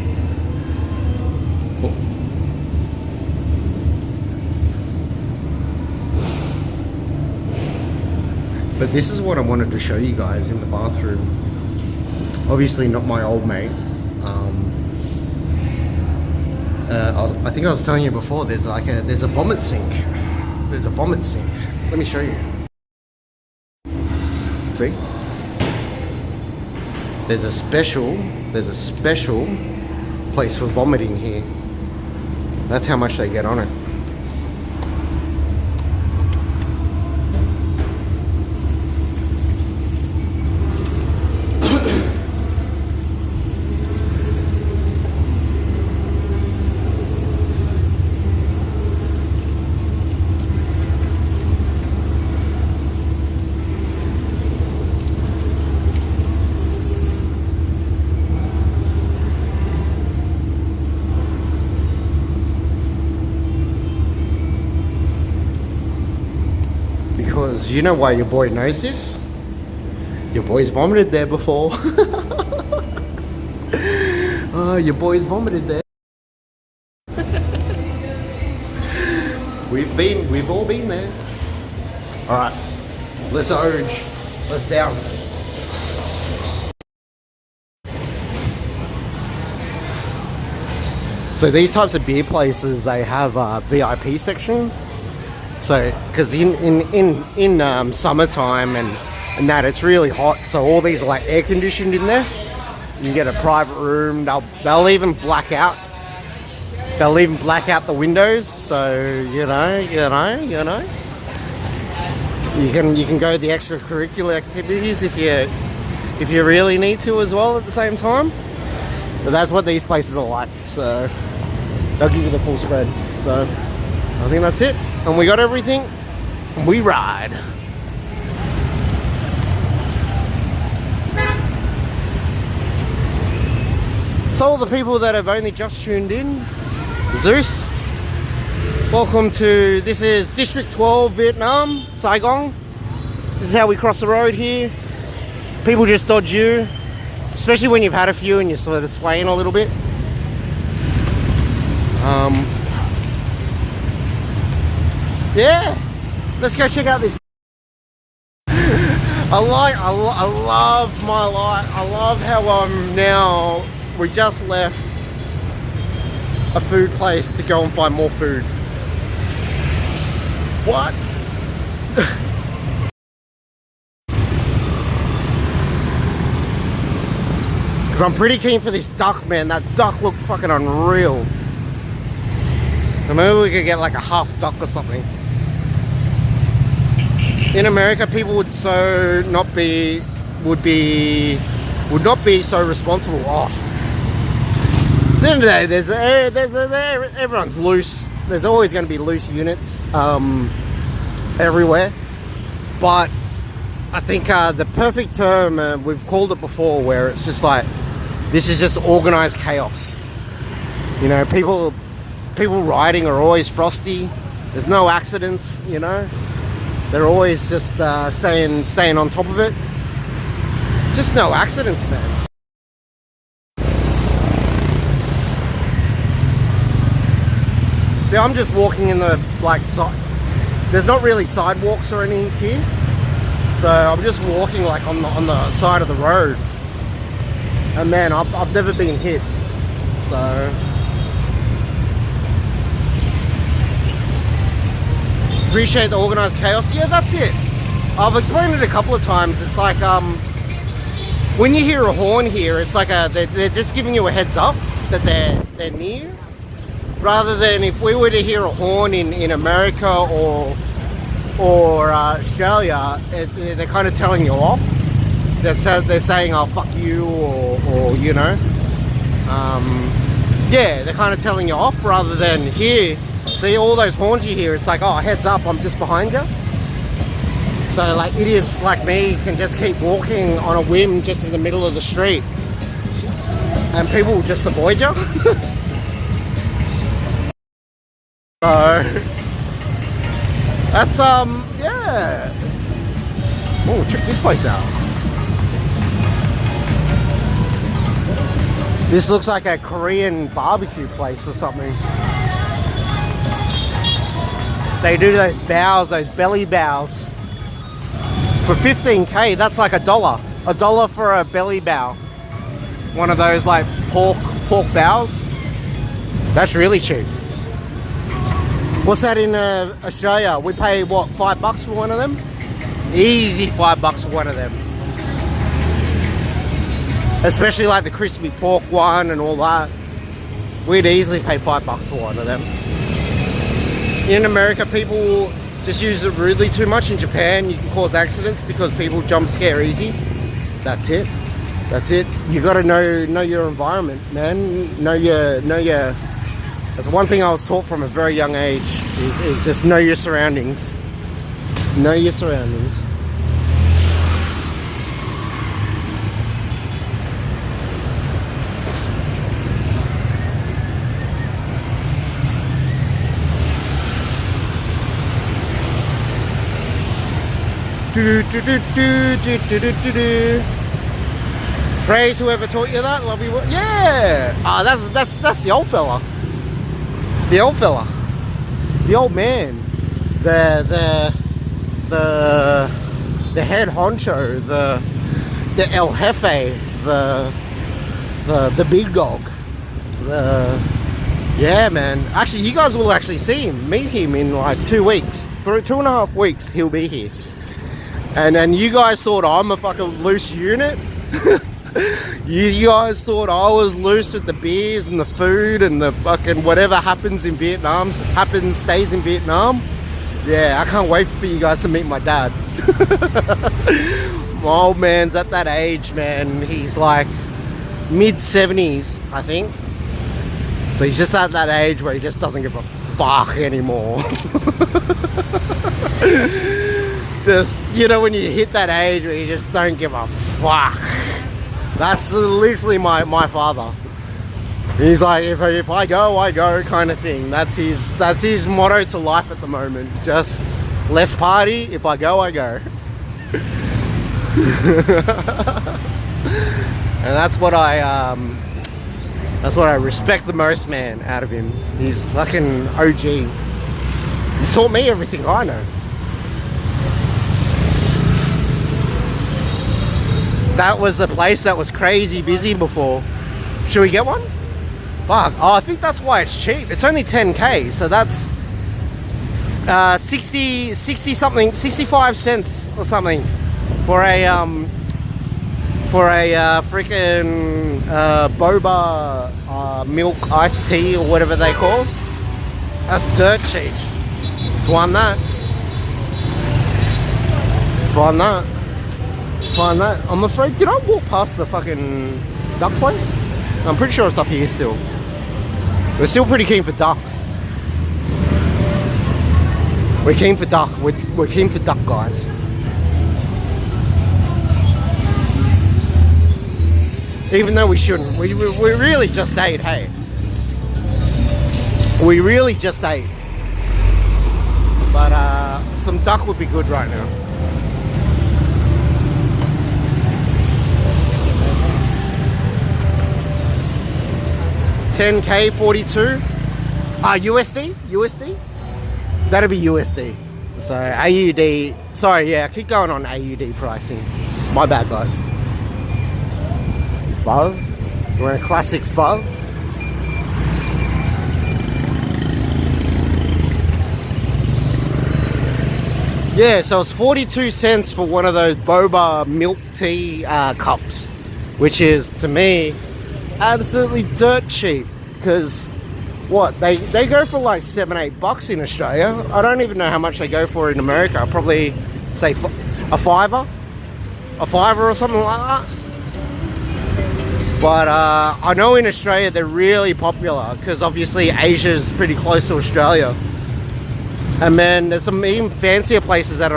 But this is what I wanted to show you guys in the bathroom. Obviously not my old mate. I think I was telling you before, there's a vomit sink. There's a vomit sink. Let me show you. See? There's a special place for vomiting here. That's how much they get on it. Because you know why your boy knows this? Your boy's vomited there before. Oh, your boy's vomited there. We've all been there. Alright, let's urge. Let's bounce. So these types of beer places, they have VIP sections. So, because in summertime and that, it's really hot. So all these are like air conditioned in there. You get a private room. They'll even black out. They'll even black out the windows. So you can go the extracurricular activities if you really need to as well at the same time. But that's what these places are like. So they'll give you the full spread. So I think that's it. And we got everything. We ride. So all the people that have only just tuned in, Zeus, welcome to, this is District 12 Vietnam, Saigon. This is how we cross the road here. People just dodge you, especially when you've had a few and you're sort of swaying a little bit. Yeah, let's go check out this. I love my life. I love how I'm now. We just left a food place to go and find more food. What? Because I'm pretty keen for this duck, man. That duck looked fucking unreal. And maybe we could get like a half duck or something. In America, people would not be so responsible. Oh. At the end of the day, everyone's loose. There's always going to be loose units everywhere. But I think the perfect term, we've called it before, where it's just like, this is just organized chaos. You know, people riding are always frosty. There's no accidents, you know. They're always just staying on top of it. Just no accidents, man. See, I'm just walking in the there's not really sidewalks or anything here, so I'm just walking like on the side of the road. And man, I've never been hit, so. Appreciate the organized chaos. Yeah, that's it. I've explained it a couple of times. It's like when you hear a horn here, it's like they're just giving you a heads up that they're near, rather than if we were to hear a horn in America or Australia, they're kind of telling you off. They're saying, "Oh, fuck you," or you know, yeah, they're kind of telling you off, rather than here. See all those horns you hear, it's like, oh, heads up, I'm just behind you. So like idiots like me can just keep walking on a whim just in the middle of the street, and people will just avoid you. So that's yeah. Oh, check this place out. This looks like a Korean barbecue place or something. They do those bows, those belly bows. For 15K, that's like $1. $1 for a belly bow. One of those like pork bows. That's really cheap. What's that in Australia? We pay what, $5 for one of them? Easy $5 for one of them. Especially like the crispy pork one and all that. We'd easily pay $5 for one of them. In America, people just use it rudely too much. In Japan, you can cause accidents because people jump scare easy. That's it. That's it. You got to know your environment, man. Know your. That's one thing I was taught from a very young age. Is just know your surroundings. Know your surroundings. Praise whoever taught you that. Love you. Yeah. Ah, that's the old fella. The old fella. The old man. The head honcho. The El Jefe. The big dog. Yeah, man. Actually, you guys will actually see him. Meet him in like 2 weeks. 2.5 weeks. He'll be here. And then you guys thought I'm a fucking loose unit. You guys thought I was loose with the beers and the food and the fucking whatever happens in Vietnam stays in Vietnam. Yeah, I can't wait for you guys to meet my dad. My old man's at that age, man. He's like mid-70s, I think. So he's just at that age where he just doesn't give a fuck anymore. Just, you know, when you hit that age where you just don't give a fuck. That's literally my father. He's like, if I go kind of thing. That's his motto to life at the moment. Just less party. If I go, I go. And that's what I respect the most, man, out of him. He's fucking OG. He's taught me everything I know. That was the place that was crazy busy before. Should we get one? Fuck. Oh, I think that's why it's cheap. It's only 10k, so that's 60 something, 65 cents or something for a freaking boba milk iced tea or whatever they call. That's dirt cheap. Twan that. I'm afraid. Did I walk past the fucking duck place? I'm pretty sure it's up here still. We're still pretty keen for duck. We're keen for duck. We're keen for duck, guys. Even though we shouldn't. We really just ate, hey. We really just ate. But some duck would be good right now. $10k 42 USD. That'll be USD. So AUD. Sorry, yeah, I keep going on AUD pricing. My bad, guys. Pho. You want a classic pho? Yeah, so it's 42 cents for one of those boba milk tea cups, which is, to me, absolutely dirt cheap. Because what, they go for like $7-8 in Australia. I don't even know how much they go for in America. Probably say a fiver or something like that. But I know in Australia they're really popular because obviously Asia is pretty close to Australia. And then there's some even fancier places that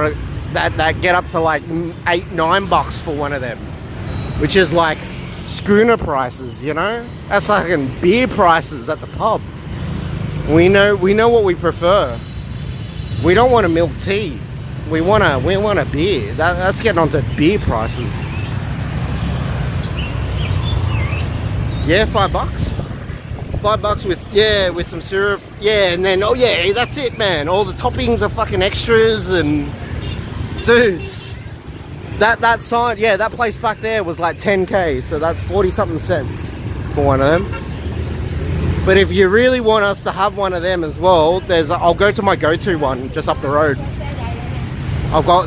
get up to like $8-9 for one of them, which is like schooner prices, you know? That's like in beer prices at the pub. We know what we prefer. We don't want a milk tea. We want a beer. That's getting onto beer prices. Yeah, $5. $5 with some syrup. Yeah, and then oh yeah, that's it, man. All the toppings are fucking extras, and dudes. That sign, yeah, that place back there was like 10k, so that's 40 something cents for one of them. But if you really want us to have one of them as well, I'll go to my go-to one just up the road.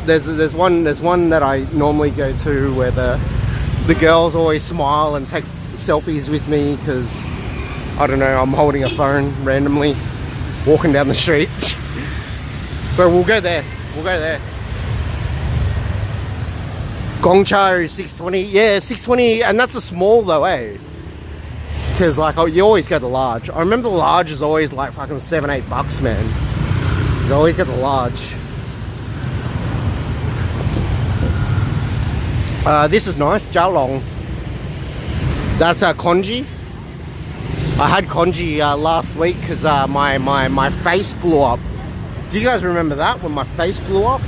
There's one that I normally go to where the girls always smile and take selfies with me because I don't know, I'm holding a phone randomly walking down the street. So we'll go there. Gongcha is 620. Yeah, 620, and that's a small though, eh? Because like you always go the large. I remember the large is always like fucking $7-8, man. You always get the large. This is nice, Jiaolong. That's congee. I had congee last week because my face blew up. Do you guys remember that when my face blew up?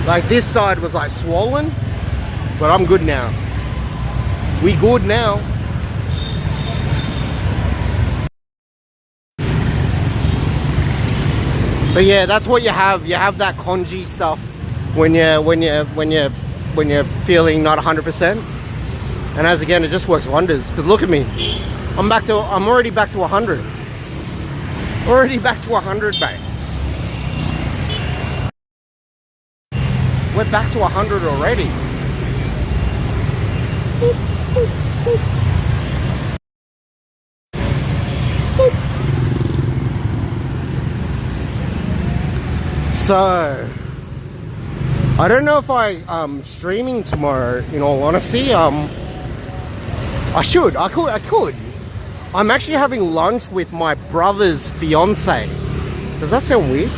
Like this side was like swollen, but I'm good now. We good now. But yeah, that's what you have. You have that congee stuff when you're feeling not 100%. And as again, it just works wonders. Because look at me, I'm already back to 100. Already back to 100, mate. We're back to 100 already. Boop, boop, boop. Boop. So, I don't know if I'm streaming tomorrow, in all honesty. I could. I'm actually having lunch with my brother's fiance. Does that sound weird?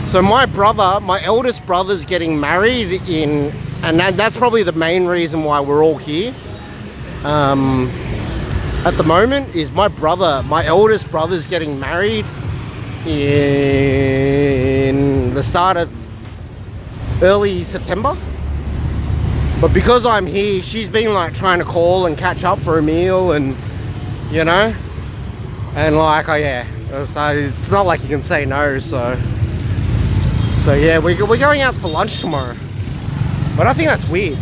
So my eldest brother's getting married in and that's probably the main reason why we're all here. At the moment is my eldest brother's getting married in the start of early September. But because I'm here, she's been like trying to call and catch up for a meal, and you know, and like, oh yeah, so it's not like you can say no. So yeah, we're going out for lunch tomorrow, but I think that's weird.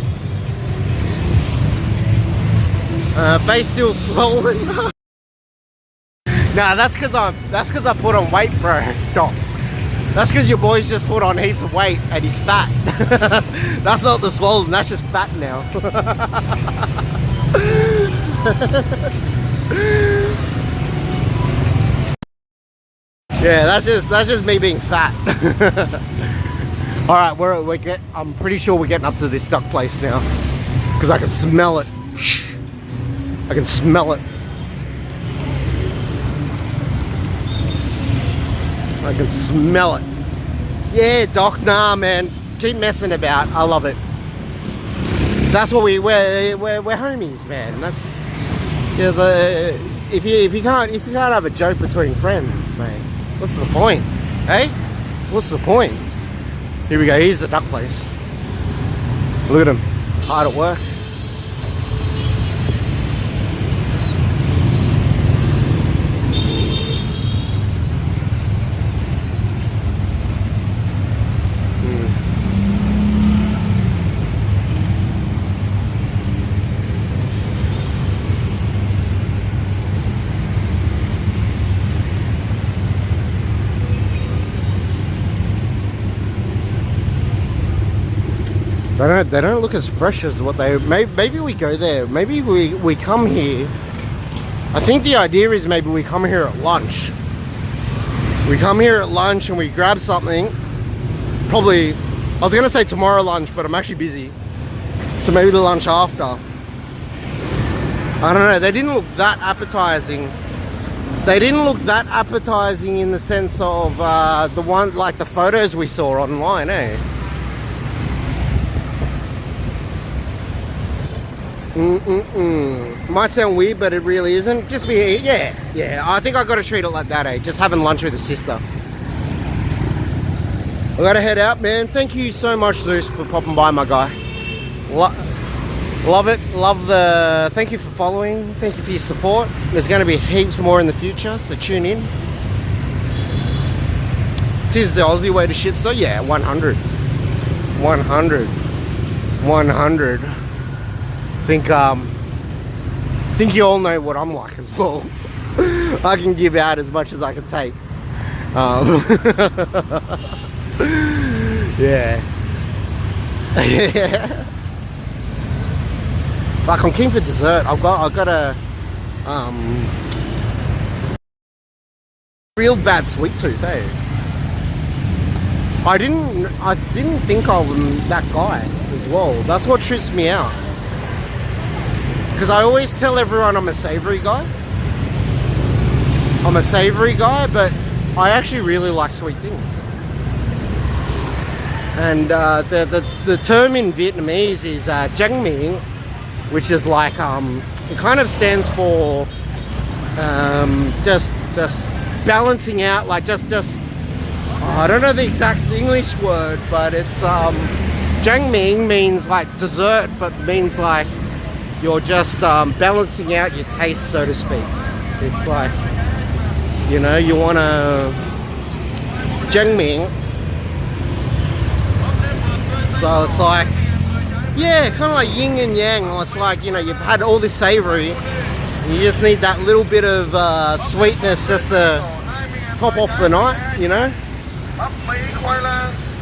Face still swollen. Nah, that's because I put on weight, bro. Doc. That's because your boy's just put on heaps of weight and he's fat. That's not the swollen, that's just fat now. Yeah, that's just me being fat. All right, I'm pretty sure we're getting up to this duck place now because I can smell it. I can smell it. I can smell it. Yeah, Doc. Nah, man. Keep messing about. I love it. That's what we're homies, man. That's if you can't have a joke between friends, man. What's the point? Hey? What's the point? Here we go. Here's the duck place. Look at him. Hard at work. They don't look as fresh as what they... Maybe we go there. Maybe we come here. I think the idea is maybe we come here at lunch. We come here at lunch and we grab something. Probably... I was going to say tomorrow lunch, but I'm actually busy. So maybe the lunch after. I don't know. They didn't look that appetizing. They didn't look that appetizing in the sense of the one... like the photos we saw online, eh? Might sound weird, but it really isn't. Just be, yeah. I think I got to treat it like that, eh? Just having lunch with a sister. I got to head out, man. Thank you so much, Zeus, for popping by, my guy. Love it. Love the... Thank you for following. Thank you for your support. There's going to be heaps more in the future, so tune in. Tis the Aussie way to shitstorm. Yeah, 100. 100. Think you all know what I'm like as well. I can give out as much as I can take. Yeah. Like, I'm keen for dessert. I've got a real bad sweet tooth, eh? I didn't think I was that guy as well. That's what trips me out. Because I always tell everyone I'm a savoury guy. I'm a savoury guy, but I actually really like sweet things. And the term in Vietnamese is Giang Miệng, which is like it kind of stands for just balancing out, like just I don't know the exact English word, but it's Giang Miệng means like dessert, but means like you're just balancing out your taste, so to speak. It's like, you know, you want to Giang Miệng. So it's like, yeah, kind of like yin and yang. It's like, you know, you've had all this savoury, and you just need that little bit of sweetness just to top off the night, you know?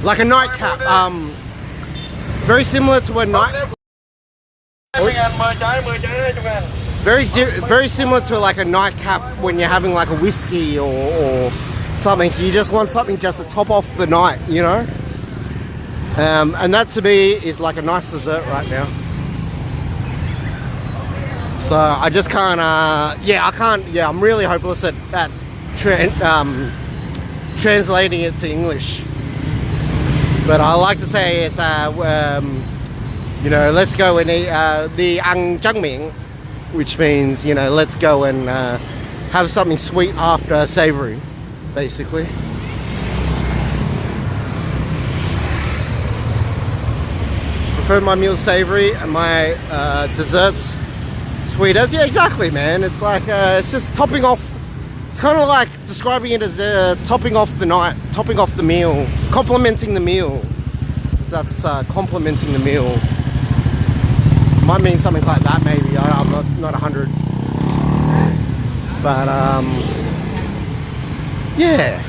Like a nightcap. Very similar to a night... Very similar to like a nightcap when you're having like a whiskey or something. You just want something just to top off the night, you know? And that to me is like a nice dessert right now. So I just can't, I'm really hopeless at translating it to English. But I like to say it's You know, let's go and eat the Ang Zhang Ming, which means, you know, let's go and have something sweet after savory, basically. Prefer my meals savory and my desserts sweet as. Yeah, exactly, man. It's like it's just topping off. It's kind of like describing it as topping off the night, topping off the meal, complementing the meal. That's complementing the meal. Might mean something like that, maybe. I'm not 100. But yeah.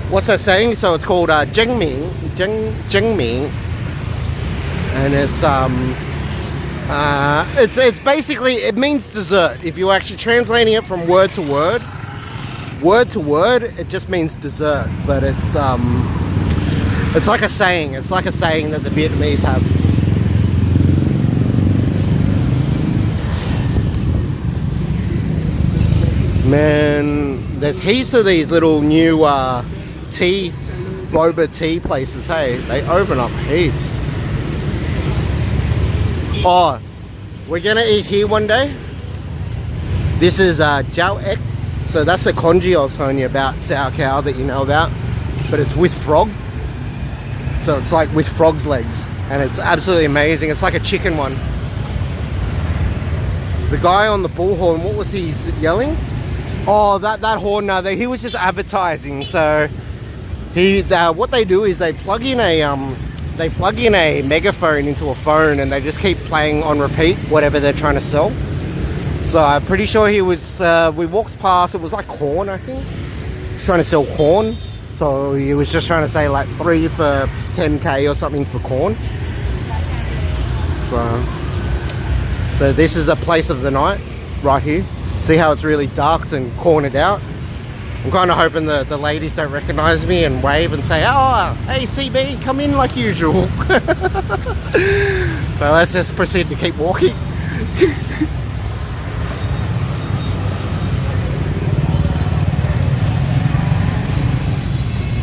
What's that saying? So it's called Zhengming, Zhengming, and it's basically, it means dessert. If you're actually translating it from word to word, it just means dessert. But it's like a saying. It's like a saying that the Vietnamese have. Man, there's heaps of these little new tea, boba tea places. Hey, they open up heaps. Oh, we're gonna eat here one day. This is Jiao Ek. So that's the congee I was telling you about, sour cow that you know about, but it's with frog. So it's like with frog's legs, and it's absolutely amazing. It's like a chicken one. The guy on the bullhorn, what was he yelling? Oh, that horn. No, he was just advertising. So what they do is they plug in a megaphone into a phone, and they just keep playing on repeat whatever they're trying to sell. So I'm pretty sure he was. We walked past. It was like corn, I think. He's trying to sell corn. So he was just trying to say like 3 for 10k or something for corn. So this is the place of the night right here. See how it's really dark and cornered out? I'm kind of hoping the ladies don't recognize me and wave and say, oh, hey CB, come in like usual. So let's just proceed to keep walking.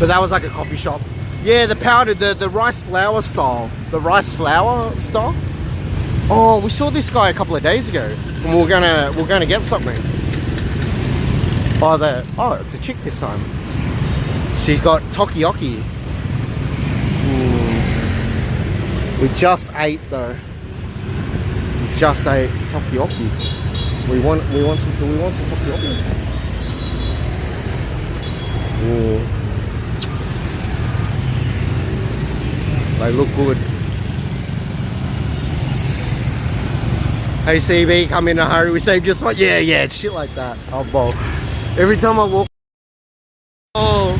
But that was like a coffee shop. Yeah, the powdered, the rice flour style. The rice flour style. Oh, we saw this guy a couple of days ago, and we're gonna get something. Oh, it's a chick this time. She's got takoyaki. We just ate though. We just ate takoyaki. Do we want some takoyaki? Ooh. They look good. Hey CB, come in a hurry, we saved your spot. Yeah, it's shit like that. Oh, boy. Every time I walk. Oh.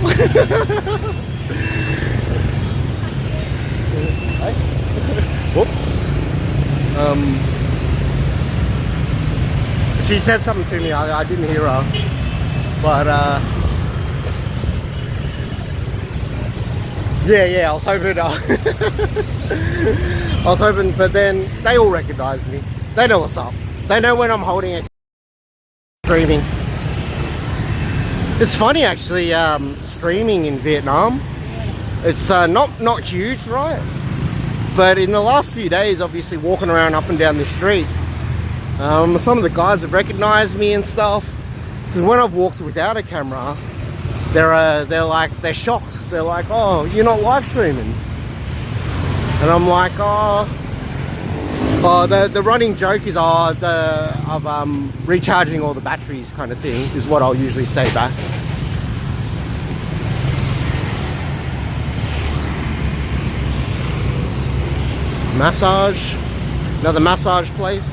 Whoop. She said something to me, I didn't hear her. But, yeah, I was hoping, but then they all recognize me. They know what's up. They know when I'm holding it, streaming. It's funny actually, streaming in Vietnam. It's not huge, right? But in the last few days, obviously walking around up and down the street, some of the guys have recognized me and stuff. Because when I've walked without a camera, they're shocked. They're like, oh, you're not live streaming. And I'm like, the running joke is recharging all the batteries kind of thing is what I'll usually say back. Massage, another massage place.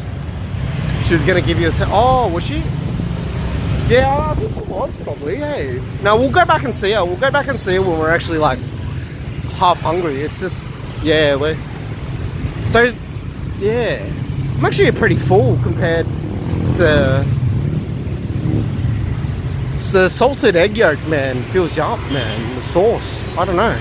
She was gonna give you oh, was she? Yeah, I think she was probably, hey. No, we'll go back and see her. We'll go back and see her when we're actually like half hungry. It's just, yeah, yeah. I'm actually pretty full compared to the salted egg yolk, man. Fills you up, man. The sauce, I don't know.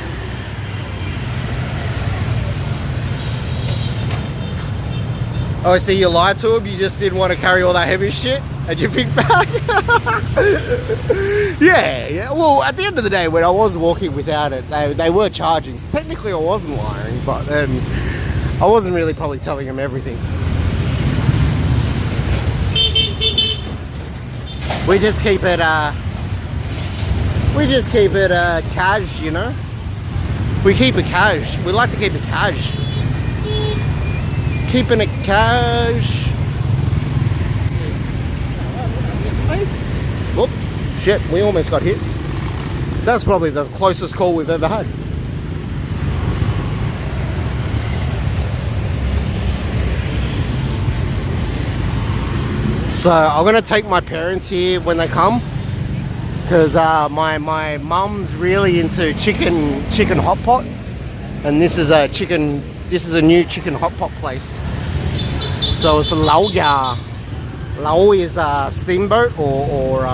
Oh, I see you lied to him. You just didn't want to carry all that heavy shit. And you pick back. Yeah. Well, at the end of the day, when I was walking without it, they were charging. So technically, I wasn't lying, but then I wasn't really probably telling them everything. We just keep it. Cash, you know. We keep it cash. We like to keep it cash. Keeping it cash. Whoop, shit, we almost got hit. That's probably the closest call we've ever had. So I'm gonna take my parents here when they come, because my mum's really into chicken hot pot, and this is a new chicken hot pot place. So it's Lao Ya. Lao is a steamboat or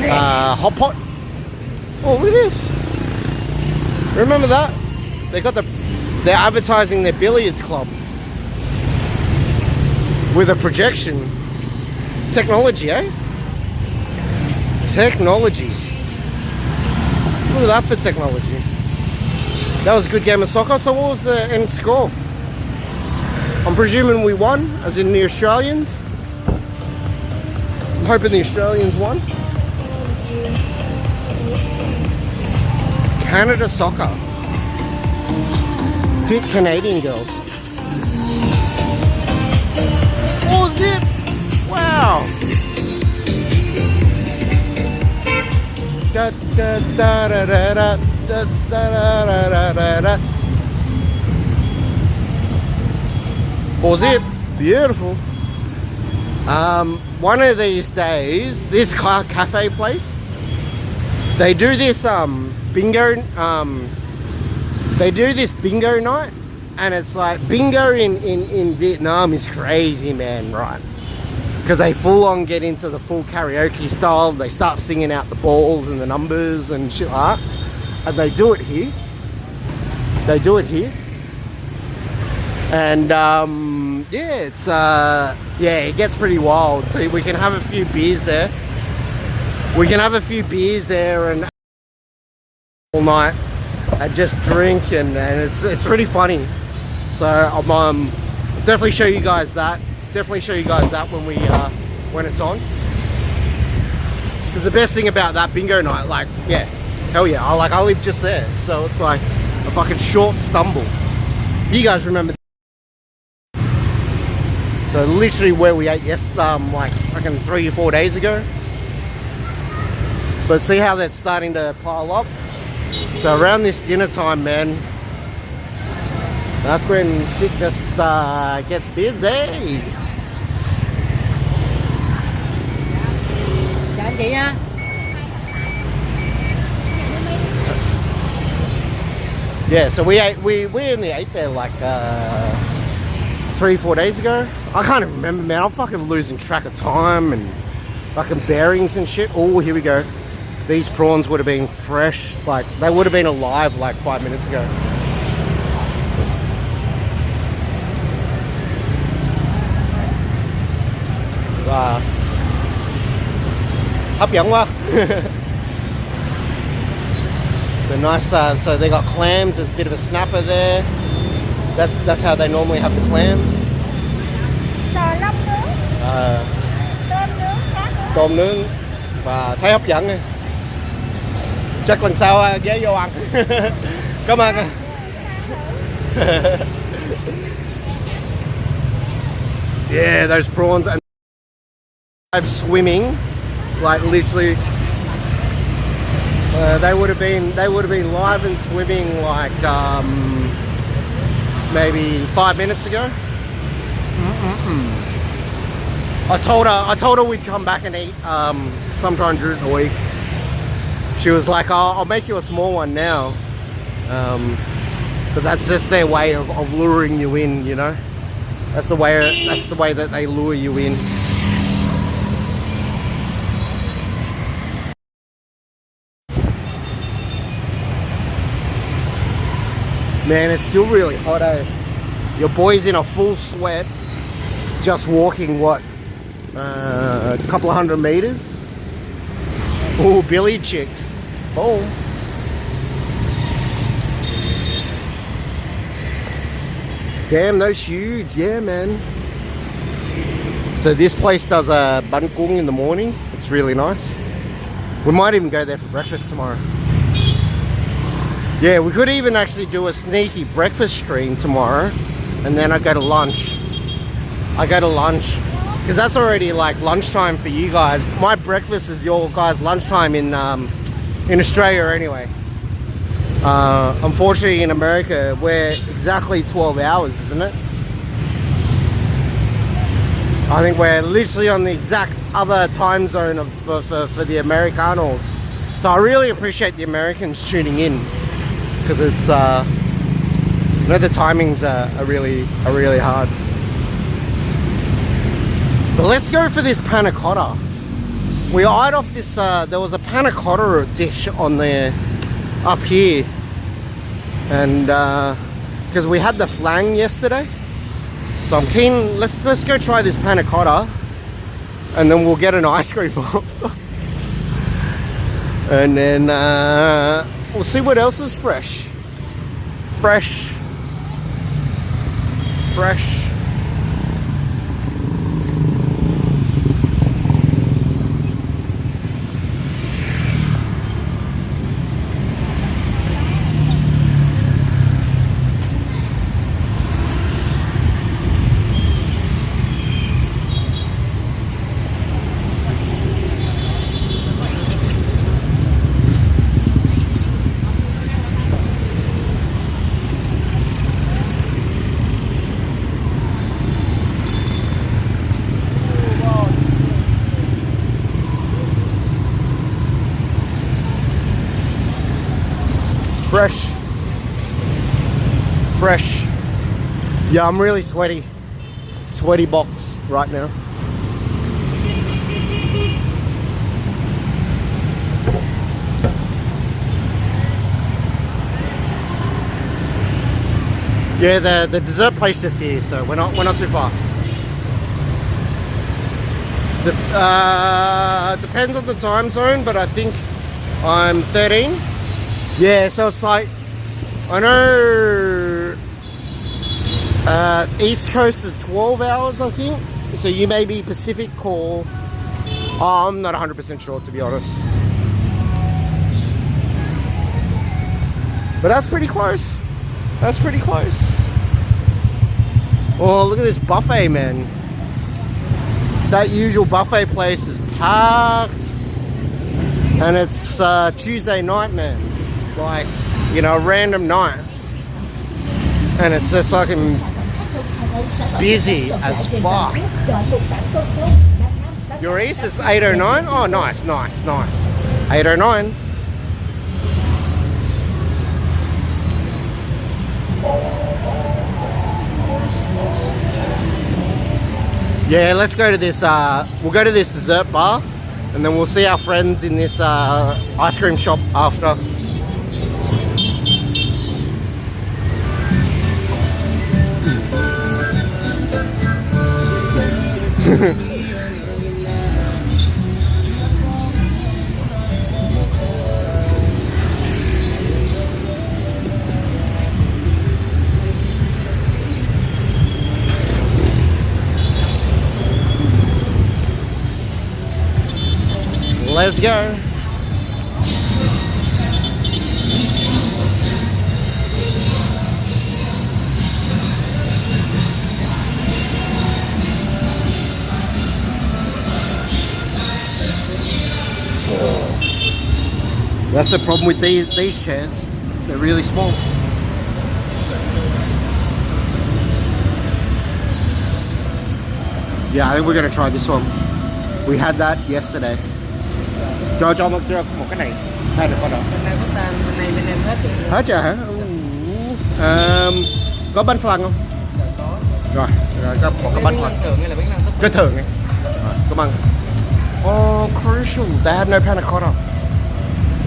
hot pot. Oh, look at this! Remember that? They're advertising their billiards club with a projection. Technology, eh? Technology. Look at that for technology. That was a good game of soccer. So what was the end score? I'm presuming we won, as in the Australians. I'm hoping the Australians won. Canada soccer. Fit Canadian girls. Oh, zip! Wow! Da, da, da, da, da, da, da, da, da, da, da. For zip, beautiful. One of these days, this cafe place, they do this bingo. They do this bingo night, and it's like bingo in Vietnam is crazy, man, right? Because they full on get into the full karaoke style. They start singing out the balls and the numbers and shit like that. And they do it here. And yeah, it's it gets pretty wild. So we can have a few beers there. And all night and just drink and it's pretty funny. So I'll definitely show you guys that. When it's on. Because the best thing about that bingo night, like, yeah, hell yeah, I live just there, so it's like a fucking short stumble. You guys remember? So literally where we ate like fucking 3 or 4 days ago. But see how that's starting to pile up. So around this dinner time, man, that's when shit just gets busy. Yeah, so we only ate there like 3 or 4 days ago. I can't even remember, man. I'm fucking losing track of time and fucking bearings and shit. Oh, here we go. These prawns would have been fresh, like they would have been alive like 5 minutes ago. Hấp dẫn quá. So nice. So they got clams. There's a bit of a snapper there. That's how they normally have the clams. Sò lông nướng, Tôm nướng và thấy hấp dẫn. Chắc lần sau ghé vô ăn. Cảm ơn. Yeah, those prawns and swimming, like literally. They would have been live and swimming like maybe 5 minutes ago. I told her we'd come back and eat sometime during the week. She was like, I'll make you a small one now. But that's just their way of luring you in, you know. That's the way that they lure you in. Man, it's still really hot, eh? Your boy's in a full sweat, just walking, what, A couple of 100 meters. Oh, Billy chicks. Boom. Damn, those huge. Yeah, man. So this place does a bun kung in the morning. It's really nice. We might even go there for breakfast tomorrow. Yeah, we could even actually do a sneaky breakfast stream tomorrow, and then I go to lunch. Because that's already like lunchtime for you guys. My breakfast is your guys' lunchtime in Australia anyway. Unfortunately in America we're exactly 12 hours, isn't it? I think we're literally on the exact other time zone for the Americanos. So I really appreciate the Americans tuning in, because it's you know, the timings are really hard. But let's go for this panna cotta. We eyed off this, there was a panna cotta dish on there, up here. And, because we had the flang yesterday. So I'm keen, let's go try this panna cotta. And then we'll get an ice cream after. And then, we'll see what else is fresh. Fresh. Fresh. Yeah, I'm really sweaty. Sweaty box right now. Yeah, the dessert place is here, so we're not too far. Depends on the time zone, but I think I'm 13. Yeah, so it's like, I know East Coast is 12 hours, I think. So you may be Pacific or... Oh, I'm not 100% sure, to be honest. But that's pretty close. That's pretty close. Oh, look at this buffet, man. That usual buffet place is packed. And it's Tuesday night, man. Like, you know, a random night. And it's just fucking busy as fuck. Your East is 8:09? Oh, nice. 8:09. Yeah, let's go to this, we'll go to this dessert bar, and then we'll see our friends in this ice cream shop after. Let's go. That's the problem with these chairs. They're really small. Yeah, I think we're gonna try this one. We had that yesterday. Cho một cái này. Hai được con đó. Bên này có tan, bên em hết được. Hết chưa hả? Có bánh flan không? Rồi, có một cái bánh flan. Thường hay là bánh flan Cái thường này. Cảm ơn. Oh, crucial. They had no panna cotta.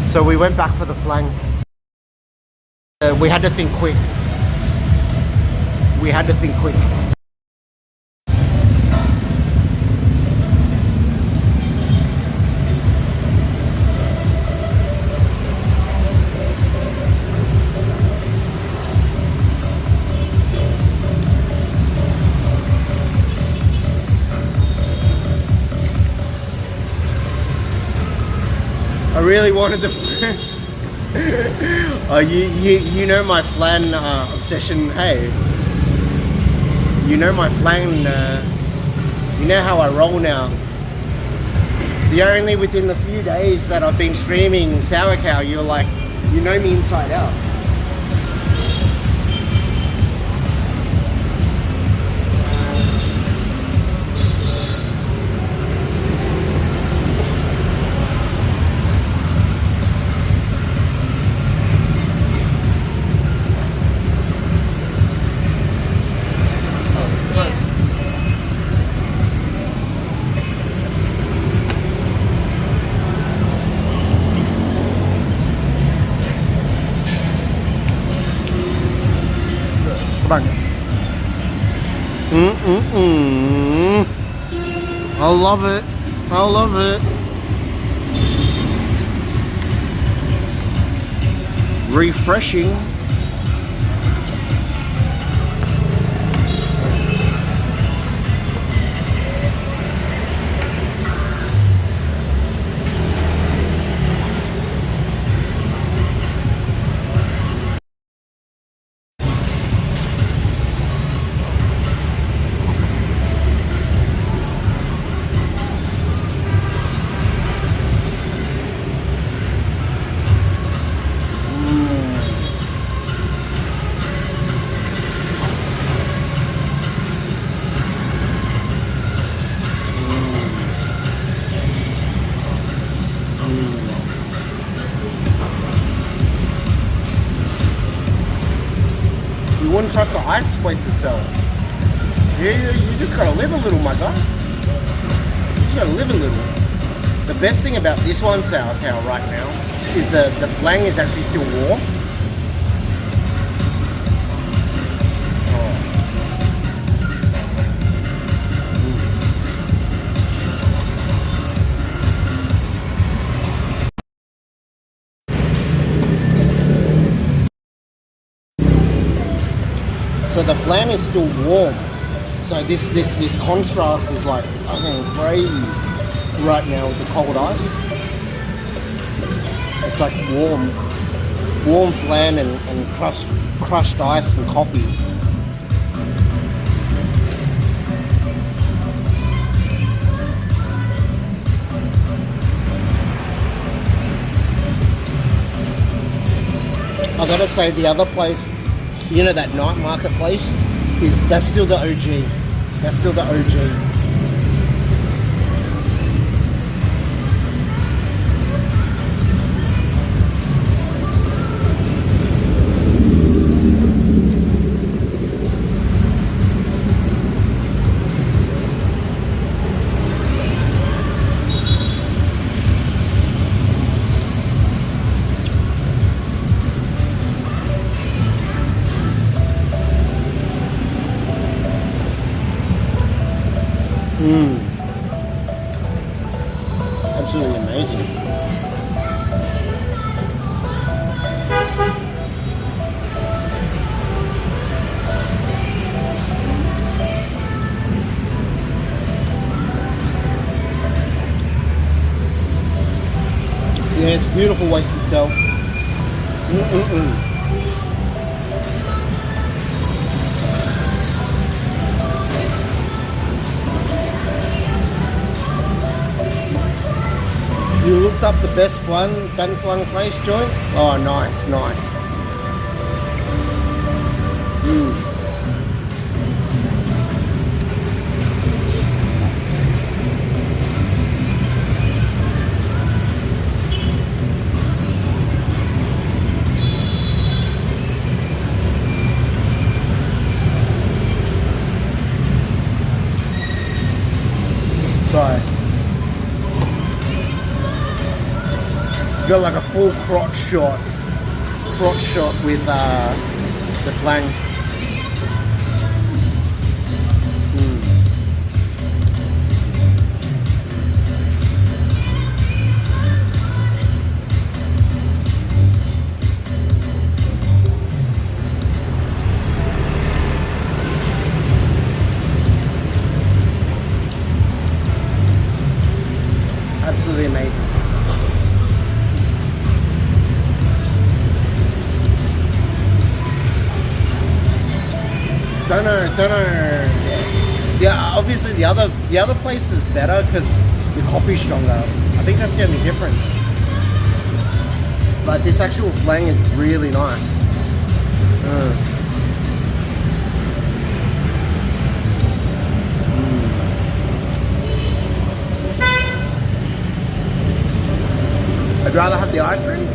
So we went back for the flan. We had to think quick. really wanted the. Oh, you know my flan obsession. Hey, you know my flan. You know how I roll now. The only within the few days that I've been streaming Sour Cow, you're like, you know me inside out. I love it. I love it. Refreshing. You wouldn't touch the ice waste itself. You just gotta live a little, my guy. You just gotta live a little. The best thing about this one Sour Cow right now is the flang is actually still warm. So the flan is still warm. So this contrast is like fucking crazy right now with the cold ice. It's like warm flan and crushed ice and coffee. I gotta say the other place, you know, that night market place, that's still the OG. That's still the OG. Absolutely amazing. Yeah, it's beautiful waste itself. You looked up the best ban flung place joint? Oh, nice. Sorry. Got like a full crotch shot with the flang. Absolutely amazing. Don't know. Yeah, obviously the other place is better because the coffee's stronger. I think that's the only difference. But this actual flang is really nice. I'd rather have the ice cream.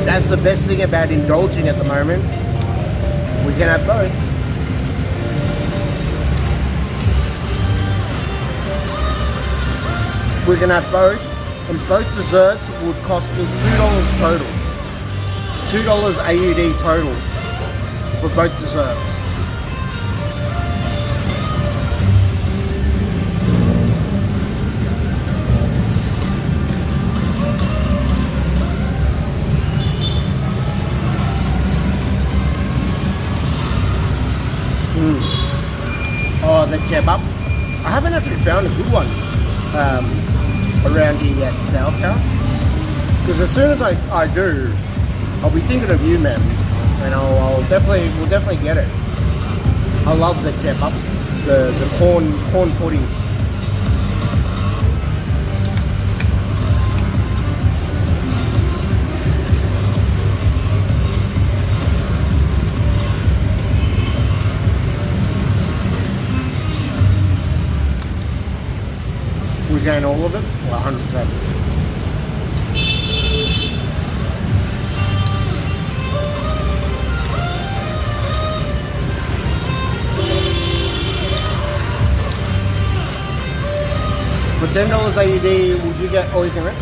That's the best thing about indulging at the moment. We can have both. We can have both, and both desserts would cost me $2 total. $2 AUD total for both desserts. Oh, the kebab. I haven't actually found a good one around here yet, Sauerkraut. Because as soon as I do, I'll be thinking of you, man, and we'll definitely get it. I love the kebab, the corn pudding. We gain all of it? Well, 100%. For $10 AUD, would you get all you can rent?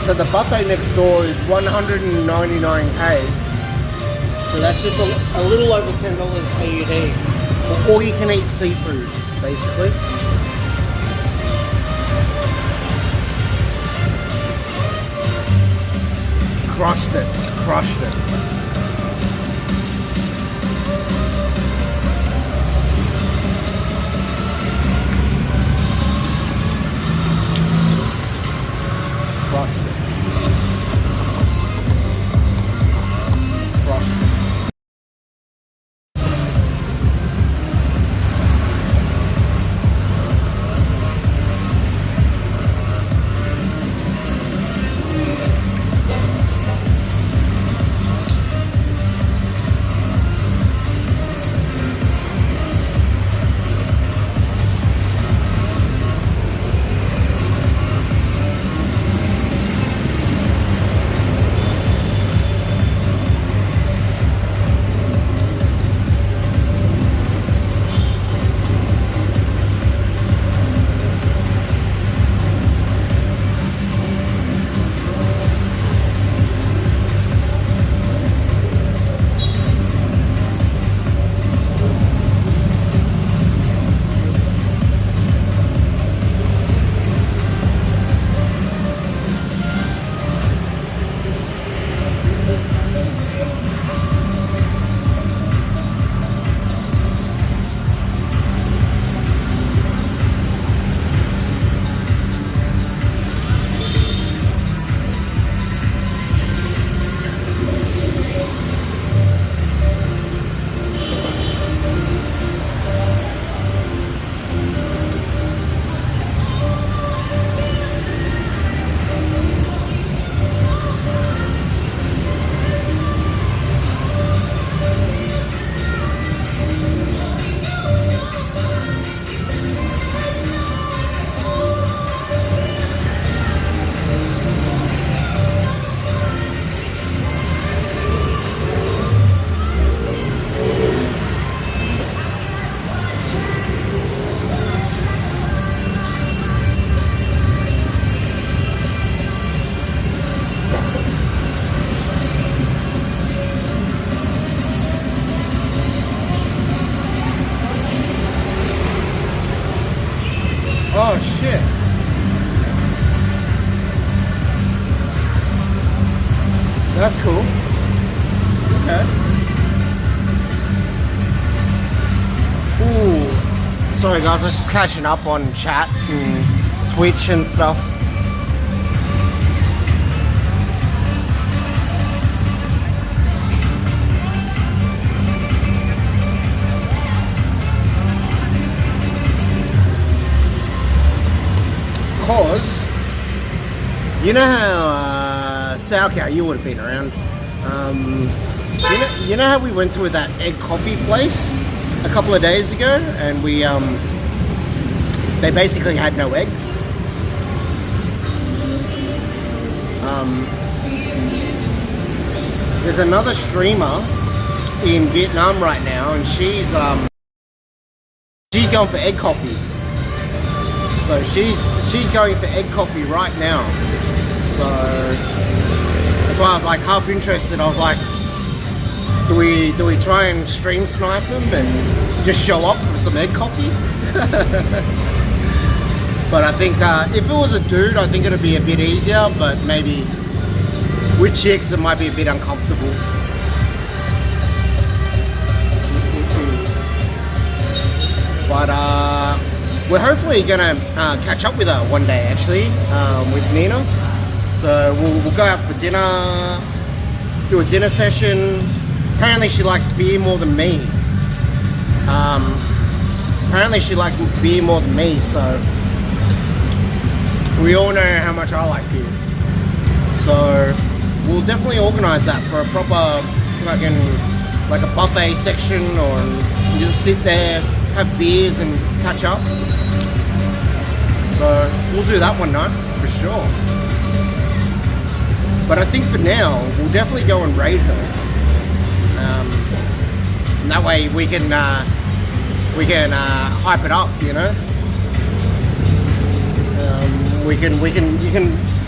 So the buffet next door is $199k. So that's just a little over $10 AUD for all you can eat seafood, basically. Crushed it. Oh shit. That's cool. Okay. Ooh. Sorry guys, I was just catching up on chat and Twitch and stuff. You know how SourCal, you would have been around. You know how we went to that egg coffee place a couple of days ago, and we they basically had no eggs. There's another streamer in Vietnam right now, and she's going for egg coffee. So she's going for egg coffee right now. So that's why I was like half interested. I was like, do we try and stream snipe them and just show up with some egg coffee? But I think if it was a dude, I think it'd be a bit easier. But maybe with chicks, it might be a bit uncomfortable. But we're hopefully gonna catch up with her one day, actually, with Nina. So we'll go out for dinner, do a dinner session. Apparently she likes beer more than me. Apparently she likes beer more than me, so we all know how much I like beer. So we'll definitely organise that for a proper fucking like a buffet section, or just sit there, have beers and catch up. So we'll do that one night for sure. But I think for now we'll definitely go and raid her. And that way we can hype it up, you know.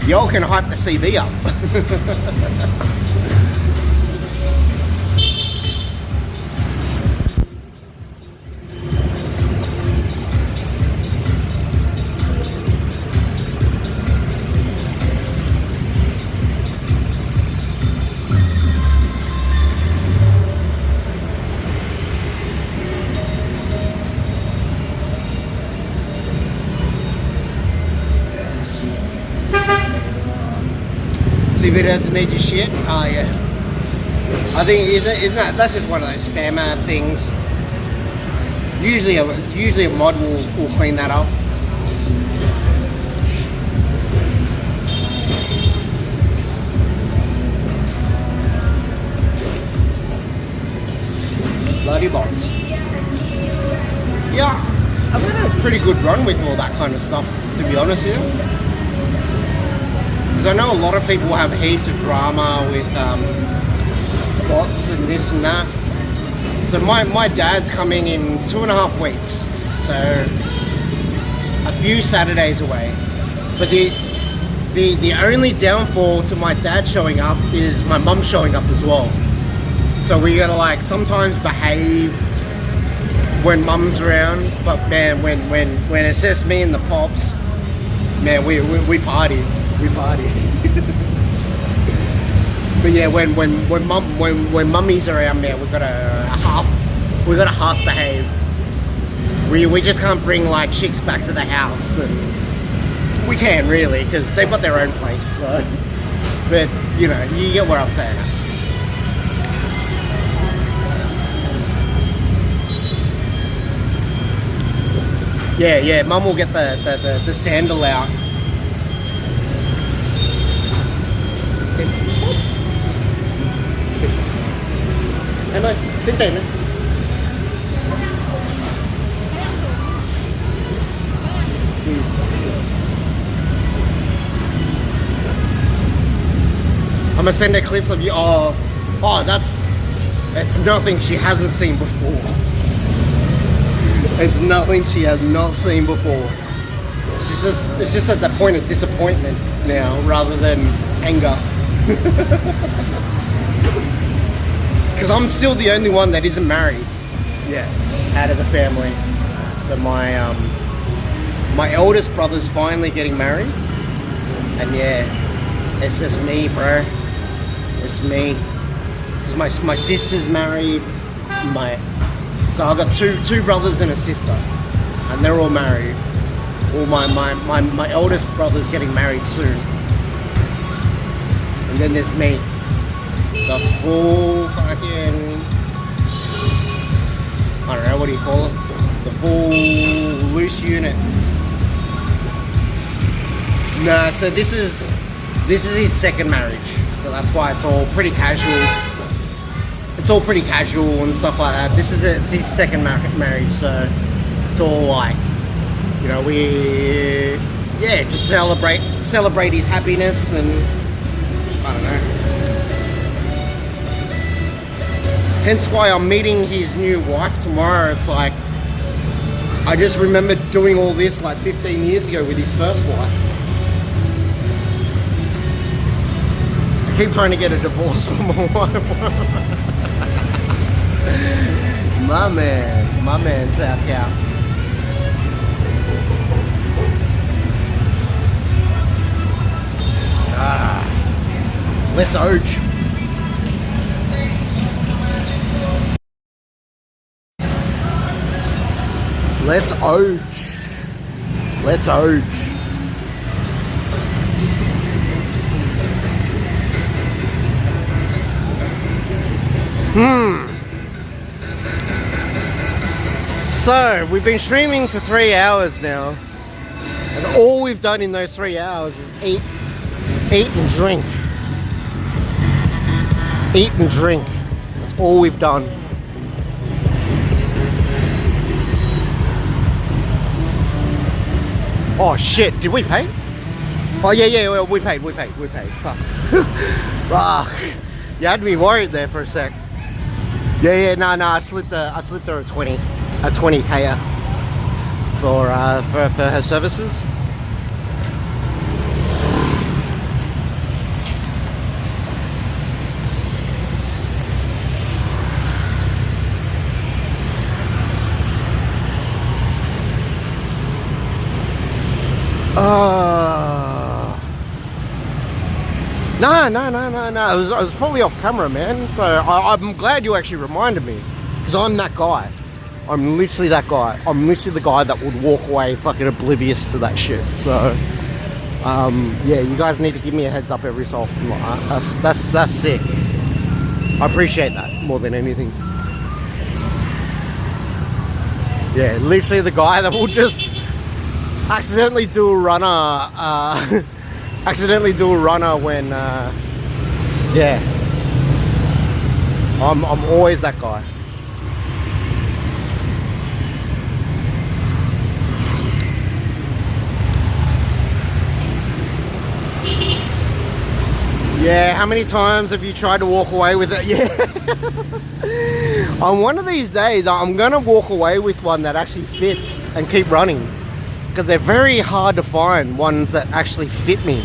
Y'all can hype the CV up. CV doesn't need your shit. Oh yeah. I think isn't that that's just one of those spammer things. Usually a mod will clean that up. Bloody bots. Yeah, I've had a pretty good run with all that kind of stuff, to be honest with you. Because I know a lot of people have heaps of drama with bots and this and that. So my dad's coming in 2.5 weeks, so a few Saturdays away. But the only downfall to my dad showing up is my mum showing up as well. So we gotta like sometimes behave when mum's around, but man, when it's just me and the pops, man, we party. We party. But yeah, when mummy's around, man, we gotta half behave. We just can't bring like chicks back to the house, and we can really because they've got their own place. So, but you know, you get what I'm saying. Yeah, mum will get the sandal out. Em ơi, tính tiền đi. I'm gonna send her clips of you. Oh, that's nothing she hasn't seen before. It's nothing she has not seen before. It's just at the point of disappointment now, rather than anger. Because I'm still the only one that isn't married. Yeah, out of the family. So my eldest brother's finally getting married, and yeah, it's just me, bro. It's me. Because my sister's married. So I've got two brothers and a sister, and they're all married. Well, my eldest brother's getting married soon, and then there's me, the full fucking, I don't know, what do you call it? The full loose unit. Nah, so this is This is his second marriage, so that's why it's all pretty casual. It's all pretty casual and stuff like that. This is it's his second marriage, so it's all like, you know, we just celebrate his happiness, and I don't know. Hence why I'm meeting his new wife tomorrow. It's like, I just remember doing all this like 15 years ago with his first wife. I keep trying to get a divorce from my wife. My man, South Cow. Let's Oge. Let's Oge. Let's Oge. So, we've been streaming for 3 hours now. And all we've done in those 3 hours is eat and drink. Eat and drink. That's all we've done. Oh shit, did we pay? Oh yeah, well, we paid. Fuck. Fuck. You had me worried there for a sec. Yeah, no, I slipped her a 20k for her services. No. I was probably off camera, man. So I'm glad you actually reminded me, because I'm that guy. I'm literally that guy. I'm literally the guy that would walk away fucking oblivious to that shit. So, yeah, you guys need to give me a heads up every so often. That's sick. I appreciate that more than anything. Yeah, literally the guy that will just accidentally do a runner. When, yeah. I'm always that guy. Yeah, how many times have you tried to walk away with it? Yeah. On one of these days, I'm gonna walk away with one that actually fits and keep running, because they're very hard to find ones that actually fit me.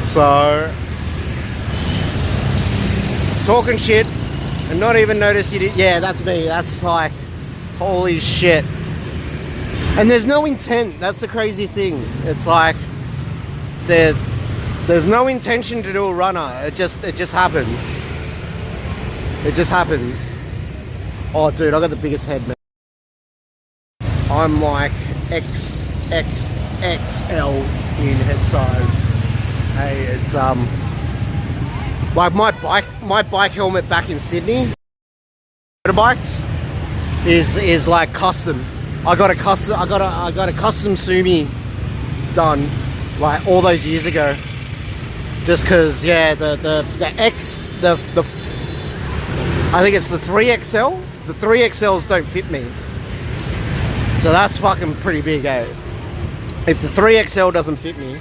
So, talking shit and not even notice you did. Yeah, that's me. That's like, holy shit. And there's no intent. That's the crazy thing. It's like there's no intention to do a runner. It just happens. It just happens. Oh, dude, I got the biggest head, man. I'm like XXXL in head size. Hey, it's like my bike helmet back in Sydney, motorbikes, is like custom. I got a custom Sumi done like all those years ago. Just cause yeah, the I think it's the 3XL. The 3XLs don't fit me. So that's fucking pretty big, eh? If the 3XL doesn't fit me,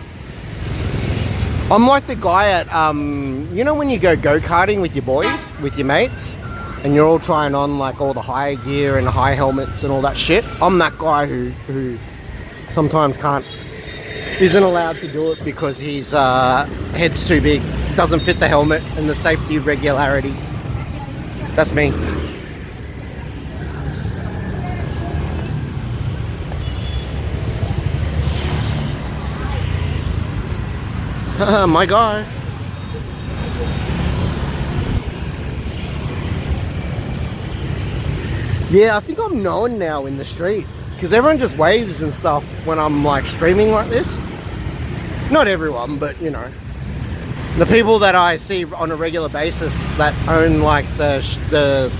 I'm like the guy at, you know when you go-karting with your boys, with your mates, and you're all trying on like all the high gear and high helmets and all that shit? I'm that guy who sometimes isn't allowed to do it because his head's too big, doesn't fit the helmet and the safety regularities. That's me. My guy. Yeah, I think I'm known now in the street because everyone just waves and stuff when I'm like streaming like this. Not everyone, but you know, the people that I see on a regular basis that own like the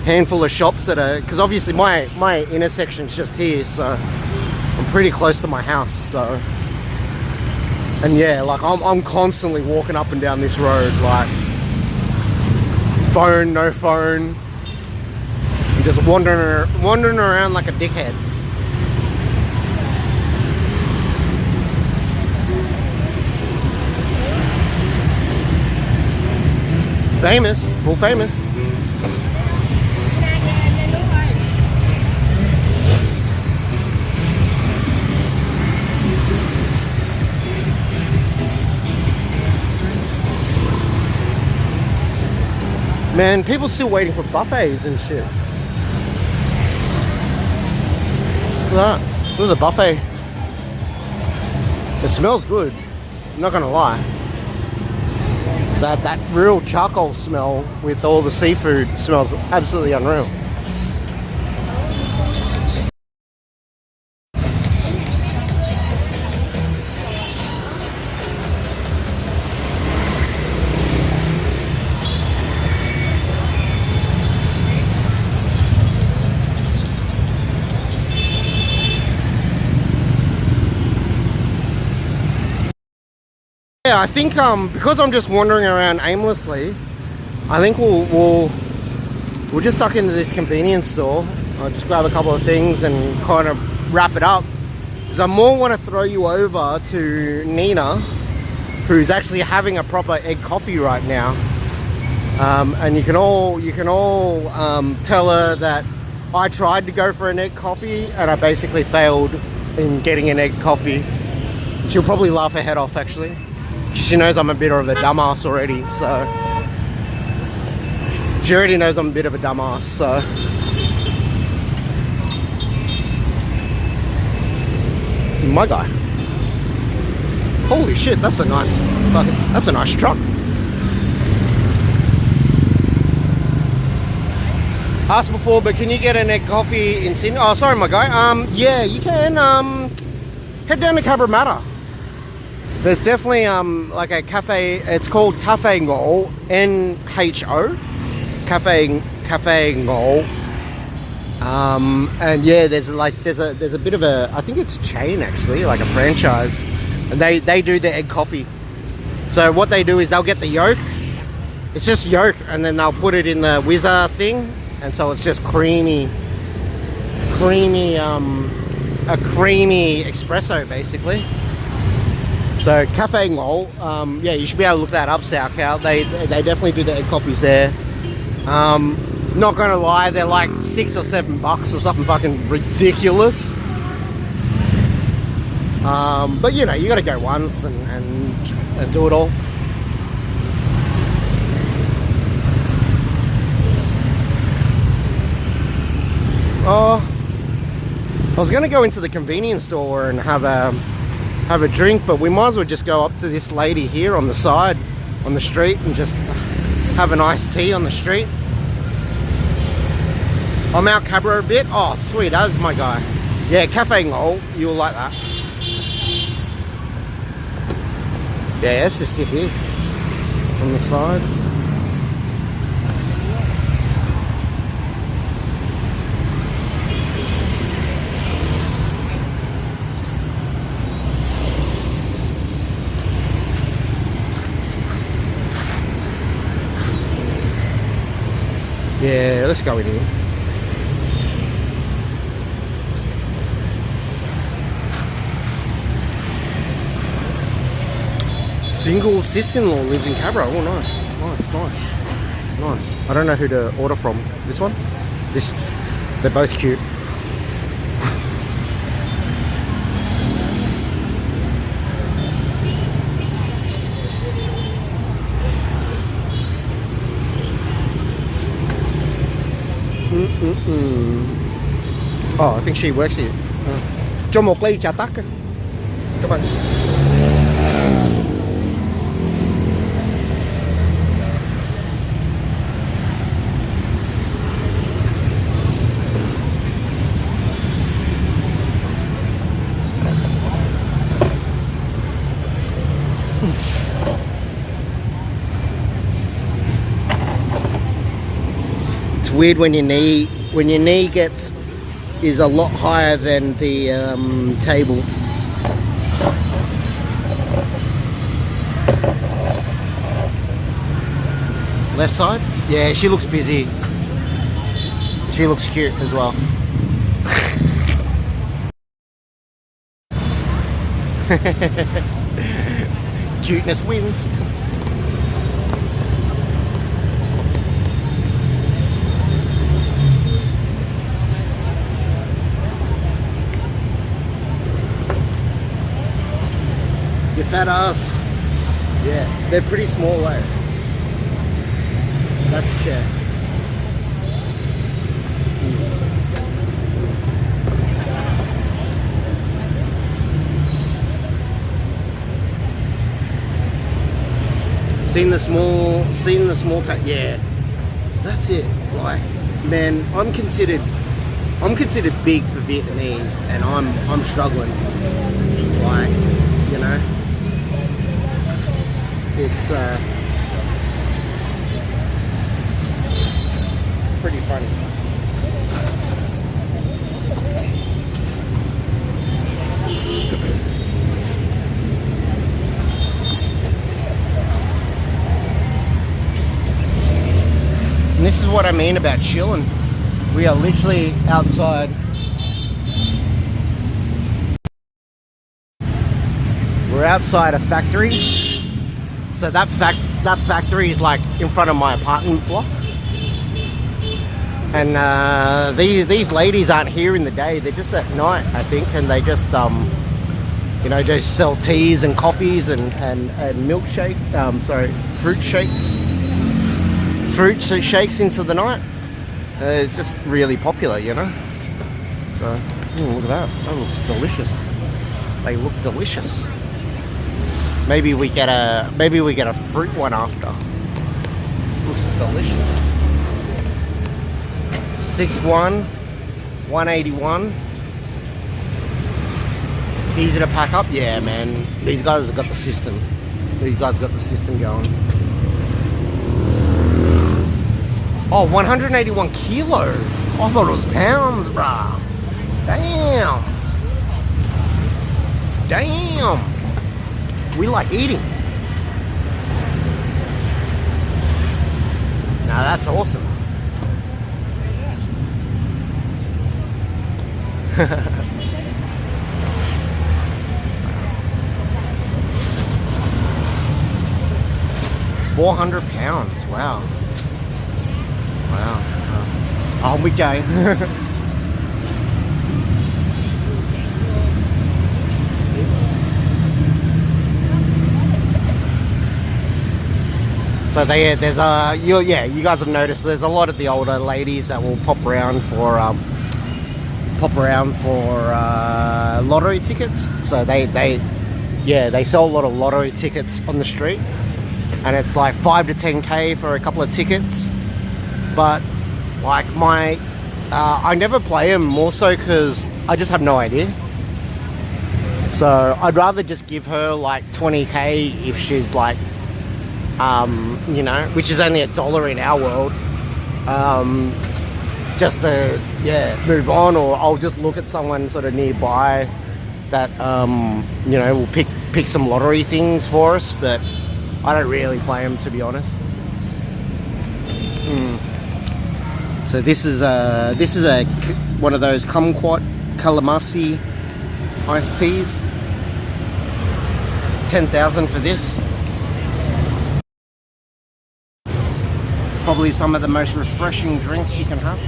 handful of shops that are, because obviously my intersection's just here, so I'm pretty close to my house, so And yeah, like I'm constantly walking up and down this road, like phone, no phone, and just wandering around like a dickhead. Famous, full famous. Man, people still waiting for buffets and shit. Look at that. Look at the buffet. It smells good. I'm not gonna lie. That real charcoal smell with all the seafood smells absolutely unreal. Yeah, I think because I'm just wandering around aimlessly, I think we'll just tuck into this convenience store. I'll just grab a couple of things and kind of wrap it up. Because I more want to throw you over to Nina, who's actually having a proper egg coffee right now. And you can all tell her that I tried to go for an egg coffee and I basically failed in getting an egg coffee. She'll probably laugh her head off actually. She knows I'm a bit of a dumbass already, so she already knows I'm a bit of a dumbass, so my guy. Holy shit, that's a nice truck. Asked before, but can you get an egg coffee in Sydney? Oh, sorry, my guy. Yeah, you can. Head down to Cabramatta. There's definitely like a cafe. It's called Cafe Ngol, NHO, Cafe Ngol. And yeah, there's a bit of a, I think it's a chain actually, like a franchise, and they do the egg coffee. So what they do is they'll get the yolk. It's just yolk, and then they'll put it in the whizzer thing, and so it's just creamy, a creamy espresso basically. So Cafe Ngol, yeah, you should be able to look that up, SourCal. They definitely do the egg coffees there. Not gonna lie, they're like $6 or $7 or something fucking ridiculous. But you know, you gotta go once and do it all. I was gonna go into the convenience store and have a drink, but we might as well just go up to this lady here on the side, on the street, and just have an iced tea on the street. I'm out Cabra a bit. Oh, sweet as, my guy. Yeah, Cafe Ngol, you'll like that. Yeah, let's just sit here on the side. Yeah, let's go in here. Single sister-in-law lives in Cabra. Oh, nice. I don't know who to order from. This one? This? They're both cute. Oh, I think she works here. Cho một ly trà tắc các bạn. It's weird when your knee is a lot higher than the table. Left side? Yeah, she looks busy. She looks cute as well. Cuteness wins. You fat ass. Yeah, they're pretty small though. That's a chair. Seen the small yeah. That's it. Like, man, I'm considered big for Vietnamese, and I'm struggling. Like, you know, it's pretty funny. And this is what I mean about chilling. We are literally outside. We're outside a factory. So that factory is like in front of my apartment block. And these ladies aren't here in the day. They're just at night, I think, and they just you know, just sell teas and coffees and milkshake. Fruit shakes into the night. It's just really popular, you know. So, look at that. That looks delicious. They look delicious. Maybe we get a fruit one after. Looks delicious. 6'1", 181. Easy to pack up. Yeah, man. These guys have got the system. These guys got the system going. Oh, 181 kilo. I thought it was pounds, bruh. Damn. We like eating. Now that's awesome. £400. Wow. Wow. Không biết chơi. So there's you guys have noticed there's a lot of the older ladies that will pop around for lottery tickets. So they sell a lot of lottery tickets on the street, and it's like 5 to 10k for a couple of tickets. But like I never play them, more so because I just have no idea. So I'd rather just give her like 20k if she's like, you know, which is only $1 in our world. Just to move on, or I'll just look at someone sort of nearby that you know, will pick some lottery things for us. But I don't really play them, to be honest. So this is one of those kumquat calamari iced teas. 10,000 for this. Probably some of the most refreshing drinks you can have.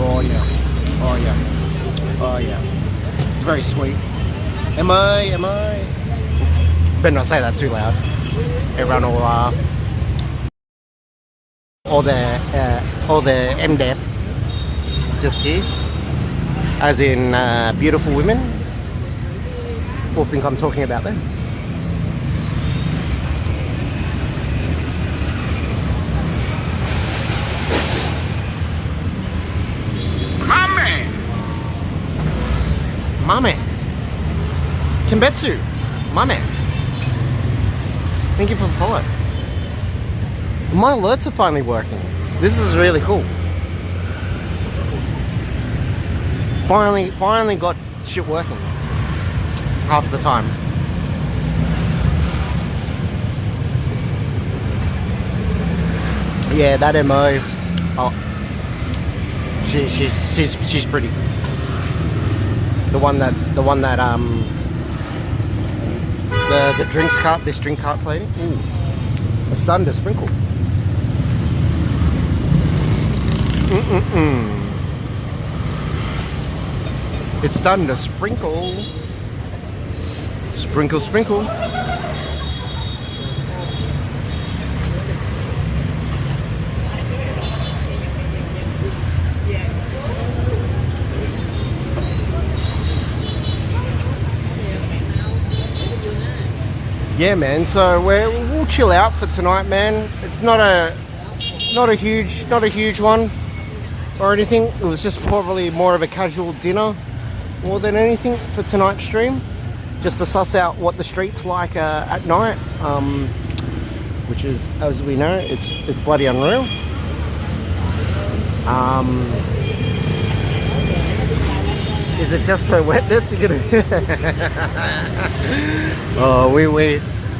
Oh yeah, oh yeah, oh yeah. It's very sweet. Am I? Better not say that too loud. Everyone will all the MDEP just here, as in beautiful women, will think I'm talking about them. Mame. Kimbetsu. Mame. Thank you for the follow. My alerts are finally working. This is really cool. Finally got shit working. Half the time. Yeah, that MO. Oh, she's pretty. The one that the drinks cart, this drink cart lady. Ooh, it's starting to sprinkle. It's starting to sprinkle. Sprinkle, sprinkle. Yeah, man. So we'll chill out for tonight, man. It's not a huge one or anything. It was just probably more of a casual dinner more than anything for tonight's stream, just to suss out what the street's like at night, which is, as we know, it's bloody unreal. Is it just her wetness? Oh,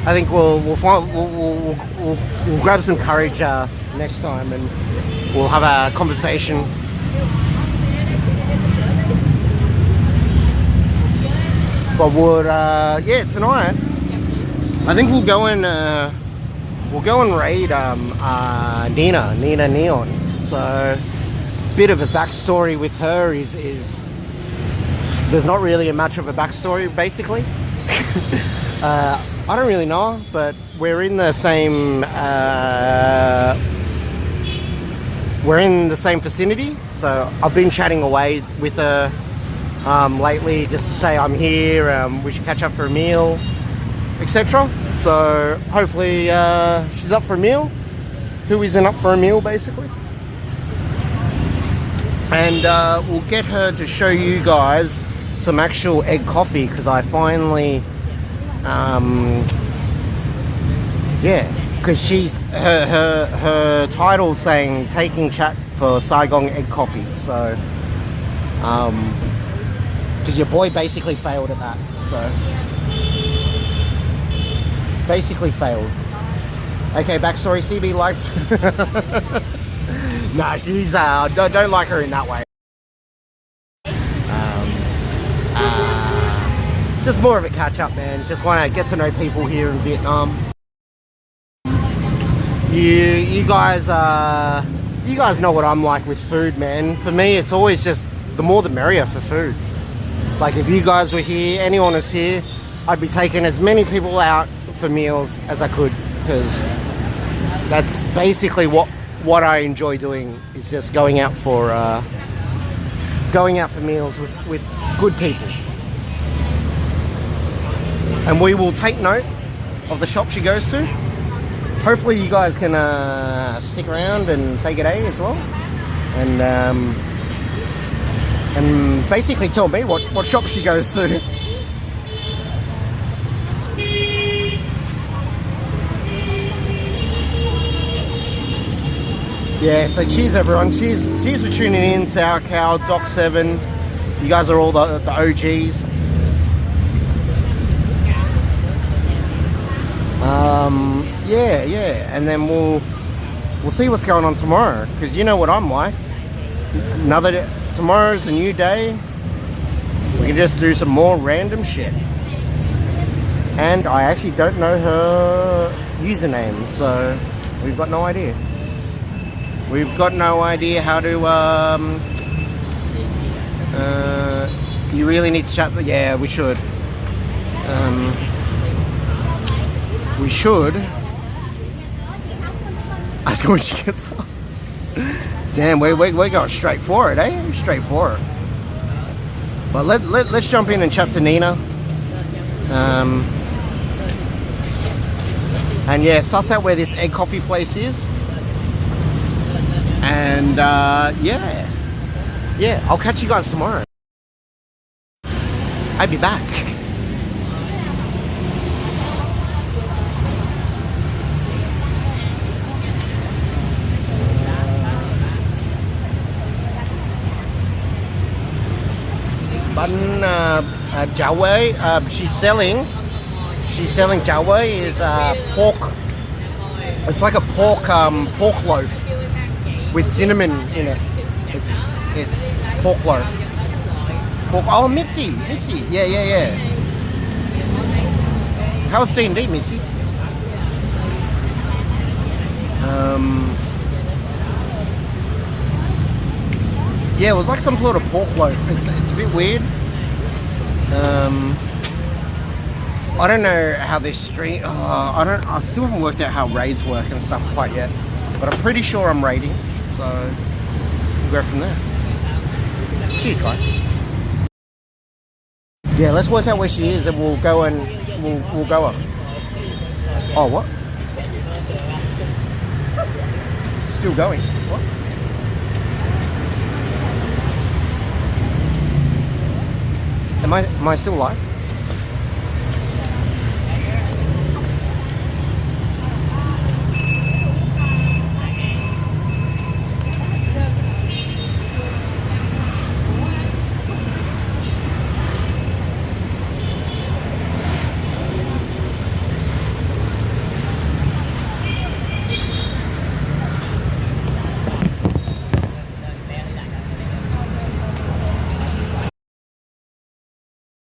I think we'll grab some courage next time, and we'll have a conversation. But yeah, tonight I think we'll go and raid Nina Neon. So bit of a backstory with her is there's not really much of a backstory, basically. I don't really know, but we're in the same vicinity. So I've been chatting away with her lately, just to say I'm here, we should catch up for a meal, etc. So hopefully she's up for a meal. Who isn't up for a meal, basically? And we'll get her to show you guys some actual egg coffee, because I finally because she's her title saying taking chat for Saigon egg coffee. So because your boy basically failed at that, so basically failed. Okay, backstory. CB likes no, she's don't like her in that way. Just more of a catch up, man. Just want to get to know people here in Vietnam. You guys know what I'm like with food, man. For me, it's always just the more the merrier for food. Like if you guys were here, anyone was here, I'd be taking as many people out for meals as I could, because that's basically what I enjoy doing, is just going out for meals with good people. And we will take note of the shop she goes to. Hopefully you guys can stick around and say good day as well, and basically tell me what shop she goes to. Yeah, so cheers everyone. Cheers for tuning in. Sour Cow, Doc 7. You guys are all the OGs. Yeah, and then we'll see what's going on tomorrow, because you know what I'm like. Tomorrow's a new day. We can just do some more random shit. And I actually don't know her username, so we've got no idea. We've got no idea how to you really need to chat. Yeah, we should. We should ask her when she gets up. Damn, we're going straight for it, eh? Straight for it. But let's jump in and chat to Nina. And yeah, suss out where this egg coffee place is. And yeah, I'll catch you guys tomorrow. I'll be back. Bun Chao Wei, she's selling Chao Wei is pork. It's like a pork loaf. with cinnamon in it. It's pork loaf. Pork. Oh, Mipsy. Yeah. How's D&D, Mipsy? Yeah, it was like some sort of pork loaf. It's a bit weird. I don't know how this stream. I still haven't worked out how raids work and stuff quite yet. But I'm pretty sure I'm raiding, so we'll go from there. Cheers, guys. Yeah, let's work out where she is, and we'll go and we'll go up. Oh, what? Still going. What? Am I still live?